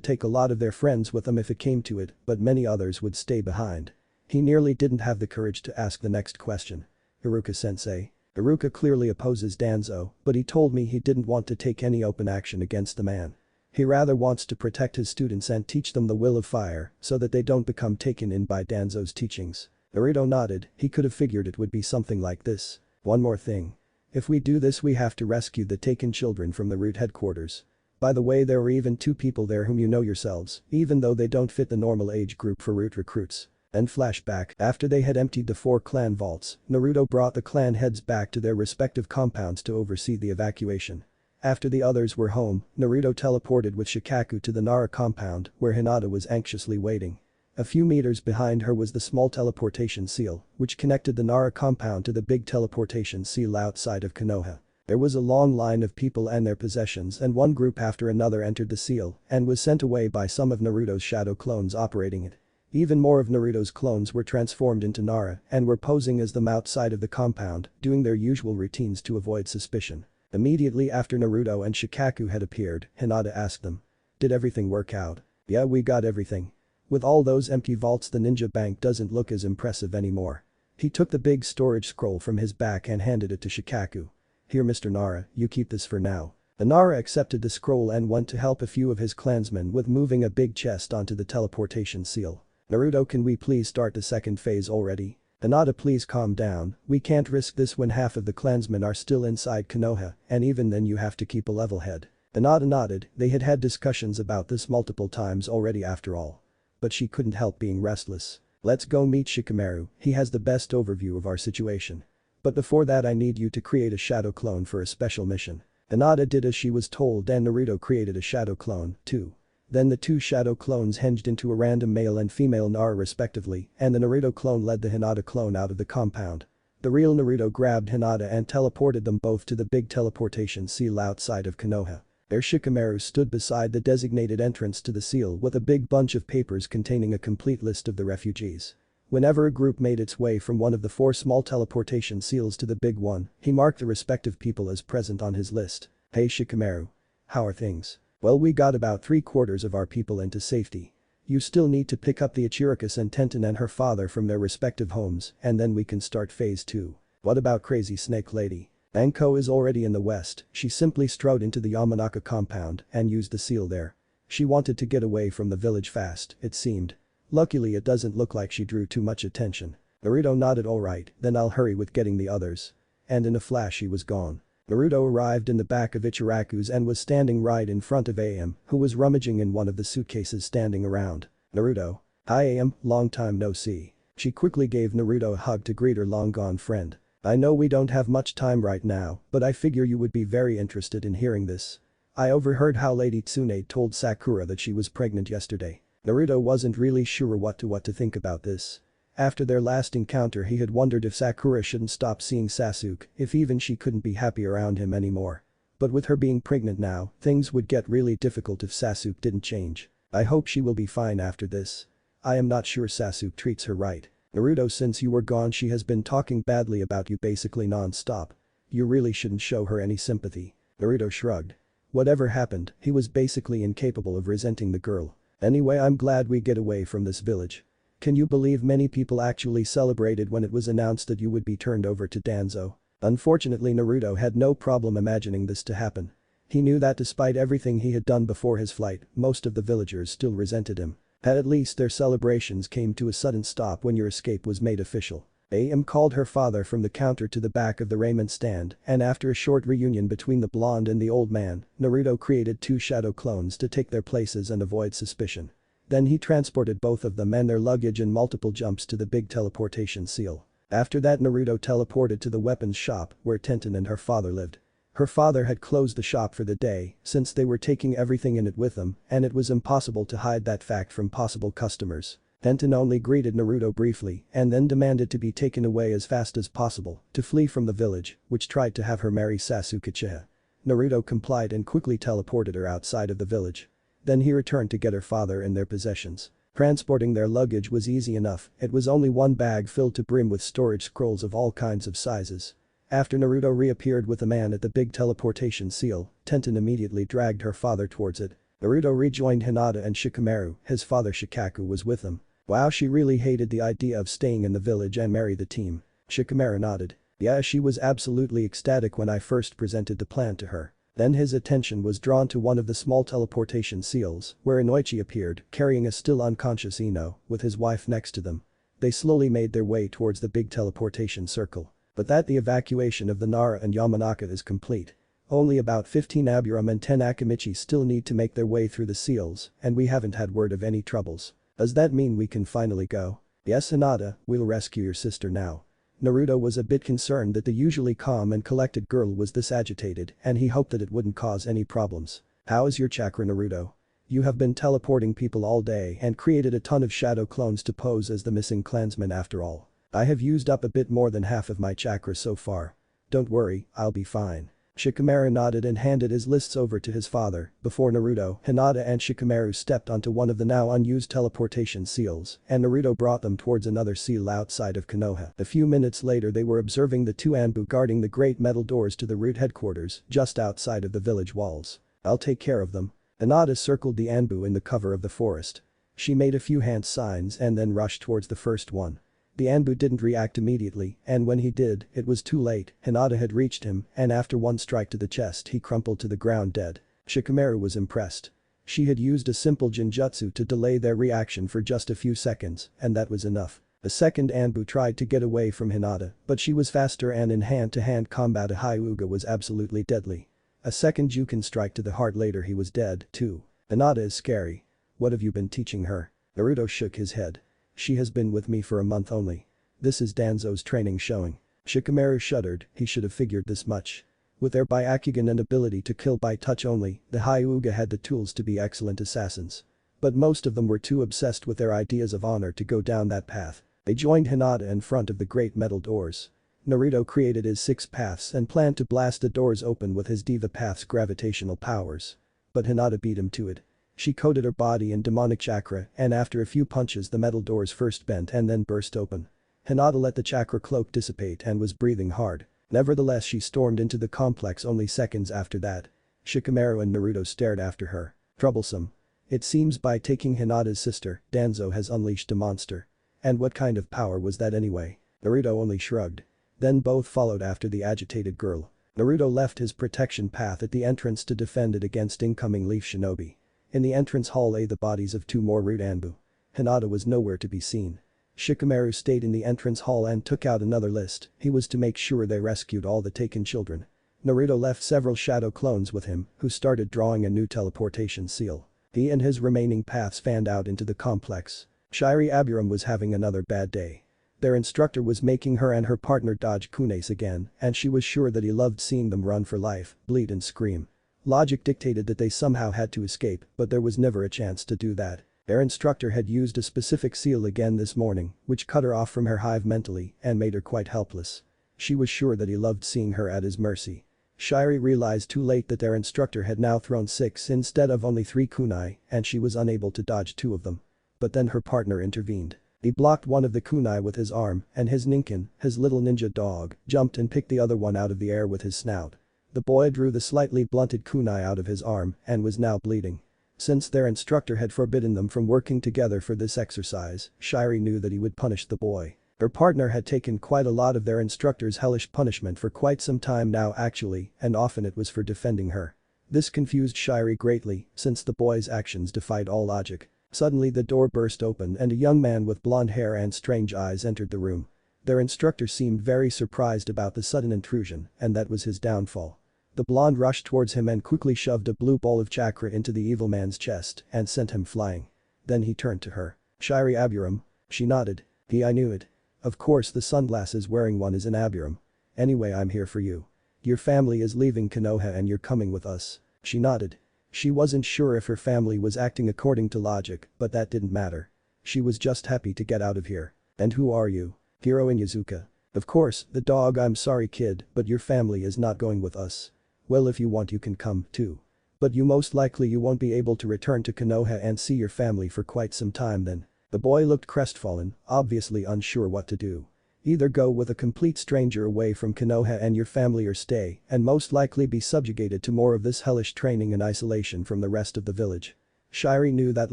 take a lot of their friends with them if it came to it, but many others would stay behind. He nearly didn't have the courage to ask the next question. Iruka-sensei. Iruka clearly opposes Danzo, but he told me he didn't want to take any open action against the man. He rather wants to protect his students and teach them the will of fire so that they don't become taken in by Danzo's teachings. Naruto nodded. He could have figured it would be something like this. One more thing. If we do this, we have to rescue the taken children from the root headquarters. By the way, there were even 2 people there whom you know yourselves, even though they don't fit the normal age group for root recruits. Then flashback. After they had emptied the 4 clan vaults, Naruto brought the clan heads back to their respective compounds to oversee the evacuation. After the others were home, Naruto teleported with Shikaku to the Nara compound where Hinata was anxiously waiting. A few meters behind her was the small teleportation seal, which connected the Nara compound to the big teleportation seal outside of Konoha. There was a long line of people and their possessions, and one group after another entered the seal and was sent away by some of Naruto's shadow clones operating it. Even more of Naruto's clones were transformed into Nara and were posing as them outside of the compound, doing their usual routines to avoid suspicion. Immediately after Naruto and Shikaku had appeared, Hinata asked them. Did everything work out? Yeah, we got everything. With all those empty vaults, the ninja bank doesn't look as impressive anymore. He took the big storage scroll from his back and handed it to Shikaku. Here, Mr. Nara, you keep this for now. The Nara accepted the scroll and went to help a few of his clansmen with moving a big chest onto the teleportation seal. Naruto, can we please start the second phase already? Hinata, please calm down, we can't risk this when half of the clansmen are still inside Konoha, and even then you have to keep a level head. Hinata nodded. They had had discussions about this multiple times already after all. But she couldn't help being restless. Let's go meet Shikamaru, he has the best overview of our situation. But before that, I need you to create a shadow clone for a special mission. Hinata did as she was told and Naruto created a shadow clone, too. Then the 2 shadow clones hinged into a random male and female Nara respectively, and the Naruto clone led the Hinata clone out of the compound. The real Naruto grabbed Hinata and teleported them both to the big teleportation seal outside of Konoha. There Shikamaru stood beside the designated entrance to the seal with a big bunch of papers containing a complete list of the refugees. Whenever a group made its way from one of the 4 small teleportation seals to the big one, he marked the respective people as present on his list. Hey Shikamaru. How are things? Well, we got about 3/4 of our people into safety. You still need to pick up the Ichiricus and Tenten and her father from their respective homes and then we can start phase 2. What about Crazy Snake Lady? Anko is already in the west, she simply strode into the Yamanaka compound and used the seal there. She wanted to get away from the village fast, it seemed. Luckily it doesn't look like she drew too much attention. Naruto nodded alright, then I'll hurry with getting the others. And in a flash he was gone. Naruto arrived in the back of Ichiraku's and was standing right in front of AM, who was rummaging in one of the suitcases standing around. Naruto. Hi AM, long time no see. She quickly gave Naruto a hug to greet her long-gone friend. I know we don't have much time right now, but I figure you would be very interested in hearing this. I overheard how Lady Tsunade told Sakura that she was pregnant yesterday. Naruto wasn't really sure what to think about this. After their last encounter he had wondered if Sakura shouldn't stop seeing Sasuke, if even she couldn't be happy around him anymore. But with her being pregnant now, things would get really difficult if Sasuke didn't change. I hope she will be fine after this. I am not sure Sasuke treats her right. Naruto, since you were gone she has been talking badly about you basically non-stop. You really shouldn't show her any sympathy. Naruto shrugged. Whatever happened, he was basically incapable of resenting the girl. Anyway, I'm glad we get away from this village. Can you believe many people actually celebrated when it was announced that you would be turned over to Danzo? Unfortunately Naruto had no problem imagining this to happen. He knew that despite everything he had done before his flight, most of the villagers still resented him. At least their celebrations came to a sudden stop when your escape was made official. AM called her father from the counter to the back of the raiment stand and after a short reunion between the blonde and the old man, Naruto created 2 shadow clones to take their places and avoid suspicion. Then he transported both of them and their luggage in multiple jumps to the big teleportation seal. After that Naruto teleported to the weapons shop where Tenten and her father lived. Her father had closed the shop for the day since they were taking everything in it with them and it was impossible to hide that fact from possible customers. Tenten only greeted Naruto briefly and then demanded to be taken away as fast as possible to flee from the village, which tried to have her marry Sasuke Uchiha. Naruto complied and quickly teleported her outside of the village. Then he returned to get her father and their possessions. Transporting their luggage was easy enough, it was only one bag filled to brim with storage scrolls of all kinds of sizes. After Naruto reappeared with a man at the big teleportation seal, Tenten immediately dragged her father towards it. Naruto rejoined Hinata and Shikamaru, his father Shikaku was with them. Wow, she really hated the idea of staying in the village and marry the team. Shikamaru nodded. Yeah, she was absolutely ecstatic when I first presented the plan to her. Then his attention was drawn to one of the small teleportation seals, where Inoichi appeared, carrying a still unconscious Ino, with his wife next to them. They slowly made their way towards the big teleportation circle. But that the evacuation of the Nara and Yamanaka is complete. Only about 15 Aburame and 10 Akimichi still need to make their way through the seals, and we haven't had word of any troubles. Does that mean we can finally go? Yes Hinata, we'll rescue your sister now. Naruto was a bit concerned that the usually calm and collected girl was this agitated and he hoped that it wouldn't cause any problems. How is your chakra Naruto? You have been teleporting people all day and created a ton of shadow clones to pose as the missing clansmen after all. I have used up a bit more than half of my chakra so far. Don't worry, I'll be fine. Shikamaru nodded and handed his lists over to his father before Naruto, Hinata and Shikamaru stepped onto one of the now unused teleportation seals and Naruto brought them towards another seal outside of Konoha. A few minutes later they were observing the 2 Anbu guarding the great metal doors to the root headquarters just outside of the village walls. I'll take care of them. Hinata circled the Anbu in the cover of the forest. She made a few hand signs and then rushed towards the first one. The Anbu didn't react immediately and when he did, it was too late, Hinata had reached him and after one strike to the chest he crumpled to the ground dead. Shikamaru was impressed. She had used a simple genjutsu to delay their reaction for just a few seconds and that was enough. A second Anbu tried to get away from Hinata but she was faster and in hand-to-hand combat a Hyuga was absolutely deadly. A second Juken strike to the heart later he was dead too. Hinata is scary. What have you been teaching her? Naruto shook his head. She has been with me for a month only. This is Danzo's training showing. Shikamaru shuddered, he should have figured this much. With their Byakugan and ability to kill by touch only, the Hyuga had the tools to be excellent assassins. But most of them were too obsessed with their ideas of honor to go down that path. They joined Hinata in front of the great metal doors. Naruto created his 6 paths and planned to blast the doors open with his Diva Path's gravitational powers. But Hinata beat him to it. She coated her body in demonic chakra and after a few punches the metal doors first bent and then burst open. Hinata let the chakra cloak dissipate and was breathing hard. Nevertheless she stormed into the complex only seconds after that. Shikamaru and Naruto stared after her. Troublesome. It seems by taking Hinata's sister, Danzo has unleashed a monster. And what kind of power was that anyway? Naruto only shrugged. Then both followed after the agitated girl. Naruto left his protection path at the entrance to defend it against incoming Leaf Shinobi. In the entrance hall lay the bodies of 2 more root Anbu. Hinata was nowhere to be seen. Shikamaru stayed in the entrance hall and took out another list. He was to make sure they rescued all the taken children. Naruto left several shadow clones with him, who started drawing a new teleportation seal. He and his remaining paths fanned out into the complex. Shiri Aburam was having another bad day. Their instructor was making her and her partner dodge kunais again, and she was sure that he loved seeing them run for life, bleed and scream. Logic dictated that they somehow had to escape, but there was never a chance to do that. Their instructor had used a specific seal again this morning, which cut her off from her hive mentally and made her quite helpless. She was sure that he loved seeing her at his mercy. Shiri realized too late that their instructor had now thrown 6 instead of only 3 kunai, and she was unable to dodge 2 of them. But then her partner intervened. He blocked one of the kunai with his arm, and his ninkin, his little ninja dog, jumped and picked the other one out of the air with his snout. The boy drew the slightly blunted kunai out of his arm and was now bleeding. Since their instructor had forbidden them from working together for this exercise, Shiri knew that he would punish the boy. Her partner had taken quite a lot of their instructor's hellish punishment for quite some time now actually, and often it was for defending her. This confused Shiri greatly, since the boy's actions defied all logic. Suddenly the door burst open and a young man with blonde hair and strange eyes entered the room. Their instructor seemed very surprised about the sudden intrusion, and that was his downfall. The blonde rushed towards him and quickly shoved a blue ball of chakra into the evil man's chest and sent him flying. Then he turned to her. "Shiri Aburam?" She nodded. I knew it. Of course the sunglasses wearing one is an Aburam. Anyway, I'm here for you. Your family is leaving Konoha and you're coming with us." She nodded. She wasn't sure if her family was acting according to logic, but that didn't matter. She was just happy to get out of here. "And who are you?" "Hiro Inuzuka." "Of course, the dog. I'm sorry kid, but your family is not going with us." "Well, if you want you can come, too. But you won't be able to return to Konoha and see your family for quite some time then." The boy looked crestfallen, obviously unsure what to do. "Either go with a complete stranger away from Konoha and your family or stay and most likely be subjugated to more of this hellish training in isolation from the rest of the village." Shiri knew that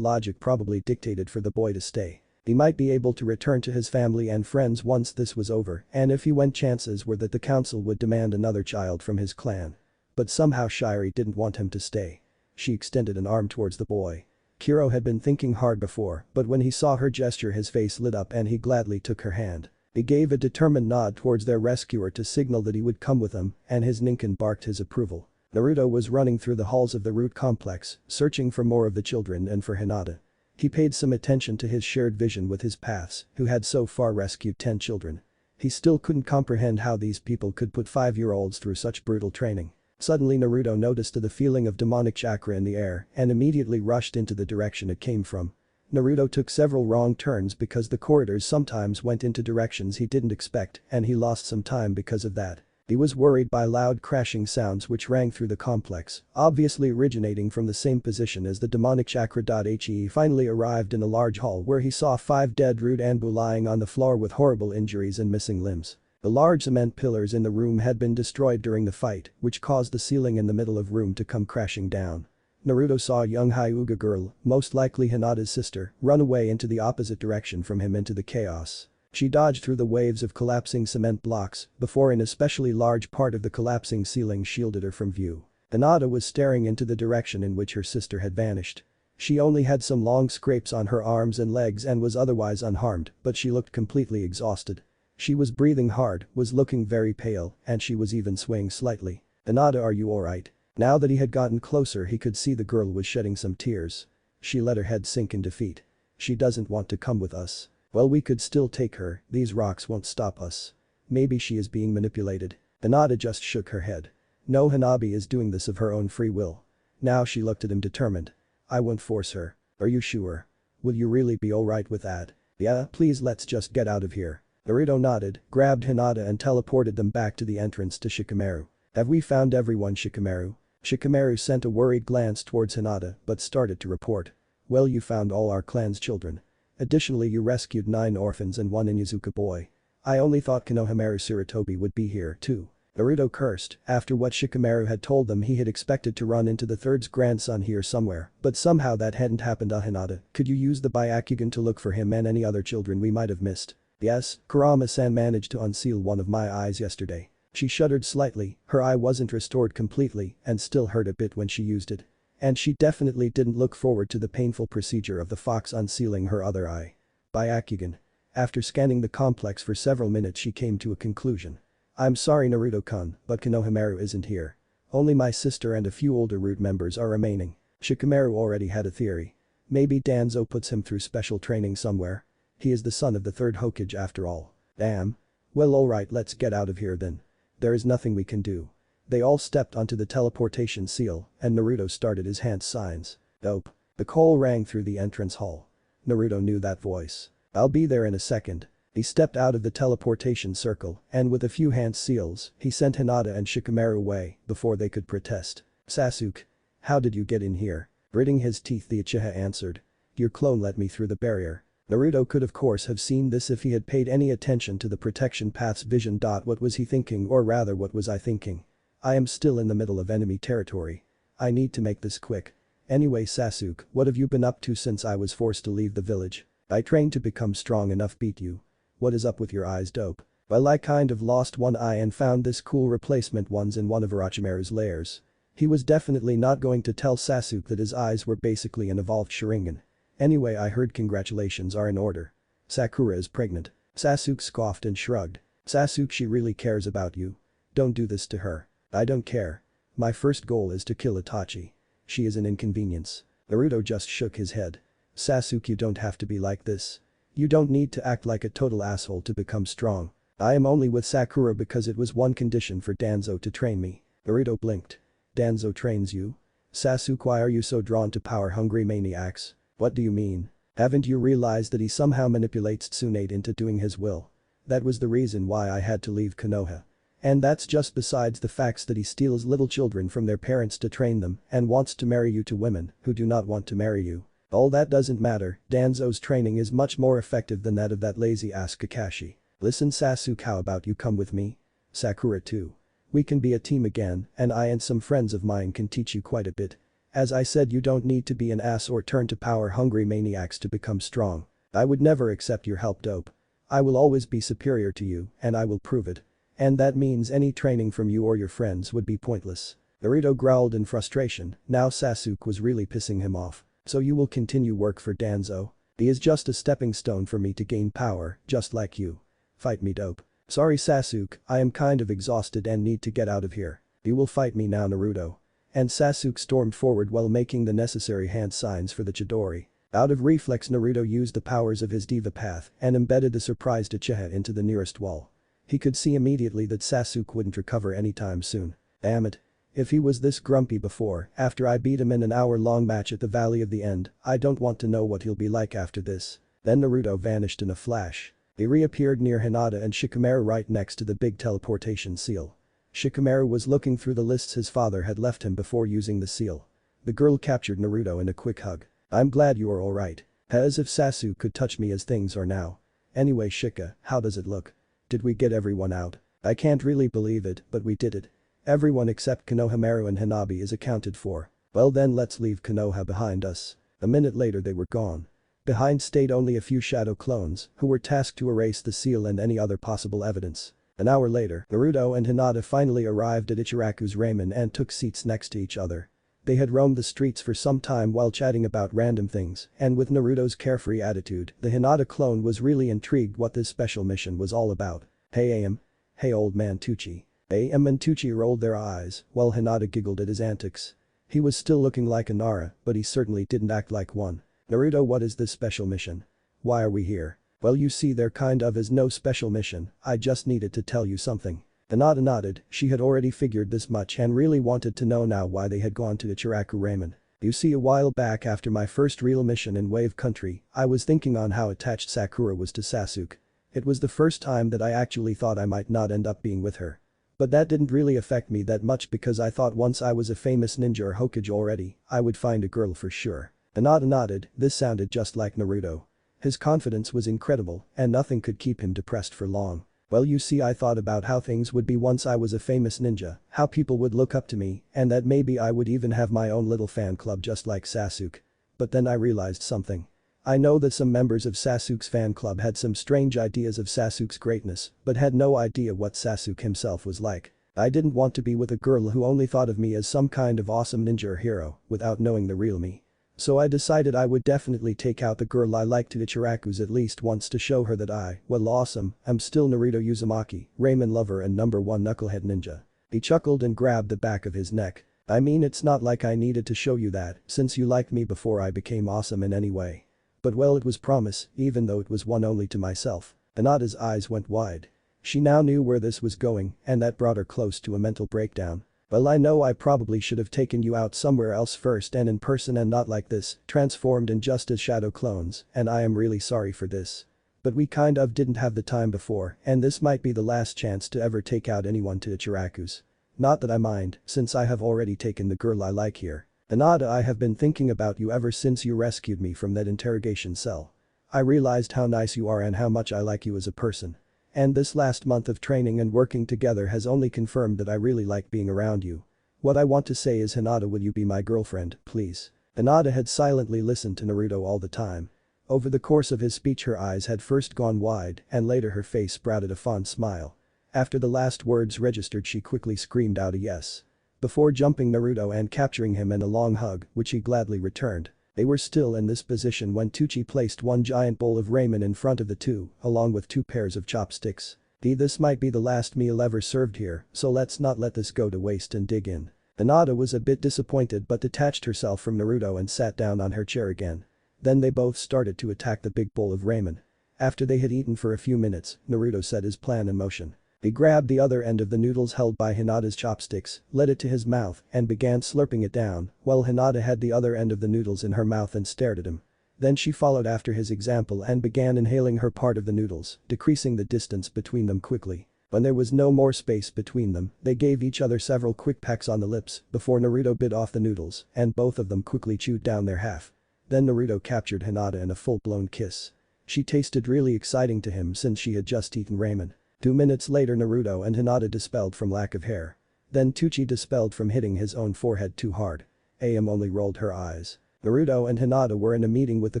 logic probably dictated for the boy to stay. He might be able to return to his family and friends once this was over, and if he went chances were that the council would demand another child from his clan. But somehow Shiri didn't want him to stay. She extended an arm towards the boy. Kiro had been thinking hard before, but when he saw her gesture his face lit up and he gladly took her hand. He gave a determined nod towards their rescuer to signal that he would come with them, and his ninkin barked his approval. Naruto was running through the halls of the root complex, searching for more of the children and for Hinata. He paid some attention to his shared vision with his paths, who had so far rescued 10 children. He still couldn't comprehend how these people could put 5-year-olds through such brutal training. Suddenly Naruto noticed the feeling of demonic chakra in the air and immediately rushed into the direction it came from. Naruto took several wrong turns because the corridors sometimes went into directions he didn't expect and he lost some time because of that. He was worried by loud crashing sounds which rang through the complex, obviously originating from the same position as the demonic chakra. He finally arrived in a large hall where he saw 5 dead root Anbu lying on the floor with horrible injuries and missing limbs. The large cement pillars in the room had been destroyed during the fight, which caused the ceiling in the middle of room to come crashing down. Naruto saw a young Hyuga girl, most likely Hinata's sister, run away into the opposite direction from him into the chaos. She dodged through the waves of collapsing cement blocks before an especially large part of the collapsing ceiling shielded her from view. Hinata was staring into the direction in which her sister had vanished. She only had some long scrapes on her arms and legs and was otherwise unharmed, but she looked completely exhausted. She was breathing hard, was looking very pale, and she was even swaying slightly. "Hinata, are you alright?" Now that he had gotten closer he could see the girl was shedding some tears. She let her head sink in defeat. "She doesn't want to come with us." "Well, we could still take her, these rocks won't stop us." "Maybe she is being manipulated." Hinata just shook her head. "No, Hanabi is doing this of her own free will." Now she looked at him determined. "I won't force her." "Are you sure? Will you really be alright with that?" "Yeah, please let's just get out of here." Naruto nodded, grabbed Hinata and teleported them back to the entrance to Shikamaru. "Have we found everyone, Shikamaru?" Shikamaru sent a worried glance towards Hinata but started to report. "Well, you found all our clan's children. Additionally, you rescued 9 orphans and 1 Inuzuka boy. I only thought Konohamaru Sarutobi would be here too." Naruto cursed. After what Shikamaru had told them, he had expected to run into the third's grandson here somewhere, but somehow that hadn't happened. Hinata, could you use the Byakugan to look for him and any other children we might have missed? Yes, Kurama-san managed to unseal one of my eyes yesterday. She shuddered slightly, her eye wasn't restored completely and still hurt a bit when she used it. And she definitely didn't look forward to the painful procedure of the fox unsealing her other eye. Byakugan. After scanning the complex for several minutes, she came to a conclusion. I'm sorry Naruto-kun, but Konohamaru isn't here. Only my sister and a few older root members are remaining. Shikamaru already had a theory. Maybe Danzo puts him through special training somewhere. He is the son of the third Hokage after all. Damn. Well, alright, let's get out of here then. There is nothing we can do. They all stepped onto the teleportation seal and Naruto started his hand signs. Dope. The call rang through the entrance hall. Naruto knew that voice. I'll be there in a second. He stepped out of the teleportation circle and with a few hand seals, he sent Hinata and Shikamaru away before they could protest. Sasuke. How did you get in here? Gritting his teeth, the Uchiha answered. Your clone let me through the barrier. Naruto could of course have seen this if he had paid any attention to the protection path's vision. What was he thinking, or rather what was I thinking? I am still in the middle of enemy territory. I need to make this quick. Anyway Sasuke, what have you been up to since I was forced to leave the village? I trained to become strong enough beat you. What is up with your eyes, dope? Well, I kind of lost one eye and found this cool replacement ones in one of Orochimaru's lairs. He was definitely not going to tell Sasuke that his eyes were basically an evolved Sharingan. Anyway, I heard congratulations are in order. Sakura is pregnant. Sasuke scoffed and shrugged. Sasuke, she really cares about you. Don't do this to her. I don't care. My first goal is to kill Itachi. She is an inconvenience. Naruto just shook his head. Sasuke, you don't have to be like this. You don't need to act like a total asshole to become strong. I am only with Sakura because it was one condition for Danzo to train me. Naruto blinked. Danzo trains you? Sasuke, why are you so drawn to power-hungry maniacs? What do you mean? Haven't you realized that he somehow manipulates Tsunade into doing his will? That was the reason why I had to leave Konoha. And that's just besides the facts that he steals little children from their parents to train them and wants to marry you to women who do not want to marry you. All that doesn't matter, Danzo's training is much more effective than that of that lazy-ass Kakashi. Listen Sasuke, how about you come with me? Sakura too. We can be a team again and I and some friends of mine can teach you quite a bit. As I said, you don't need to be an ass or turn to power-hungry maniacs to become strong. I would never accept your help, dope. I will always be superior to you and I will prove it. And that means any training from you or your friends would be pointless. Naruto growled in frustration. Now Sasuke was really pissing him off. So you will continue work for Danzo? He is just a stepping stone for me to gain power, just like you. Fight me, dope. Sorry Sasuke, I am kind of exhausted and need to get out of here. You will fight me now, Naruto. And Sasuke stormed forward while making the necessary hand signs for the Chidori. Out of reflex, Naruto used the powers of his Diva Path and embedded the surprised Uchiha into the nearest wall. He could see immediately that Sasuke wouldn't recover anytime soon. Damn it. If he was this grumpy before, after I beat him in an hour-long match at the Valley of the End, I don't want to know what he'll be like after this. Then Naruto vanished in a flash. He reappeared near Hinata and Shikamaru right next to the big teleportation seal. Shikamaru was looking through the lists his father had left him before using the seal. The girl captured Naruto in a quick hug. I'm glad you are alright. As if Sasuke could touch me as things are now. Anyway Shika, how does it look? Did we get everyone out? I can't really believe it, but we did it. Everyone except Konohamaru and Hanabi is accounted for. Well then let's leave Konoha behind us. A minute later they were gone. Behind stayed only a few shadow clones who were tasked to erase the seal and any other possible evidence. An hour later, Naruto and Hinata finally arrived at Ichiraku's ramen and took seats next to each other. They had roamed the streets for some time while chatting about random things, and with Naruto's carefree attitude, the Hinata clone was really intrigued what this special mission was all about. Hey AM. Hey old man Tucci. AM and Tucci rolled their eyes, while Hinata giggled at his antics. He was still looking like a Nara, but he certainly didn't act like one. Naruto, what is this special mission? Why are we here? Well, you see, there kind of is no special mission, I just needed to tell you something. Hinata nodded, she had already figured this much and really wanted to know now why they had gone to Ichiraku Ramen. You see, a while back after my first real mission in Wave Country, I was thinking on how attached Sakura was to Sasuke. It was the first time that I actually thought I might not end up being with her. But that didn't really affect me that much because I thought once I was a famous ninja or Hokage already, I would find a girl for sure. Hinata nodded, this sounded just like Naruto. His confidence was incredible and nothing could keep him depressed for long. Well, you see, I thought about how things would be once I was a famous ninja, how people would look up to me, and that maybe I would even have my own little fan club just like Sasuke. But then I realized something. I know that some members of Sasuke's fan club had some strange ideas of Sasuke's greatness, but had no idea what Sasuke himself was like. I didn't want to be with a girl who only thought of me as some kind of awesome ninja or hero, without knowing the real me. So I decided I would definitely take out the girl I liked to Ichiraku's at least once to show her that I, well, awesome, am still Naruto Uzumaki, ramen lover and #1 knucklehead ninja. He chuckled and grabbed the back of his neck. I mean, it's not like I needed to show you that, since you liked me before I became awesome in any way. But well, it was promise, even though it was one only to myself. Hinata's eyes went wide. She now knew where this was going, and that brought her close to a mental breakdown. Well, I know I probably should have taken you out somewhere else first and in person and not like this, transformed in just as shadow clones, and I am really sorry for this. But we kind of didn't have the time before, and this might be the last chance to ever take out anyone to Ichiraku's. Not that I mind, since I have already taken the girl I like here. Hinata, I have been thinking about you ever since you rescued me from that interrogation cell. I realized how nice you are and how much I like you as a person. And this last month of training and working together has only confirmed that I really like being around you. What I want to say is, Hinata, will you be my girlfriend, please? Hinata had silently listened to Naruto all the time. Over the course of his speech her eyes had first gone wide and later her face sprouted a fond smile. After the last words registered she quickly screamed out a yes. Before jumping Naruto and capturing him in a long hug, which he gladly returned. They were still in this position when Teuchi placed one giant bowl of ramen in front of the two, along with 2 pairs of chopsticks. This might be the last meal ever served here, so let's not let this go to waste and dig in. Hinata was a bit disappointed but detached herself from Naruto and sat down on her chair again. Then they both started to attack the big bowl of ramen. After they had eaten for a few minutes, Naruto set his plan in motion. He grabbed the other end of the noodles held by Hinata's chopsticks, led it to his mouth, and began slurping it down, while Hinata had the other end of the noodles in her mouth and stared at him. Then she followed after his example and began inhaling her part of the noodles, decreasing the distance between them quickly. When there was no more space between them, they gave each other several quick pecks on the lips before Naruto bit off the noodles, and both of them quickly chewed down their half. Then Naruto captured Hinata in a full-blown kiss. She tasted really exciting to him since she had just eaten ramen. 2 minutes later Naruto and Hinata dispelled from lack of hair. Then Teuchi dispelled from hitting his own forehead too hard. Am only rolled her eyes. Naruto and Hinata were in a meeting with the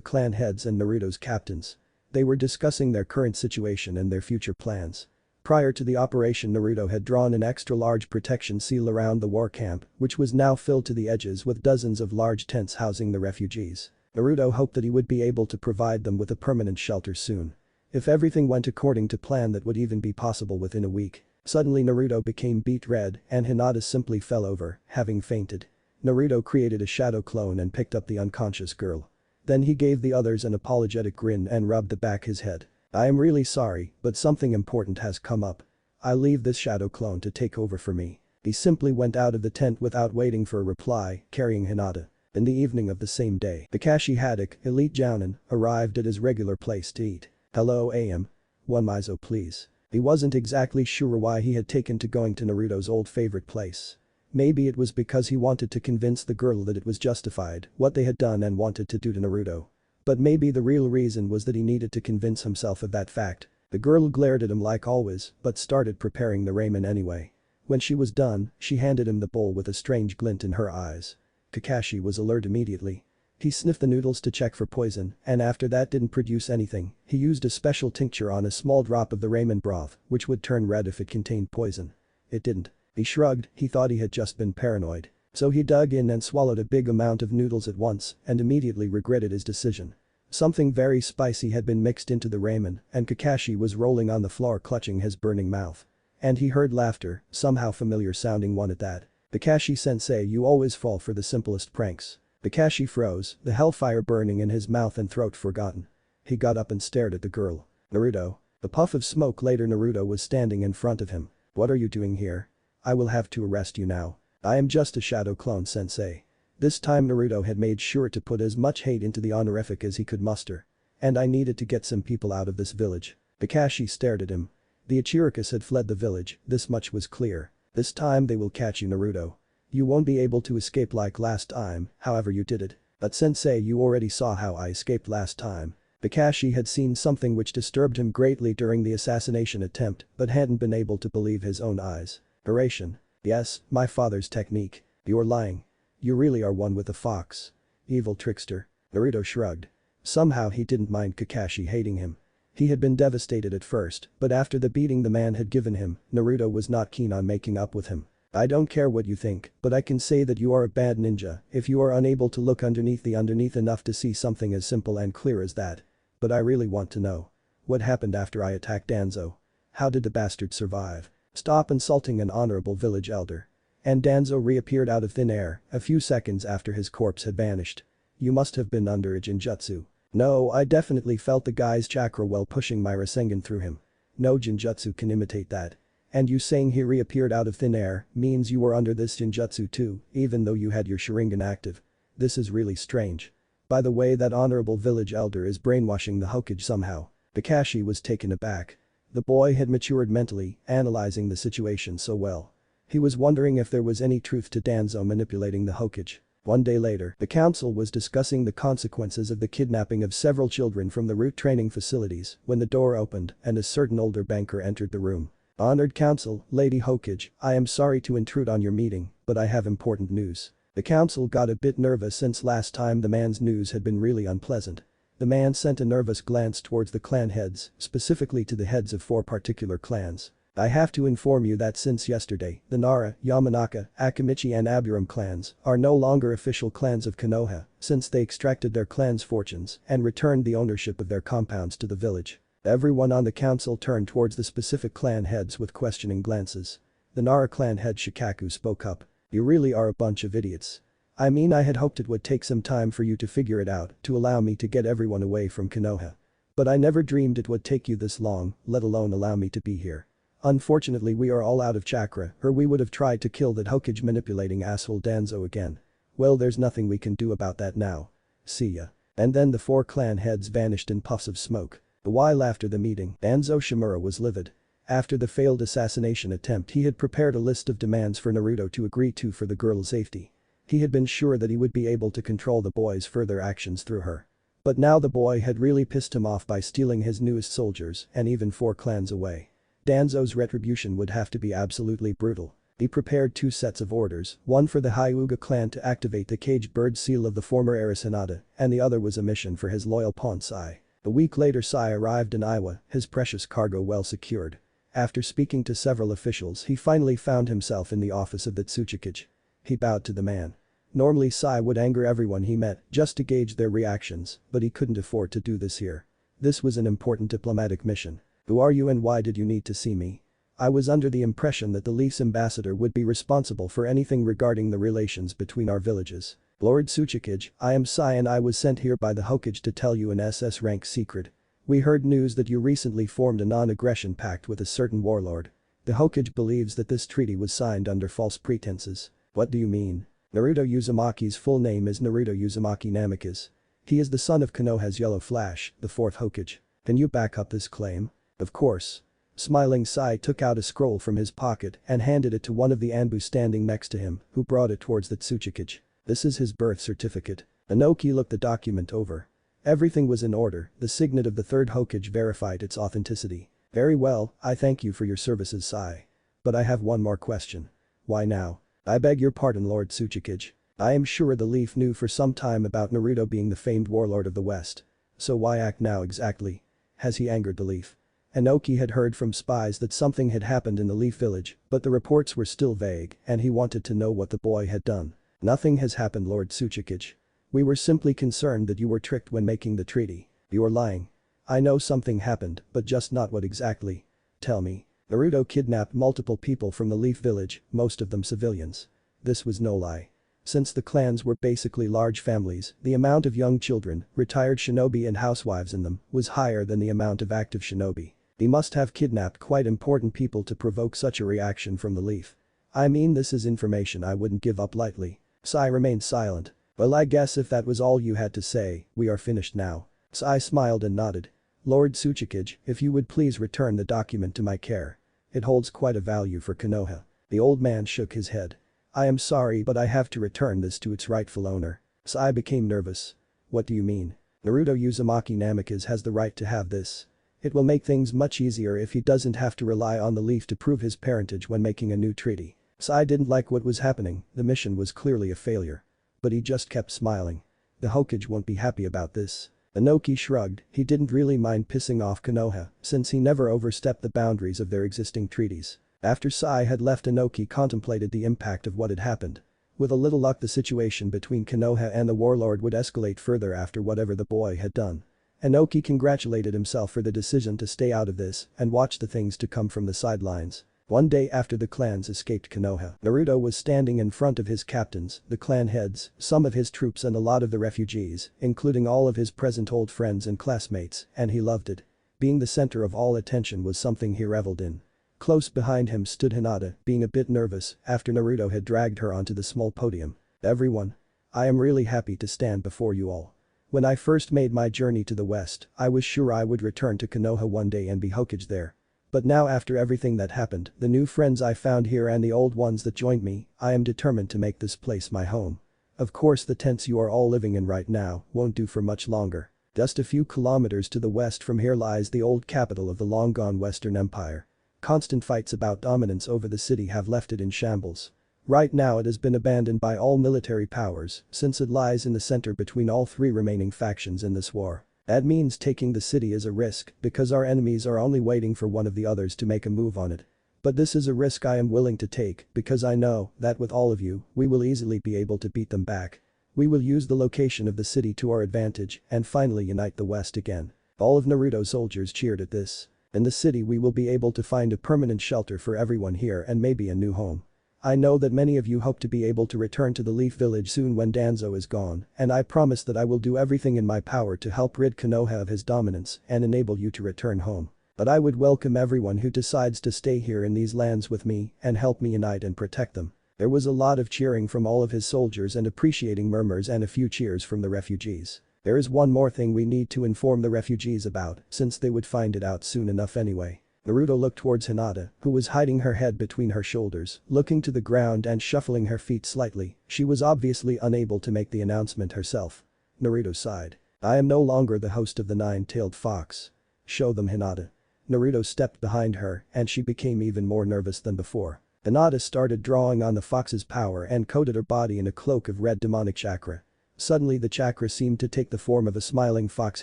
clan heads and Naruto's captains. They were discussing their current situation and their future plans. Prior to the operation, Naruto had drawn an extra-large protection seal around the war camp, which was now filled to the edges with dozens of large tents housing the refugees. Naruto hoped that he would be able to provide them with a permanent shelter soon. If everything went according to plan, that would even be possible within a week. Suddenly Naruto became beet red and Hinata simply fell over, having fainted. Naruto created a shadow clone and picked up the unconscious girl. Then he gave the others an apologetic grin and rubbed the back his head. I am really sorry, but something important has come up. I'll leave this shadow clone to take over for me. He simply went out of the tent without waiting for a reply, carrying Hinata. In the evening of the same day, Kakashi Haddock, Elite Jounin, arrived at his regular place to eat. Hello AM. 1 miso please. He wasn't exactly sure why he had taken to going to Naruto's old favorite place. Maybe it was because he wanted to convince the girl that it was justified what they had done and wanted to do to Naruto. But maybe the real reason was that he needed to convince himself of that fact. The girl glared at him like always but started preparing the ramen anyway. When she was done, she handed him the bowl with a strange glint in her eyes. Kakashi was alert immediately. He sniffed the noodles to check for poison, and after that didn't produce anything, he used a special tincture on a small drop of the ramen broth, which would turn red if it contained poison. It didn't. He shrugged, he thought he had just been paranoid. So he dug in and swallowed a big amount of noodles at once and immediately regretted his decision. Something very spicy had been mixed into the ramen, and Kakashi was rolling on the floor clutching his burning mouth. And he heard laughter, somehow familiar sounding one at that. Kakashi-sensei, you always fall for the simplest pranks. Kakashi froze, the hellfire burning in his mouth and throat forgotten. He got up and stared at the girl. Naruto. A puff of smoke later Naruto was standing in front of him. What are you doing here? I will have to arrest you now. I am just a shadow clone sensei. This time Naruto had made sure to put as much hate into the honorific as he could muster. And I needed to get some people out of this village. Kakashi stared at him. The Ichirikas had fled the village, this much was clear. This time they will catch you, Naruto. You won't be able to escape like last time, however you did it. But sensei, you already saw how I escaped last time. Kakashi had seen something which disturbed him greatly during the assassination attempt but hadn't been able to believe his own eyes. Oration. Yes, my father's technique. You're lying. You really are one with the fox. Evil trickster. Naruto shrugged. Somehow he didn't mind Kakashi hating him. He had been devastated at first, but after the beating the man had given him, Naruto was not keen on making up with him. I don't care what you think, but I can say that you are a bad ninja if you are unable to look underneath enough to see something as simple and clear as that. But I really want to know. What happened after I attacked Danzo? How did the bastard survive? Stop insulting an honorable village elder. And Danzo reappeared out of thin air a few seconds after his corpse had vanished. You must have been under a Jinjutsu. No, I definitely felt the guy's chakra while pushing my Rasengan through him. No Jinjutsu can imitate that. And you saying he reappeared out of thin air means you were under this Jinjutsu too, even though you had your Sharingan active. This is really strange. By the way, that honorable village elder is brainwashing the Hokage somehow. Kakashi was taken aback. The boy had matured mentally, analyzing the situation so well. He was wondering if there was any truth to Danzo manipulating the Hokage. One day later, the council was discussing the consequences of the kidnapping of several children from the root training facilities when the door opened and a certain older banker entered the room. Honored council, Lady Hokage, I am sorry to intrude on your meeting, but I have important news. The council got a bit nervous since last time the man's news had been really unpleasant. The man sent a nervous glance towards the clan heads, specifically to the heads of 4 particular clans. I have to inform you that since yesterday, the Nara, Yamanaka, Akimichi and Aburam clans are no longer official clans of Konoha since they extracted their clan's fortunes and returned the ownership of their compounds to the village. Everyone on the council turned towards the specific clan heads with questioning glances. The Nara clan head Shikaku spoke up. You really are a bunch of idiots. I mean, I had hoped it would take some time for you to figure it out to allow me to get everyone away from Konoha. But I never dreamed it would take you this long, let alone allow me to be here. Unfortunately we are all out of chakra or we would have tried to kill that Hokage manipulating asshole Danzo again. Well, there's nothing we can do about that now. See ya. And then the 4 clan heads vanished in puffs of smoke. A while after the meeting, Danzo Shimura was livid. After the failed assassination attempt he had prepared a list of demands for Naruto to agree to for the girl's safety. He had been sure that he would be able to control the boy's further actions through her. But now the boy had really pissed him off by stealing his newest soldiers and even 4 clans away. Danzo's retribution would have to be absolutely brutal. He prepared 2 sets of orders, one for the Hyuga clan to activate the caged bird seal of the former heiress Hinata, and the other was a mission for his loyal pawn Sai. A week later Sai arrived in Iwa, his precious cargo well secured. After speaking to several officials he finally found himself in the office of the Tsuchikage. He bowed to the man. Normally Sai would anger everyone he met just to gauge their reactions, but he couldn't afford to do this here. This was an important diplomatic mission. Who are you and why did you need to see me? I was under the impression that the Leaf's ambassador would be responsible for anything regarding the relations between our villages. Lord Tsuchikage, I am Sai and I was sent here by the Hokage to tell you an SS rank secret. We heard news that you recently formed a non-aggression pact with a certain warlord. The Hokage believes that this treaty was signed under false pretenses. What do you mean? Naruto Uzumaki's full name is Naruto Uzumaki Namikaze. He is the son of Konoha's Yellow Flash, the 4th Hokage. Can you back up this claim? Of course. Smiling Sai took out a scroll from his pocket and handed it to one of the Anbu standing next to him, who brought it towards the Tsuchikage. This is his birth certificate. Inoki looked the document over. Everything was in order, the signet of the 3rd Hokage verified its authenticity. Very well, I thank you for your services Sai. But I have one more question. Why now? I beg your pardon Lord Tsuchikage. I am sure the Leaf knew for some time about Naruto being the famed warlord of the West. So why act now exactly? Has he angered the Leaf? Inoki had heard from spies that something had happened in the Leaf village, but the reports were still vague and he wanted to know what the boy had done. Nothing has happened Lord Tsuchikage. We were simply concerned that you were tricked when making the treaty. You are lying. I know something happened, but just not what exactly. Tell me. Naruto kidnapped multiple people from the Leaf village, most of them civilians. This was no lie. Since the clans were basically large families, the amount of young children, retired shinobi and housewives in them was higher than the amount of active shinobi. He must have kidnapped quite important people to provoke such a reaction from the Leaf. I mean, this is information I wouldn't give up lightly. Sai remained silent. Well, I guess if that was all you had to say, we are finished now. Sai smiled and nodded. Lord Tsuchikage, if you would please return the document to my care. It holds quite a value for Konoha. The old man shook his head. I am sorry but I have to return this to its rightful owner. Sai became nervous. What do you mean? Naruto Uzumaki Namikaze has the right to have this. It will make things much easier if he doesn't have to rely on the leaf to prove his parentage when making a new treaty. Sai didn't like what was happening, the mission was clearly a failure. But he just kept smiling. The Hokage won't be happy about this. Inoki shrugged, he didn't really mind pissing off Konoha since he never overstepped the boundaries of their existing treaties. After Sai had left, Inoki contemplated the impact of what had happened. With a little luck, the situation between Konoha and the warlord would escalate further after whatever the boy had done. Inoki congratulated himself for the decision to stay out of this and watch the things to come from the sidelines. One day after the clans escaped Konoha, Naruto was standing in front of his captains, the clan heads, some of his troops and a lot of the refugees, including all of his present old friends and classmates, and he loved it. Being the center of all attention was something he reveled in. Close behind him stood Hinata, being a bit nervous after Naruto had dragged her onto the small podium. "Everyone. I am really happy to stand before you all. When I first made my journey to the west, I was sure I would return to Konoha one day and be Hokage there. But now, after everything that happened, the new friends I found here and the old ones that joined me, I am determined to make this place my home. Of course, the tents you are all living in right now won't do for much longer. Just a few kilometers to the west from here lies the old capital of the long-gone Western Empire. Constant fights about dominance over the city have left it in shambles. Right now it has been abandoned by all military powers since it lies in the center between all three remaining factions in this war. That means taking the city is a risk because our enemies are only waiting for one of the others to make a move on it. But this is a risk I am willing to take because I know that with all of you, we will easily be able to beat them back. We will use the location of the city to our advantage and finally unite the West again." All of Naruto's soldiers cheered at this. "In the city we will be able to find a permanent shelter for everyone here and maybe a new home. I know that many of you hope to be able to return to the Leaf Village soon when Danzo is gone, and I promise that I will do everything in my power to help rid Konoha of his dominance and enable you to return home. But I would welcome everyone who decides to stay here in these lands with me and help me unite and protect them." There was a lot of cheering from all of his soldiers and appreciating murmurs and a few cheers from the refugees. "There is one more thing we need to inform the refugees about since they would find it out soon enough anyway." Naruto looked towards Hinata, who was hiding her head between her shoulders, looking to the ground and shuffling her feet slightly. She was obviously unable to make the announcement herself. Naruto sighed. "I am no longer the host of the Nine-Tailed Fox. Show them, Hinata." Naruto stepped behind her and she became even more nervous than before. Hinata started drawing on the fox's power and coated her body in a cloak of red demonic chakra. Suddenly the chakra seemed to take the form of a smiling fox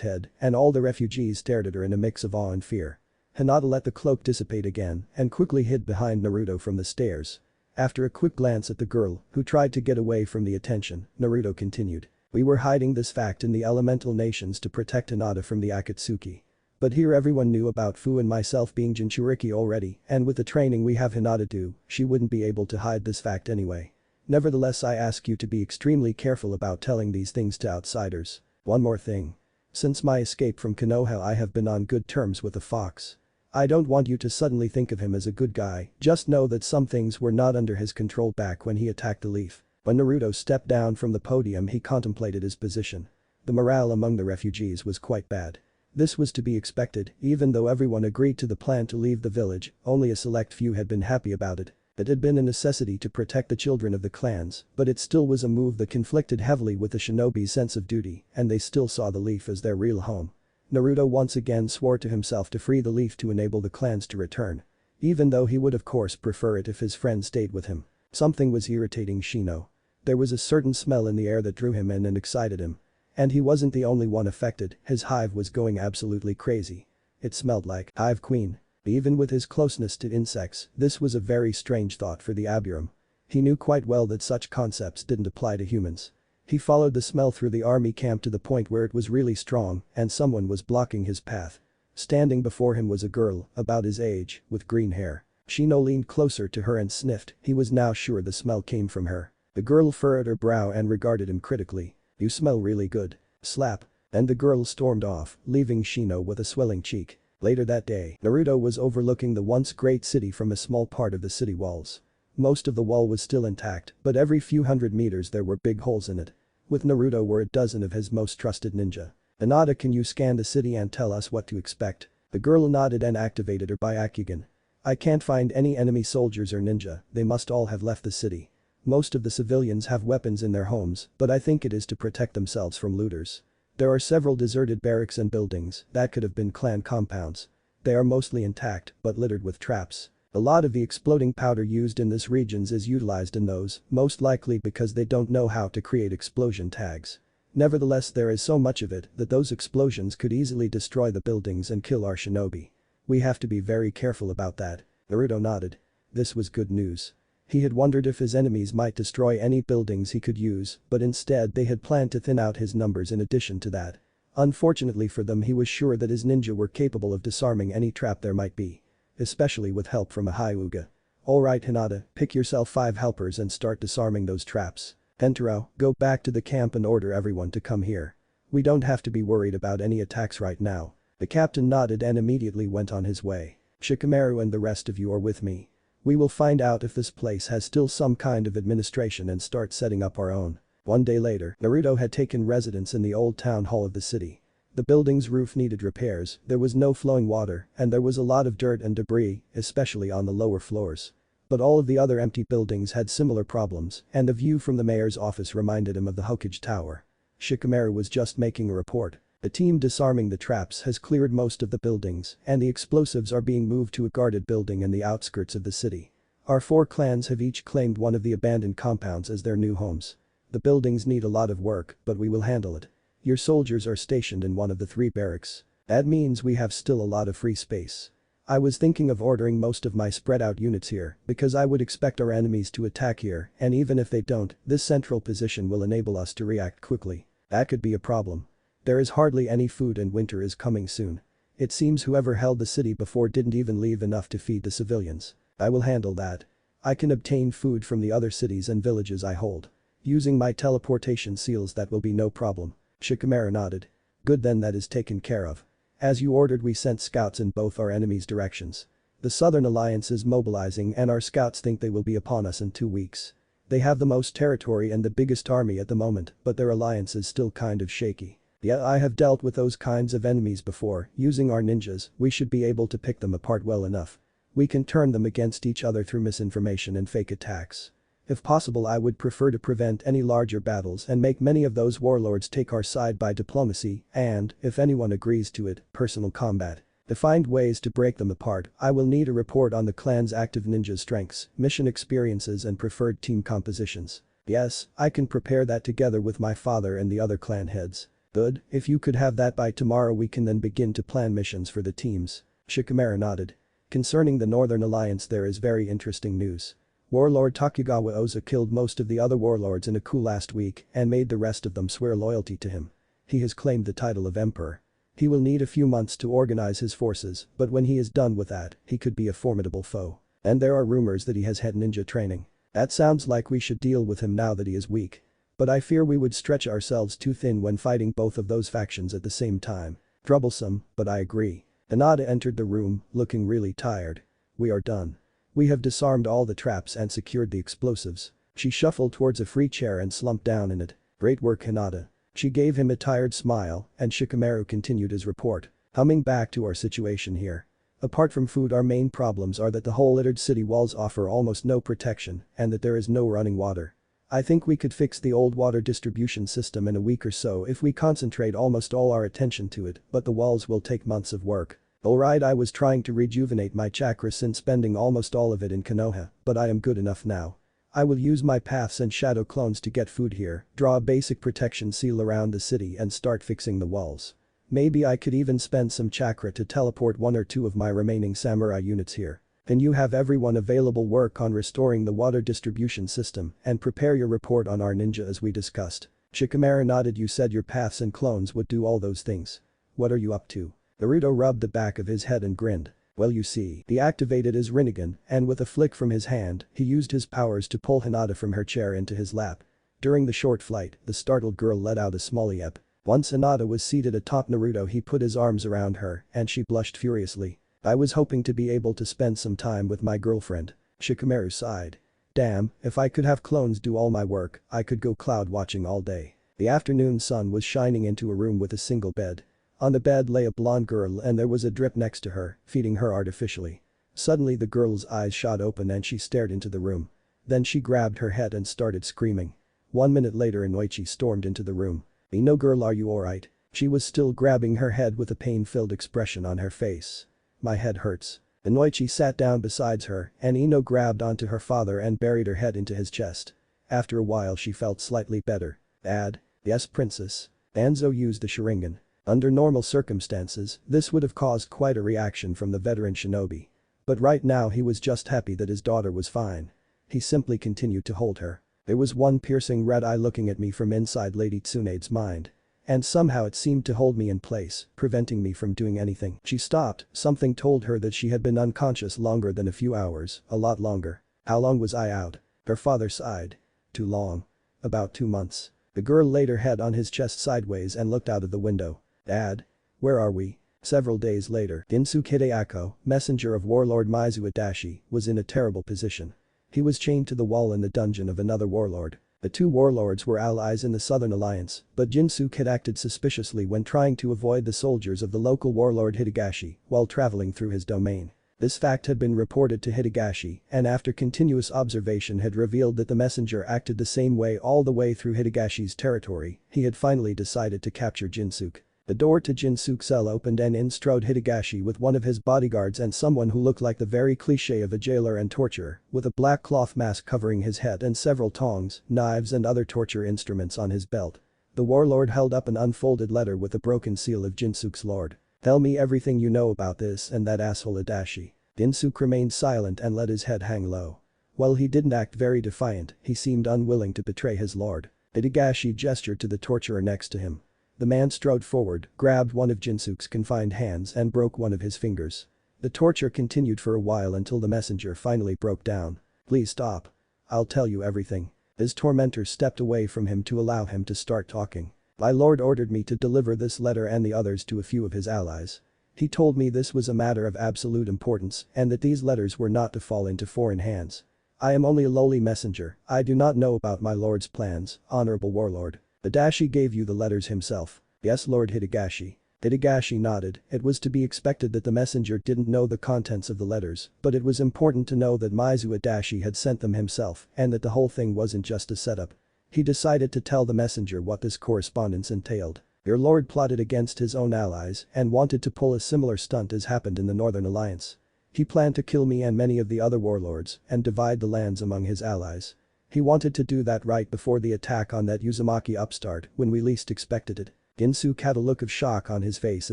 head and all the refugees stared at her in a mix of awe and fear. Hinata let the cloak dissipate again and quickly hid behind Naruto from the stairs. After a quick glance at the girl, who tried to get away from the attention, Naruto continued. "We were hiding this fact in the elemental nations to protect Hinata from the Akatsuki. But here everyone knew about Fu and myself being Jinchuriki already, and with the training we have Hinata do, she wouldn't be able to hide this fact anyway. Nevertheless, I ask you to be extremely careful about telling these things to outsiders. One more thing. Since my escape from Konoha, I have been on good terms with the fox. I don't want you to suddenly think of him as a good guy, just know that some things were not under his control back when he attacked the leaf." When Naruto stepped down from the podium, he contemplated his position. The morale among the refugees was quite bad. This was to be expected, even though everyone agreed to the plan to leave the village, only a select few had been happy about it. It had been a necessity to protect the children of the clans, but it still was a move that conflicted heavily with the shinobi's sense of duty, and they still saw the leaf as their real home. Naruto once again swore to himself to free the leaf to enable the clans to return. Even though he would of course prefer it if his friend stayed with him. Something was irritating Shino. There was a certain smell in the air that drew him in and excited him. And he wasn't the only one affected, his hive was going absolutely crazy. It smelled like Hive Queen. Even with his closeness to insects, this was a very strange thought for the Aburame. He knew quite well that such concepts didn't apply to humans. He followed the smell through the army camp to the point where it was really strong and someone was blocking his path. Standing before him was a girl, about his age, with green hair. Shino leaned closer to her and sniffed, he was now sure the smell came from her. The girl furrowed her brow and regarded him critically. "You smell really good." Slap. And the girl stormed off, leaving Shino with a swelling cheek. Later that day, Naruto was overlooking the once great city from a small part of the city walls. Most of the wall was still intact, but every few hundred meters there were big holes in it. With Naruto were a dozen of his most trusted ninja. "Hinata, can you scan the city and tell us what to expect?" The girl nodded and activated her Byakugan. "I can't find any enemy soldiers or ninja, they must all have left the city. Most of the civilians have weapons in their homes, but I think it is to protect themselves from looters. There are several deserted barracks and buildings that could have been clan compounds. They are mostly intact but littered with traps. A lot of the exploding powder used in this regions is utilized in those, most likely because they don't know how to create explosion tags. Nevertheless, there is so much of it that those explosions could easily destroy the buildings and kill our shinobi. We have to be very careful about that. Naruto nodded. This was good news. He had wondered if his enemies might destroy any buildings he could use, but instead they had planned to thin out his numbers in addition to that. Unfortunately for them, he was sure that his ninja were capable of disarming any trap there might be. Especially with help from a Hyuga. Alright Hinata, pick yourself 5 helpers and start disarming those traps. Entaro, go back to the camp and order everyone to come here. We don't have to be worried about any attacks right now. The captain nodded and immediately went on his way. Shikamaru and the rest of you are with me. We will find out if this place has still some kind of administration and start setting up our own. One day later, Naruto had taken residence in the old town hall of the city. The building's roof needed repairs, there was no flowing water, and there was a lot of dirt and debris, especially on the lower floors. But all of the other empty buildings had similar problems, and the view from the mayor's office reminded him of the Hokage Tower. Shikamaru was just making a report. The team disarming the traps has cleared most of the buildings, and the explosives are being moved to a guarded building in the outskirts of the city. Our 4 clans have each claimed one of the abandoned compounds as their new homes. The buildings need a lot of work, but we will handle it. Your soldiers are stationed in one of the 3 barracks. That means we have still a lot of free space. I was thinking of ordering most of my spread out units here because I would expect our enemies to attack here, and even if they don't, this central position will enable us to react quickly. That could be a problem. There is hardly any food and winter is coming soon. It seems whoever held the city before didn't even leave enough to feed the civilians. I will handle that. I can obtain food from the other cities and villages I hold. Using my teleportation seals, that will be no problem. Shikamaru nodded. Good, then that is taken care of. As you ordered, we sent scouts in both our enemies' directions. The Southern Alliance is mobilizing and our scouts think they will be upon us in 2 weeks. They have the most territory and the biggest army at the moment, but their alliance is still kind of shaky. Yeah, I have dealt with those kinds of enemies before. Using our ninjas, we should be able to pick them apart well enough. We can turn them against each other through misinformation and fake attacks. If possible, I would prefer to prevent any larger battles and make many of those warlords take our side by diplomacy and, if anyone agrees to it, personal combat. To find ways to break them apart, I will need a report on the clan's active ninja strengths, mission experiences and preferred team compositions. Yes, I can prepare that together with my father and the other clan heads. Good, if you could have that by tomorrow, we can then begin to plan missions for the teams. Shikamaru nodded. Concerning the Northern Alliance, there is very interesting news. Warlord Tokugawa Oza killed most of the other warlords in a coup last week and made the rest of them swear loyalty to him. He has claimed the title of emperor. He will need a few months to organize his forces, but when he is done with that, he could be a formidable foe. And there are rumors that he has had ninja training. That sounds like we should deal with him now that he is weak. But I fear we would stretch ourselves too thin when fighting both of those factions at the same time. Troublesome, but I agree. Hinata entered the room, looking really tired. We are done. We have disarmed all the traps and secured the explosives. She shuffled towards a free chair and slumped down in it. Great work, Hinata. She gave him a tired smile, and Shikamaru continued his report. Coming back to our situation here. Apart from food, our main problems are that the whole littered city walls offer almost no protection and that there is no running water. I think we could fix the old water distribution system in a week or so if we concentrate almost all our attention to it, but the walls will take months of work. Alright, I was trying to rejuvenate my chakra since spending almost all of it in Konoha, but I am good enough now. I will use my paths and shadow clones to get food here, draw a basic protection seal around the city and start fixing the walls. Maybe I could even spend some chakra to teleport 1 or 2 of my remaining samurai units here. Then you have everyone available, work on restoring the water distribution system and prepare your report on our ninja as we discussed. Shikamaru nodded. You said your paths and clones would do all those things. What are you up to? Naruto rubbed the back of his head and grinned. Well, you see, he activated his Rinnegan and with a flick from his hand, he used his powers to pull Hinata from her chair into his lap. During the short flight, the startled girl let out a small yep. Once Hinata was seated atop Naruto, he put his arms around her and she blushed furiously. I was hoping to be able to spend some time with my girlfriend. Shikamaru sighed. Damn, if I could have clones do all my work, I could go cloud watching all day. The afternoon sun was shining into a room with a single bed. On the bed lay a blonde girl and there was a drip next to her, feeding her artificially. Suddenly the girl's eyes shot open and she stared into the room. Then she grabbed her head and started screaming. 1 minute later Inoichi stormed into the room. No girl, are you alright? She was still grabbing her head with a pain-filled expression on her face. "My head hurts." Inoichi sat down beside her and Ino grabbed onto her father and buried her head into his chest. After a while she felt slightly better. "Dad?" "Yes, princess." Anzo used the Sharingan. Under normal circumstances, this would have caused quite a reaction from the veteran shinobi. But right now he was just happy that his daughter was fine. He simply continued to hold her. There was one piercing red eye looking at me from inside Lady Tsunade's mind. And somehow it seemed to hold me in place, preventing me from doing anything. She stopped, something told her that she had been unconscious longer than a few hours, a lot longer. "How long was I out?" Her father sighed. "Too long. About 2 months." The girl laid her head on his chest sideways and looked out of the window. "Dad? Where are we?" Several days later, Ginsuke Hideyako, messenger of warlord Maizu Adachi, was in a terrible position. He was chained to the wall in the dungeon of another warlord. The two warlords were allies in the Southern Alliance, but Ginsuke had acted suspiciously when trying to avoid the soldiers of the local warlord Hidegashi while traveling through his domain. This fact had been reported to Hidegashi and after continuous observation had revealed that the messenger acted the same way all the way through Hidegashi's territory. He had finally decided to capture Ginsuke. The door to Jinsuke's cell opened and in strode Hidegashi with one of his bodyguards and someone who looked like the very cliché of a jailer and torturer, with a black cloth mask covering his head and several tongs, knives and other torture instruments on his belt. The warlord held up an unfolded letter with a broken seal of Jinsuke's lord. "Tell me everything you know about this and that asshole Adachi." Jinsuke remained silent and let his head hang low. While he didn't act very defiant, he seemed unwilling to betray his lord. Hidegashi gestured to the torturer next to him. The man strode forward, grabbed one of Jinsuke's confined hands and broke one of his fingers. The torture continued for a while until the messenger finally broke down. "Please stop. I'll tell you everything." His tormentor stepped away from him to allow him to start talking. "My lord ordered me to deliver this letter and the others to a few of his allies. He told me this was a matter of absolute importance and that these letters were not to fall into foreign hands. I am only a lowly messenger, I do not know about my lord's plans, honorable warlord." "Adachi gave you the letters himself?" "Yes, Lord Hidegashi." Hidegashi nodded. It was to be expected that the messenger didn't know the contents of the letters, but it was important to know that Maizu Adachi had sent them himself and that the whole thing wasn't just a setup. He decided to tell the messenger what this correspondence entailed. "Your lord plotted against his own allies and wanted to pull a similar stunt as happened in the Northern Alliance. He planned to kill me and many of the other warlords and divide the lands among his allies. He wanted to do that right before the attack on that Uzumaki upstart when we least expected it." Ginsuke had a look of shock on his face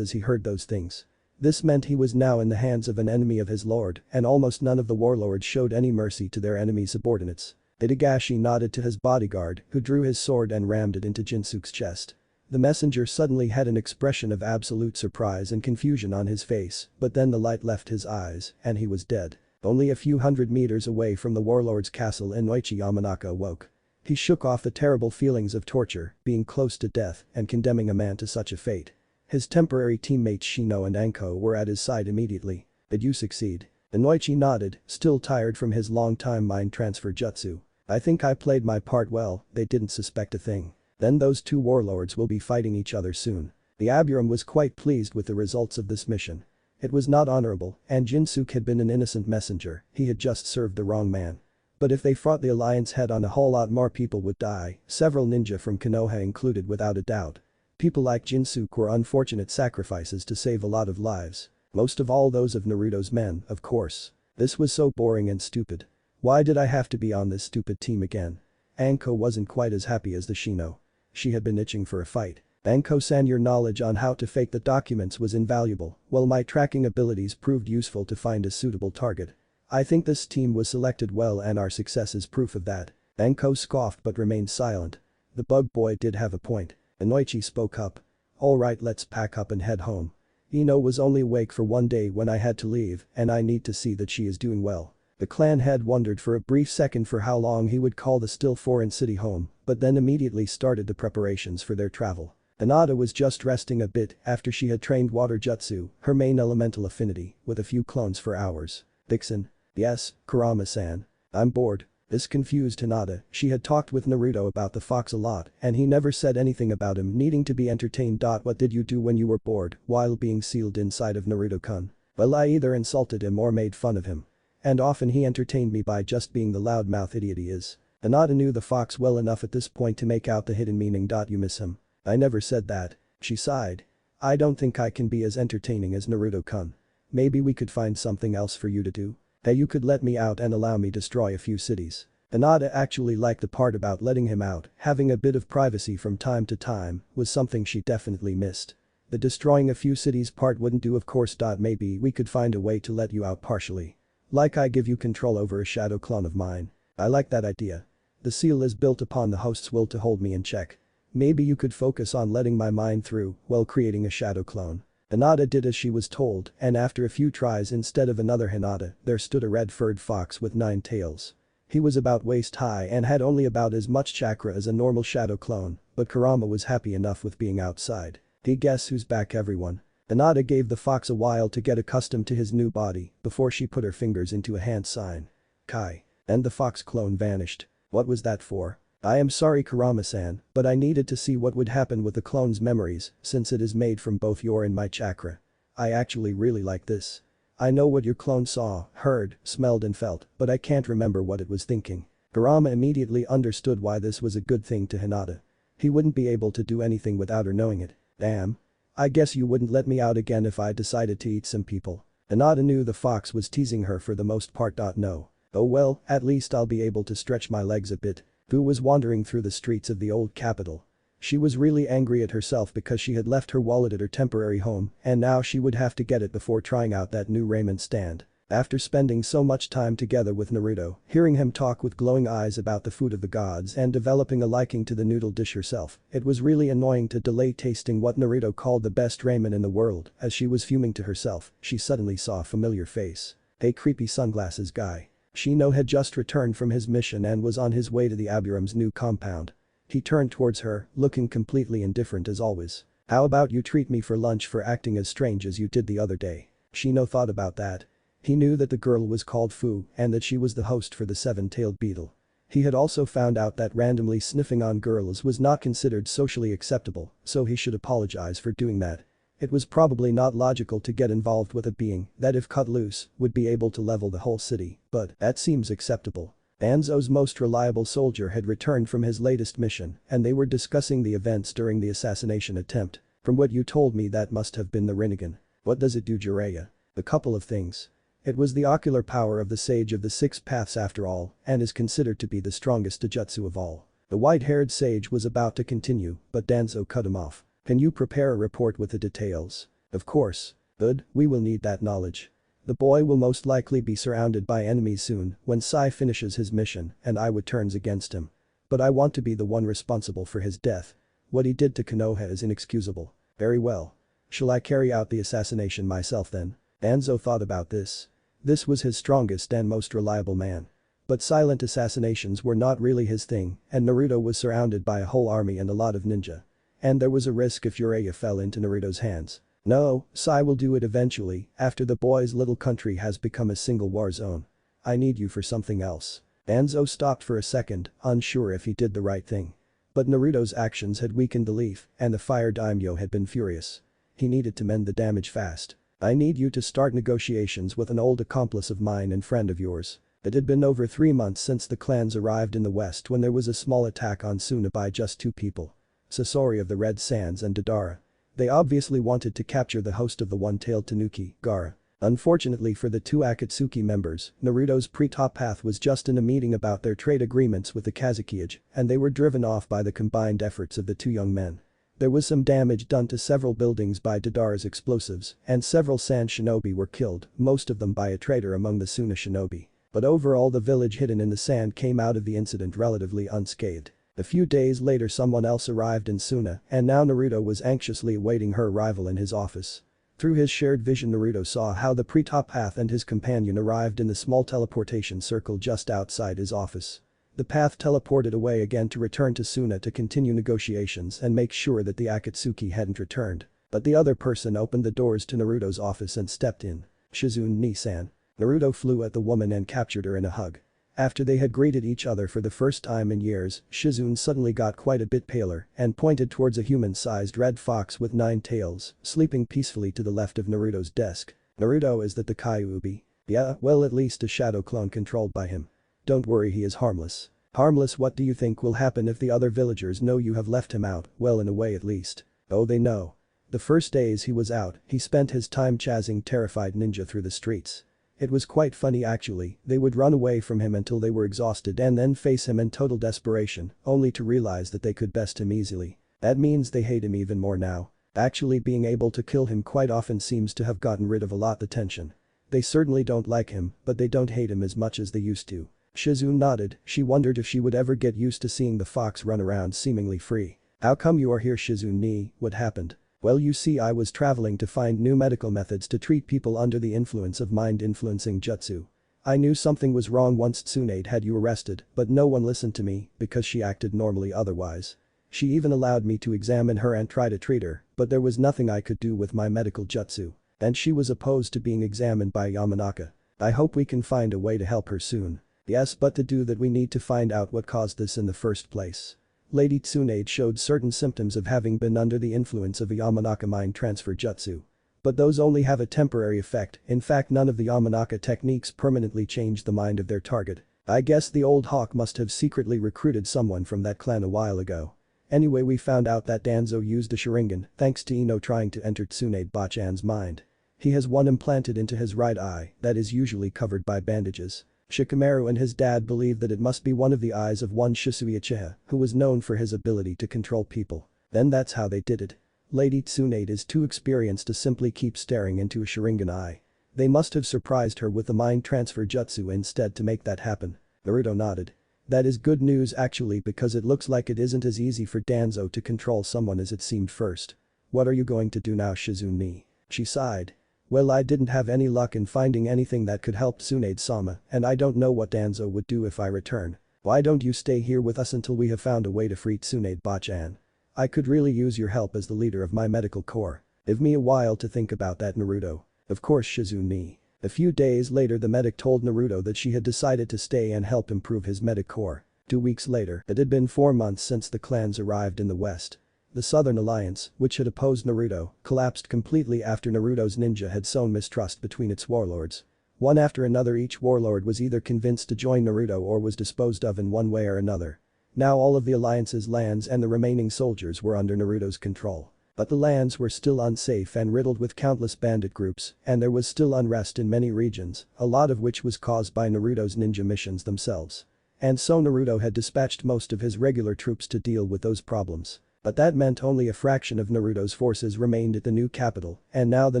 as he heard those things. This meant he was now in the hands of an enemy of his lord and almost none of the warlords showed any mercy to their enemy subordinates. Hidegashi nodded to his bodyguard who drew his sword and rammed it into Jinsuke's chest. The messenger suddenly had an expression of absolute surprise and confusion on his face, but then the light left his eyes and he was dead. Only a few hundred meters away from the warlord's castle Inoichi Yamanaka awoke. He shook off the terrible feelings of torture, being close to death and condemning a man to such a fate. His temporary teammates Shino and Anko were at his side immediately. "Did you succeed?" Inoichi nodded, still tired from his long-time mind transfer jutsu. "I think I played my part well, they didn't suspect a thing. Then those two warlords will be fighting each other soon." The Aburam was quite pleased with the results of this mission. It was not honorable, and Jinsuke had been an innocent messenger, he had just served the wrong man. But if they fought the alliance head-on, a whole lot more people would die, several ninja from Konoha included without a doubt. People like Jinsuke were unfortunate sacrifices to save a lot of lives. Most of all those of Naruto's men, of course. This was so boring and stupid. Why did I have to be on this stupid team again? Anko wasn't quite as happy as the Shino. She had been itching for a fight. "Anko-san, your knowledge on how to fake the documents was invaluable, while my tracking abilities proved useful to find a suitable target. I think this team was selected well and our success is proof of that." Anko scoffed but remained silent. The bug boy did have a point. Inoichi spoke up. "Alright, let's pack up and head home. Ino was only awake for 1 day when I had to leave and I need to see that she is doing well." The clan head wondered for a brief second for how long he would call the still foreign city home, but then immediately started the preparations for their travel. Hinata was just resting a bit after she had trained water jutsu, her main elemental affinity, with a few clones for hours. "Dixon?" "Yes, Kurama-san. I'm bored." This confused Hinata, she had talked with Naruto about the fox a lot and he never said anything about him needing to be entertained. "What did you do when you were bored while being sealed inside of Naruto-kun?" "Well, I either insulted him or made fun of him. And often he entertained me by just being the loudmouth idiot he is." Hinata knew the fox well enough at this point to make out the hidden meaning. "You miss him?" "I never said that." She sighed. I don't think I can be as entertaining as Naruto-kun. Maybe we could find something else for you to do. That you could let me out and allow me destroy a few cities. Hinata actually liked the part about letting him out, having a bit of privacy from time to time was something she definitely missed. The destroying a few cities part wouldn't do of course. Maybe we could find a way to let you out partially. Like I give you control over a shadow clone of mine. I like that idea. The seal is built upon the host's will to hold me in check. Maybe you could focus on letting my mind through while creating a shadow clone. Hinata did as she was told and after a few tries instead of another Hinata, there stood a red-furred fox with 9 tails. He was about waist high and had only about as much chakra as a normal shadow clone, but Kurama was happy enough with being outside. Guess who's back everyone? Hinata gave the fox a while to get accustomed to his new body before she put her fingers into a hand sign. Kai. And the fox clone vanished. What was that for? I am sorry Kurama-san, but I needed to see what would happen with the clone's memories since it is made from both your and my chakra. I actually really like this. I know what your clone saw, heard, smelled and felt, but I can't remember what it was thinking. Kurama immediately understood why this was a good thing to Hinata. He wouldn't be able to do anything without her knowing it. Damn. I guess you wouldn't let me out again if I decided to eat some people. Hinata knew the fox was teasing her for the most part. No. Oh well, at least I'll be able to stretch my legs a bit. Fu was wandering through the streets of the old capital. She was really angry at herself because she had left her wallet at her temporary home and now she would have to get it before trying out that new ramen stand. After spending so much time together with Naruto, hearing him talk with glowing eyes about the food of the gods and developing a liking to the noodle dish herself, it was really annoying to delay tasting what Naruto called the best ramen in the world. As she was fuming to herself, she suddenly saw a familiar face. Hey creepy sunglasses guy. Shino had just returned from his mission and was on his way to the Aburum's new compound. He turned towards her, looking completely indifferent as always. How about you treat me for lunch for acting as strange as you did the other day? Shino thought about that. He knew that the girl was called Fu and that she was the host for the 7-tailed beetle. He had also found out that randomly sniffing on girls was not considered socially acceptable, so he should apologize for doing that. It was probably not logical to get involved with a being that if cut loose would be able to level the whole city, but that seems acceptable. Danzo's most reliable soldier had returned from his latest mission and they were discussing the events during the assassination attempt. From what you told me that must have been the Rinnegan. What does it do Jiraiya? A couple of things. It was the ocular power of the Sage of the Six Paths after all and is considered to be the strongest Taijutsu of all. The white-haired sage was about to continue but Danzo cut him off. Can you prepare a report with the details? Of course. Good, we will need that knowledge. The boy will most likely be surrounded by enemies soon when Sai finishes his mission and Iwa turns against him. But I want to be the one responsible for his death. What he did to Konoha is inexcusable. Very well. Shall I carry out the assassination myself then? Danzo thought about this. This was his strongest and most reliable man. But silent assassinations were not really his thing and Naruto was surrounded by a whole army and a lot of ninja. And there was a risk if Jiraiya fell into Naruto's hands. No, Sai will do it eventually after the boy's little country has become a single war zone. I need you for something else. Danzo stopped for a second, unsure if he did the right thing. But Naruto's actions had weakened the leaf and the fire daimyo had been furious. He needed to mend the damage fast. I need you to start negotiations with an old accomplice of mine and friend of yours. It had been over 3 months since the clans arrived in the west when there was a small attack on Suna by just 2 people. Sasori of the Red Sands and Deidara. They obviously wanted to capture the host of the one-tailed Tanuki, Gaara. Unfortunately for the 2 Akatsuki members, Naruto's pre-top path was just in a meeting about their trade agreements with the Kazekage and they were driven off by the combined efforts of the 2 young men. There was some damage done to several buildings by Deidara's explosives and several sand shinobi were killed, most of them by a traitor among the Suna shinobi. But overall the village hidden in the sand came out of the incident relatively unscathed. A few days later someone else arrived in Suna and now Naruto was anxiously awaiting her arrival in his office. Through his shared vision Naruto saw how the pre-top path and his companion arrived in the small teleportation circle just outside his office. The path teleported away again to return to Suna to continue negotiations and make sure that the Akatsuki hadn't returned. But the other person opened the doors to Naruto's office and stepped in. Shizune Ni-san. Naruto flew at the woman and captured her in a hug. After they had greeted each other for the first time in years, Shizune suddenly got quite a bit paler and pointed towards a human-sized red fox with 9 tails, sleeping peacefully to the left of Naruto's desk. Naruto, is that the Kyuubi? Yeah, well at least a shadow clone controlled by him. Don't worry, he is harmless. Harmless? What do you think will happen if the other villagers know you have left him out? Well, in a way at least. Oh, they know. The first days he was out, he spent his time chasing terrified ninja through the streets. It was quite funny actually, they would run away from him until they were exhausted and then face him in total desperation, only to realize that they could best him easily. That means they hate him even more now. Actually being able to kill him quite often seems to have gotten rid of a lot the tension. They certainly don't like him, but they don't hate him as much as they used to. Shizune nodded, she wondered if she would ever get used to seeing the fox run around seemingly free. How come you are here, Shizune? What happened? Well, you see, I was traveling to find new medical methods to treat people under the influence of mind-influencing jutsu. I knew something was wrong once Tsunade had you arrested, but no one listened to me because she acted normally otherwise. She even allowed me to examine her and try to treat her, but there was nothing I could do with my medical jutsu. And she was opposed to being examined by Yamanaka. I hope we can find a way to help her soon. Yes, but to do that we need to find out what caused this in the first place. Lady Tsunade showed certain symptoms of having been under the influence of a Yamanaka mind transfer jutsu. But those only have a temporary effect, in fact none of the Yamanaka techniques permanently change the mind of their target. I guess the old hawk must have secretly recruited someone from that clan a while ago. Anyway, we found out that Danzo used a Sharingan thanks to Ino trying to enter Tsunade Bachan's mind. He has one implanted into his right eye that is usually covered by bandages. Shikamaru and his dad believe that it must be one of the eyes of one Shisui Uchiha, who was known for his ability to control people. Then that's how they did it. Lady Tsunade is too experienced to simply keep staring into a Sharingan eye. They must have surprised her with the mind transfer jutsu instead to make that happen. Naruto nodded. That is good news actually, because it looks like it isn't as easy for Danzo to control someone as it seemed first. What are you going to do now, Shizune? She sighed. Well, I didn't have any luck in finding anything that could help Tsunade-sama, and I don't know what Danzo would do if I return. Why don't you stay here with us until we have found a way to free Tsunade Bachan? I could really use your help as the leader of my medical corps. Give me a while to think about that, Naruto. Of course, Shizune. A few days later, the medic told Naruto that she had decided to stay and help improve his medic corps. 2 weeks later, it had been 4 months since the clans arrived in the west. The Southern Alliance, which had opposed Naruto, collapsed completely after Naruto's ninja had sown mistrust between its warlords. One after another, each warlord was either convinced to join Naruto or was disposed of in one way or another. Now all of the Alliance's lands and the remaining soldiers were under Naruto's control. But the lands were still unsafe and riddled with countless bandit groups, and there was still unrest in many regions, a lot of which was caused by Naruto's ninja missions themselves. And so Naruto had dispatched most of his regular troops to deal with those problems. But that meant only a fraction of Naruto's forces remained at the new capital, and now the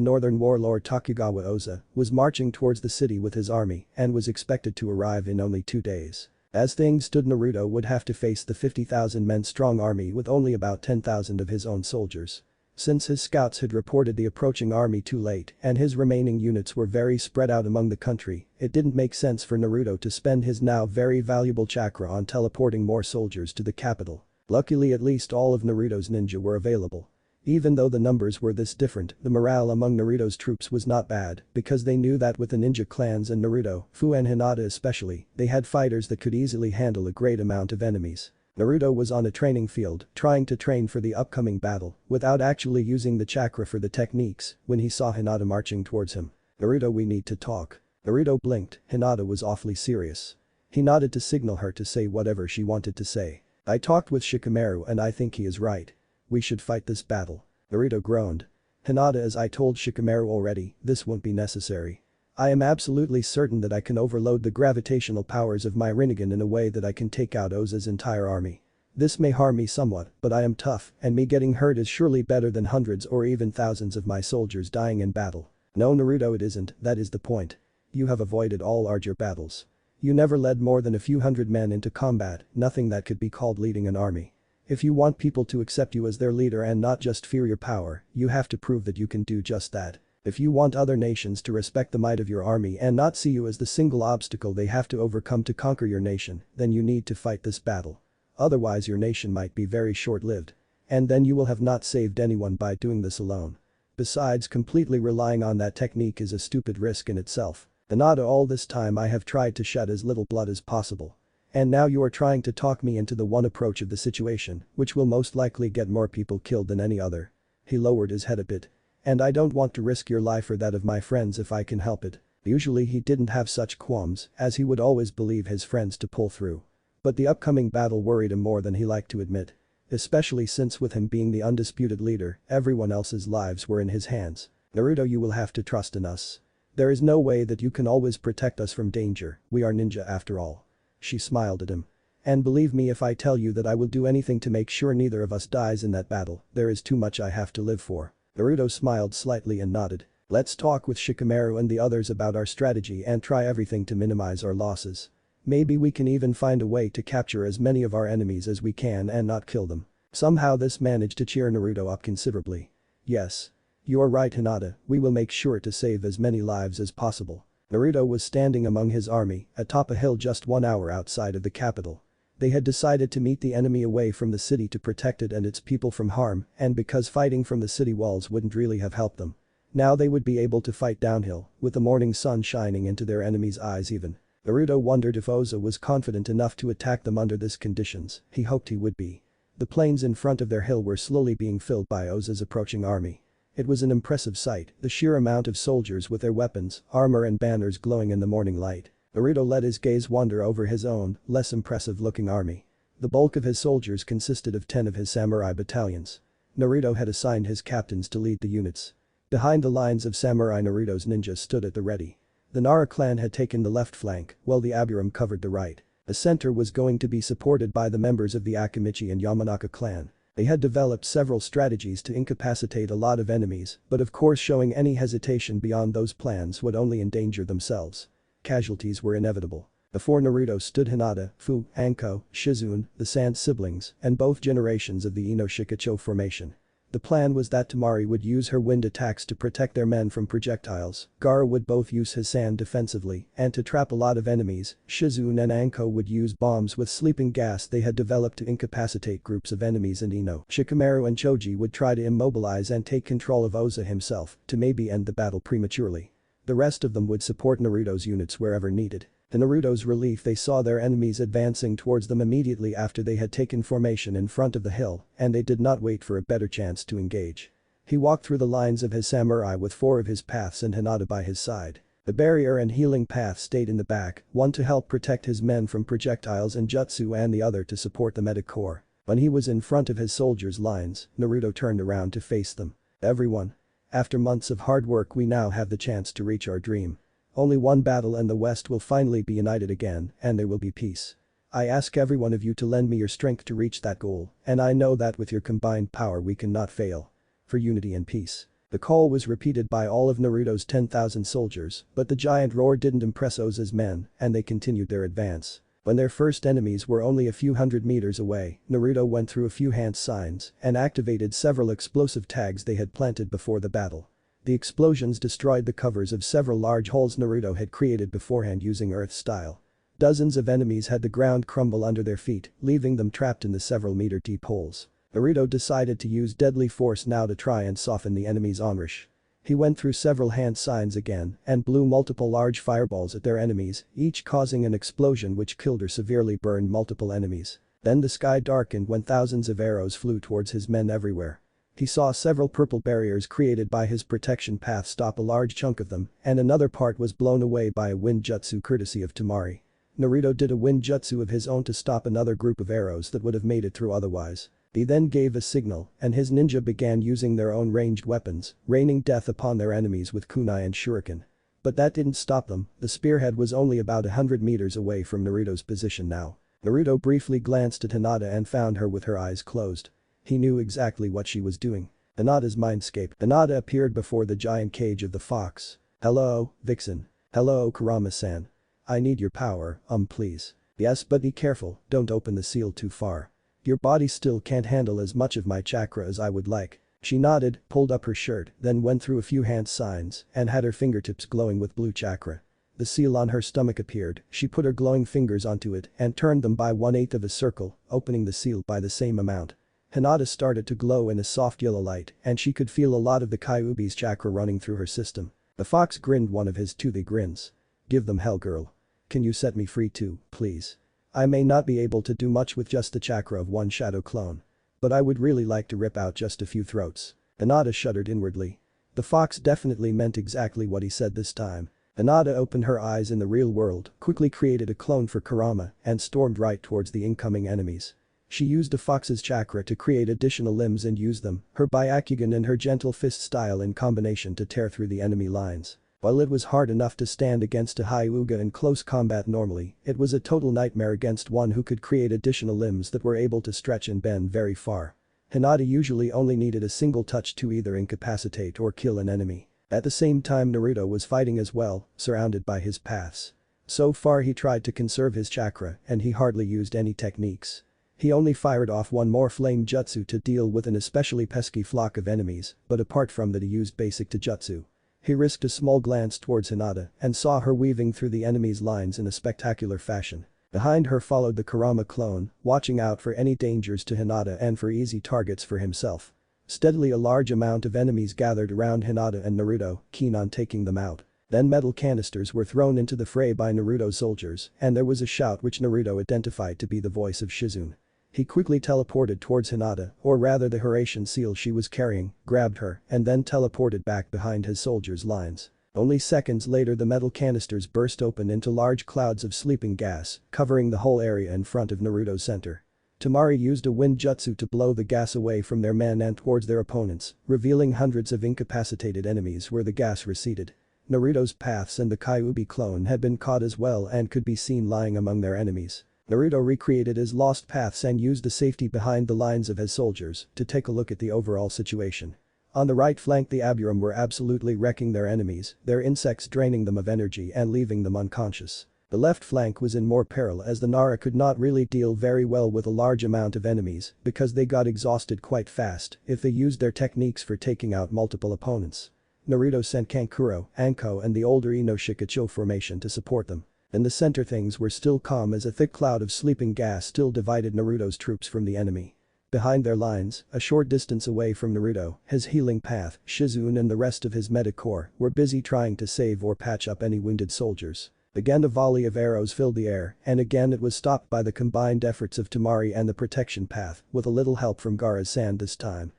northern warlord Tokugawa Oza was marching towards the city with his army and was expected to arrive in only 2 days. As things stood, Naruto would have to face the 50,000 men strong army with only about 10,000 of his own soldiers. Since his scouts had reported the approaching army too late and his remaining units were very spread out among the country, it didn't make sense for Naruto to spend his now very valuable chakra on teleporting more soldiers to the capital. Luckily, at least all of Naruto's ninja were available. Even though the numbers were this different, the morale among Naruto's troops was not bad because they knew that with the ninja clans and Naruto, Fu and Hinata especially, they had fighters that could easily handle a great amount of enemies. Naruto was on a training field trying to train for the upcoming battle without actually using the chakra for the techniques when he saw Hinata marching towards him. "Naruto, we need to talk." Naruto blinked. Hinata was awfully serious. He nodded to signal her to say whatever she wanted to say. "I talked with Shikamaru and I think he is right. We should fight this battle." Naruto groaned. "Hinata, as I told Shikamaru already, this won't be necessary. I am absolutely certain that I can overload the gravitational powers of my Rinnegan in a way that I can take out Oza's entire army. This may harm me somewhat, but I am tough and me getting hurt is surely better than hundreds or even thousands of my soldiers dying in battle." "No, Naruto, it isn't, that is the point. You have avoided all larger battles. You never led more than a few hundred men into combat, nothing that could be called leading an army. If you want people to accept you as their leader and not just fear your power, you have to prove that you can do just that. If you want other nations to respect the might of your army and not see you as the single obstacle they have to overcome to conquer your nation, then you need to fight this battle. Otherwise your nation might be very short-lived. And then you will have not saved anyone by doing this alone. Besides, completely relying on that technique is a stupid risk in itself. Hinata, all this time I have tried to shed as little blood as possible. And now you are trying to talk me into the one approach of the situation, which will most likely get more people killed than any other." He lowered his head a bit. "And I don't want to risk your life or that of my friends if I can help it." Usually he didn't have such qualms, as he would always believe his friends to pull through. But the upcoming battle worried him more than he liked to admit. Especially since with him being the undisputed leader, everyone else's lives were in his hands. Naruto, you will have to trust in us. There is no way that you can always protect us from danger, we are ninja after all. She smiled at him. And believe me if I tell you that I will do anything to make sure neither of us dies in that battle, there is too much I have to live for. Naruto smiled slightly and nodded. Let's talk with Shikamaru and the others about our strategy and try everything to minimize our losses. Maybe we can even find a way to capture as many of our enemies as we can and not kill them. Somehow this managed to cheer Naruto up considerably. Yes. You're right, Hinata, we will make sure to save as many lives as possible. Naruto was standing among his army atop a hill just 1 hour outside of the capital. They had decided to meet the enemy away from the city to protect it and its people from harm, and because fighting from the city walls wouldn't really have helped them. Now they would be able to fight downhill, with the morning sun shining into their enemies' eyes even. Naruto wondered if Oza was confident enough to attack them under these conditions, he hoped he would be. The plains in front of their hill were slowly being filled by Oza's approaching army. It was an impressive sight, the sheer amount of soldiers with their weapons, armor and banners glowing in the morning light. Naruto let his gaze wander over his own, less impressive-looking army. The bulk of his soldiers consisted of 10 of his samurai battalions. Naruto had assigned his captains to lead the units. Behind the lines of samurai, Naruto's ninjas stood at the ready. The Nara clan had taken the left flank, while the Aburame covered the right. The center was going to be supported by the members of the Akimichi and Yamanaka clan. They had developed several strategies to incapacitate a lot of enemies, but of course showing any hesitation beyond those plans would only endanger themselves. Casualties were inevitable. Before Naruto stood Hinata, Fu, Anko, Shizune, the Sand siblings, and both generations of the Ino Shikacho formation. The plan was that Temari would use her wind attacks to protect their men from projectiles, Gaara would both use his sand defensively, and to trap a lot of enemies, Shizune and Anko would use bombs with sleeping gas they had developed to incapacitate groups of enemies, and Ino, Shikamaru and Choji would try to immobilize and take control of Oza himself, to maybe end the battle prematurely. The rest of them would support Naruto's units wherever needed. To Naruto's relief, they saw their enemies advancing towards them immediately after they had taken formation in front of the hill, and they did not wait for a better chance to engage. He walked through the lines of his samurai with 4 of his paths and Hinata by his side. The barrier and healing path stayed in the back, one to help protect his men from projectiles and jutsu and the other to support the medic corps. When he was in front of his soldiers' lines, Naruto turned around to face them. Everyone. After months of hard work, we now have the chance to reach our dream. Only one battle and the West will finally be united again, and there will be peace. I ask every one of you to lend me your strength to reach that goal, and I know that with your combined power we cannot fail. For unity and peace. The call was repeated by all of Naruto's 10,000 soldiers, but the giant roar didn't impress Oza's men, and they continued their advance. When their first enemies were only a few hundred meters away, Naruto went through a few hand signs and activated several explosive tags they had planted before the battle. The explosions destroyed the covers of several large holes Naruto had created beforehand using Earth style. Dozens of enemies had the ground crumble under their feet, leaving them trapped in the several meter deep holes. Naruto decided to use deadly force now to try and soften the enemy's onrush. He went through several hand signs again and blew multiple large fireballs at their enemies, each causing an explosion which killed or severely burned multiple enemies. Then the sky darkened when thousands of arrows flew towards his men everywhere. He saw several purple barriers created by his protection path stop a large chunk of them, and another part was blown away by a wind jutsu courtesy of Temari. Naruto did a wind jutsu of his own to stop another group of arrows that would have made it through otherwise. He then gave a signal, and his ninja began using their own ranged weapons, raining death upon their enemies with kunai and shuriken. But that didn't stop them, the spearhead was only about 100 meters away from Naruto's position now. Naruto briefly glanced at Hinata and found her with her eyes closed. He knew exactly what she was doing. Hinata's mindscape. Hinata appeared before the giant cage of the fox. "Hello, Vixen. Hello, Kurama-san. I need your power, please." "Yes, but be careful, don't open the seal too far. Your body still can't handle as much of my chakra as I would like." She nodded, pulled up her shirt, then went through a few hand signs and had her fingertips glowing with blue chakra. The seal on her stomach appeared, she put her glowing fingers onto it and turned them by 1/8 of a circle, opening the seal by the same amount. Hinata started to glow in a soft yellow light and she could feel a lot of the Kyuubi's chakra running through her system. The fox grinned one of his toothy grins. "Give them hell, girl. Can you set me free too, please? I may not be able to do much with just the chakra of one shadow clone. But I would really like to rip out just a few throats." Hinata shuddered inwardly. The fox definitely meant exactly what he said this time. Hinata opened her eyes in the real world, quickly created a clone for Kurama, and stormed right towards the incoming enemies. She used a fox's chakra to create additional limbs and use them, her Byakugan and her gentle fist style in combination to tear through the enemy lines. While it was hard enough to stand against a Hyuga in close combat normally, it was a total nightmare against one who could create additional limbs that were able to stretch and bend very far. Hinata usually only needed a single touch to either incapacitate or kill an enemy. At the same time Naruto was fighting as well, surrounded by his paths. So far he tried to conserve his chakra and he hardly used any techniques. He only fired off one more flame jutsu to deal with an especially pesky flock of enemies, but apart from that he used basic taijutsu. He risked a small glance towards Hinata and saw her weaving through the enemy's lines in a spectacular fashion. Behind her followed the Kurama clone, watching out for any dangers to Hinata and for easy targets for himself. Steadily a large amount of enemies gathered around Hinata and Naruto, keen on taking them out. Then metal canisters were thrown into the fray by Naruto's soldiers and there was a shout which Naruto identified to be the voice of Shizune. He quickly teleported towards Hinata, or rather the Horatian seal she was carrying, grabbed her, and then teleported back behind his soldiers' lines. Only seconds later the metal canisters burst open into large clouds of sleeping gas, covering the whole area in front of Naruto's center. Temari used a wind jutsu to blow the gas away from their men and towards their opponents, revealing hundreds of incapacitated enemies where the gas receded. Naruto's paths and the Kyuubi clone had been caught as well and could be seen lying among their enemies. Naruto recreated his lost paths and used the safety behind the lines of his soldiers to take a look at the overall situation. On the right flank the Aburum were absolutely wrecking their enemies, their insects draining them of energy and leaving them unconscious. The left flank was in more peril as the Nara could not really deal very well with a large amount of enemies because they got exhausted quite fast if they used their techniques for taking out multiple opponents. Naruto sent Kankuro, Anko and the older Ino Shikacho formation to support them. In the center things were still calm as a thick cloud of sleeping gas still divided Naruto's troops from the enemy. Behind their lines, a short distance away from Naruto, his healing path, Shizune and the rest of his medic corps were busy trying to save or patch up any wounded soldiers. Again a volley of arrows filled the air and again it was stopped by the combined efforts of Temari and the protection path with a little help from Gaara's sand this time.